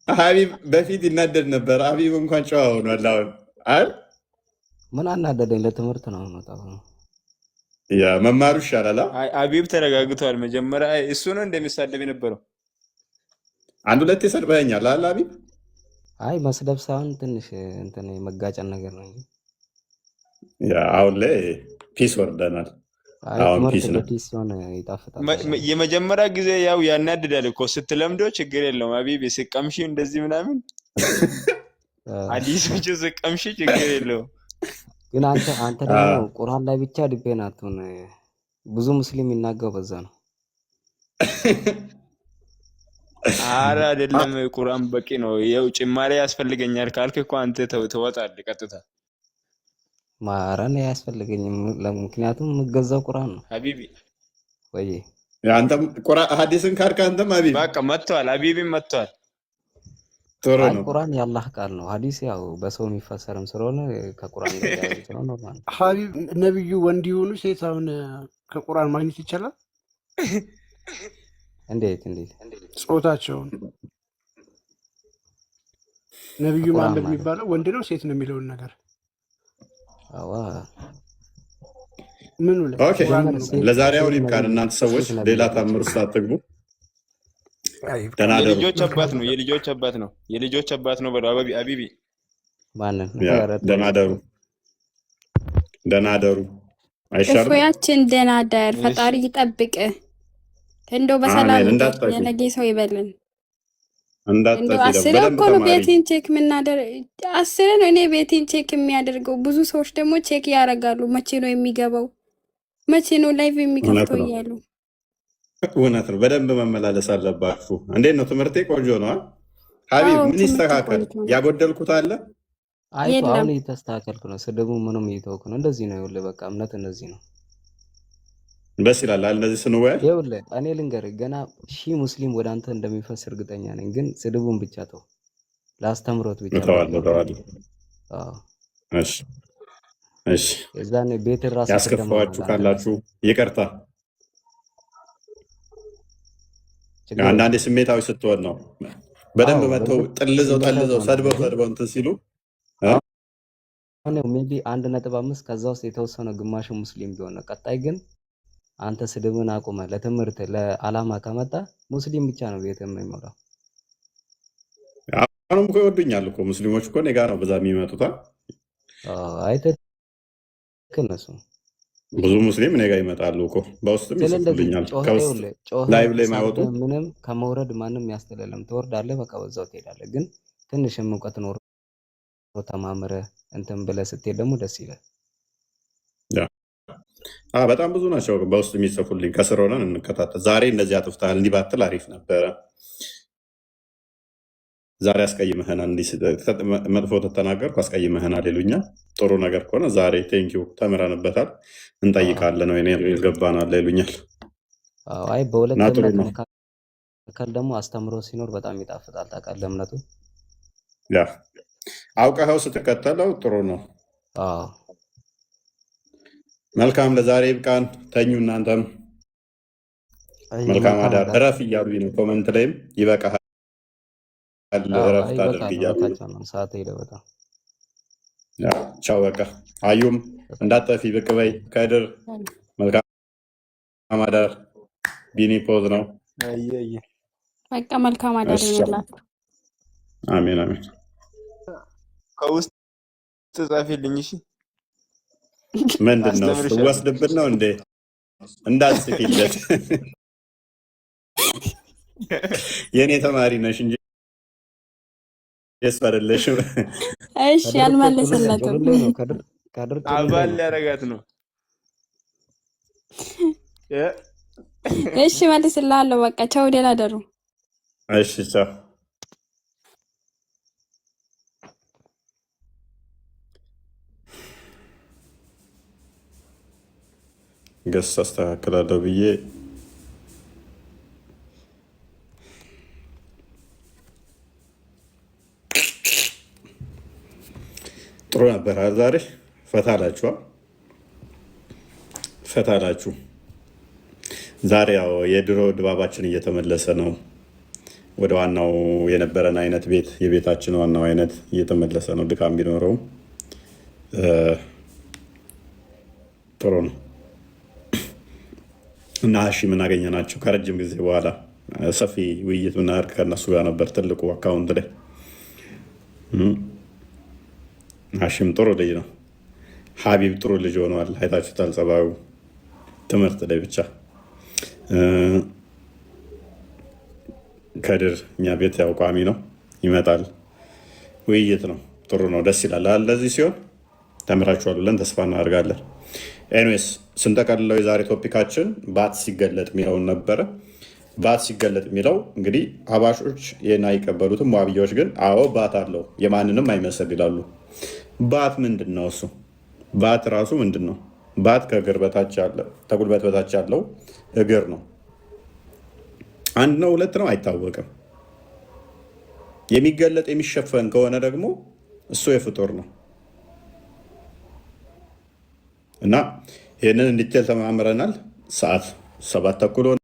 ሀቢብ በፊት ይናደድ ነበር። ሀቢብ እንኳን ጨዋ ሆኗል አሁን። ምን አናደደኝ? ለትምህርት ነው መጣው። ያ መማሩ ይሻላል። ሀቢብ ተረጋግቷል። መጀመሪያ እሱ ነው እንደሚሳደብ የነበረው። አንድ ሁለት ይሰድበኛል አለ ሀቢብ። አይ መስደብ ሳይሆን ትንሽ እንትን መጋጨን ነገር ነው እንጂ ያ አሁን ላይ ፒስ ወርደናል። አሁን ፒስ ነው። ፒስ ሆነ ይጣፍጣል። የመጀመሪያ ጊዜ ያው ያናድዳል እኮ ስትለምዶ ችግር የለውም። ሀቢብ ሲቀምሺ እንደዚህ ምናምን አዲሶቹ ሲቀምሺ ችግር የለውም። ግን አንተ ደግሞ ቁርአን ላይ ብቻ ዲፔን አትሁን። ብዙ ሙስሊም ይናገው በዛ ነው። አረ አይደለም ቁርአን በቂ ነው። ያው ጭማሪ ያስፈልገኛል ካልክ እኮ አንተ ተወጣለህ ቀጥታ። ማራን ያስፈልገኝም ምክንያቱም የምገዛው ቁርአን ነው ሀቢቢ። ወይ አንተም ቁርአን ሐዲስን ካልክ አንተም ሀቢብ በቃ መጥቷል። ሀቢብም መጥቷል። ጥሩ ነው። ቁርአን የአላህ ቃል ነው። ሐዲስ ያው በሰው የሚፈሰርም ስለሆነ ከቁርአን ጋር ያለው ነው ኖርማል። ሀቢብ ነብዩ ወንድ ይሁኑ ሴት አሁን ከቁርአን ማግኘት ይቻላል? እንዴት ጾታቸውን ነብዩ መሐመድ የሚባለው ወንድ ነው ሴት ነው የሚለውን ነገር አዋ ምኑ ላይ ኦኬ። ለዛሬ አሁን ይብቃን። እናንተ ሰዎች ሌላ ታምር ውስጥ አትግቡ። የልጆች አባት ነው። የልጆች አባት ነው በለው ሀቢቢ። ማንን ደህና ደሩ አይሻልም? እፎያችን ደህና ደር። ፈጣሪ ይጠብቅ። እንደው በሰላም የነገ ሰው ይበልን። አስር እኮ ነው ቤቴን ቼክ የምናደርግ። አስር ነው እኔ ቤቴን ቼክ የሚያደርገው። ብዙ ሰዎች ደግሞ ቼክ ያደርጋሉ። መቼ ነው የሚገባው? መቼ ነው ላይቭ የሚከፍተው እያሉ። እውነት ነው። በደንብ መመላለስ አለባችሁ። እንዴት ነው ትምህርቴ? ቆንጆ ነው። ሀቢብ ምን ይስተካከል? ያጎደልኩት አለ? አይቶ የለም አሁን እየተስተካከልኩ ነው። ስድቡ ምንም እየተወኩ ነው። እንደዚህ ነው። ይኸውልህ በቃ እምነት እንደዚህ ነው። ደስ ይላል አይደል? እንደዚህ ስንወያይ ይኸውልህ እኔ ልንገርህ ገና ሺህ ሙስሊም ወደ አንተ እንደሚፈስ እርግጠኛ ነኝ። ግን ስድቡን ብቻ ተው፣ ለአስተምሮት ብቻ እተዋለሁ። አዎ እሺ እሺ። የዛኔ ቤት ራስ ያስከፋችሁ ካላችሁ ይቅርታ። አንዳንዴ ስሜታዊ ስትሆን ነው በደንብ መተው ጠልዘው ሰድበው እንትን ሲሉ ሜቢ 1.5 ከዛ ውስጥ የተወሰነ ግማሹ ሙስሊም ቢሆን ነው። ቀጣይ ግን አንተ ስድብን አቁመ ለትምህርት ለዓላማ ከመጣ ሙስሊም ብቻ ነው ቤት የሚሞላው። አሁንም እኮ ይወዱኛል እኮ ሙስሊሞች እኮ እኔ ጋር ነው በዛ የሚመጡት። አይተህ ከነሱ ብዙ ሙስሊም እኔ ጋር ይመጣሉ እኮ በውስጥም ይጽፉልኛል። ከውስጥ ላይቭ ላይ ማይወጡ ምንም ከመውረድ ማንም ያስተለለም ትወርዳለህ፣ በቃ በዛው ትሄዳለህ። ግን ትንሽም እውቀት ኖሮ ተማምረህ እንትን ብለህ ስትሄድ ደግሞ ደስ ይላል። በጣም ብዙ ናቸው በውስጥ የሚጽፉልኝ። ከስር ሆነን እንከታተል። ዛሬ እንደዚህ አጥፍተሃል እንዲህ ባትል አሪፍ ነበረ፣ ዛሬ አስቀይመህናል፣ መጥፎ ተተናገርኩ አስቀይመህናል ይሉኛል። ጥሩ ነገር ከሆነ ዛሬ ቴንኪው ተምረንበታል እንጠይቃለን ነው ይገባናል ይሉኛል። አይ በሁለት እምነት መካከል ደግሞ አስተምሮ ሲኖር በጣም ይጣፍጣል። ታውቃለህ እምነቱ ያ አውቀኸው ስትከተለው ጥሩ ነው። መልካም ለዛሬ ይብቃን። ተኙ እናንተም መልካም አዳር። እረፍ እያሉኝ ነው ኮመንት ላይም ይበቃሃል እረፍት አድርግ እያሉ ሰዓት ሄደ በጣም ቻው በቃ። አዩም እንዳጠፊ ብቅ በይ። ከድር መልካም አዳር። ቢኒ ፖዝ ነው በቃ መልካም አዳር ይላል። አሜን አሜን። ከውስጥ ጻፊልኝ እሺ። ምንድን ነው ወስድብን ነው እንዴ? እንዳትጽፊለት የኔ ተማሪ ነሽ እንጂ አይደለሽም። እሺ አልመለሰለትም። አባል ሊያረጋት ነው። እሺ መልስልሃለሁ። በቃ ቻው፣ ደህና ደሩ። እሺ ቻው። ገስ አስተካክላለሁ ብዬ ጥሩ ነበር። ዛሬ ፈታ አላችሁ። ዛሬ ያው የድሮ ድባባችን እየተመለሰ ነው። ወደ ዋናው የነበረን አይነት የቤታችን ዋናው አይነት እየተመለሰ ነው። ድካም ቢኖረውም ጥሩ ነው እና እሺ ምን አገኘናቸው? ከረጅም ጊዜ በኋላ ሰፊ ውይይት ምናደርግ ከእነሱ ጋር ነበር። ትልቁ አካውንት ላይ ሀሺም ጥሩ ልጅ ነው። ሀቢብ ጥሩ ልጅ ሆነዋል። አይታችሁታል ጸባዩ። ትምህርት ላይ ብቻ ከድር እኛ ቤት ያው ቋሚ ነው፣ ይመጣል። ውይይት ነው፣ ጥሩ ነው፣ ደስ ይላል። እንደዚህ ሲሆን ተምራችኋል ብለን ተስፋ እናደርጋለን። ኤኒዌይስ ስንጠቀልለው የዛሬ ቶፒካችን ባት ሲገለጥ የሚለውን ነበረ። ባት ሲገለጥ የሚለው እንግዲህ ሀባሾች ይህን አይቀበሉትም። ዋብያዎች ግን አዎ ባት አለው የማንንም አይመስል ይላሉ። ባት ምንድን ነው? እሱ ባት ራሱ ምንድን ነው? ባት ከጉልበት በታች ያለው እግር ነው። አንድ ነው ሁለት ነው አይታወቅም። የሚገለጥ የሚሸፈን ከሆነ ደግሞ እሱ የፍጡር ነው እና ይህንን እንዲቴል ተማምረናል። ሰዓት 7:00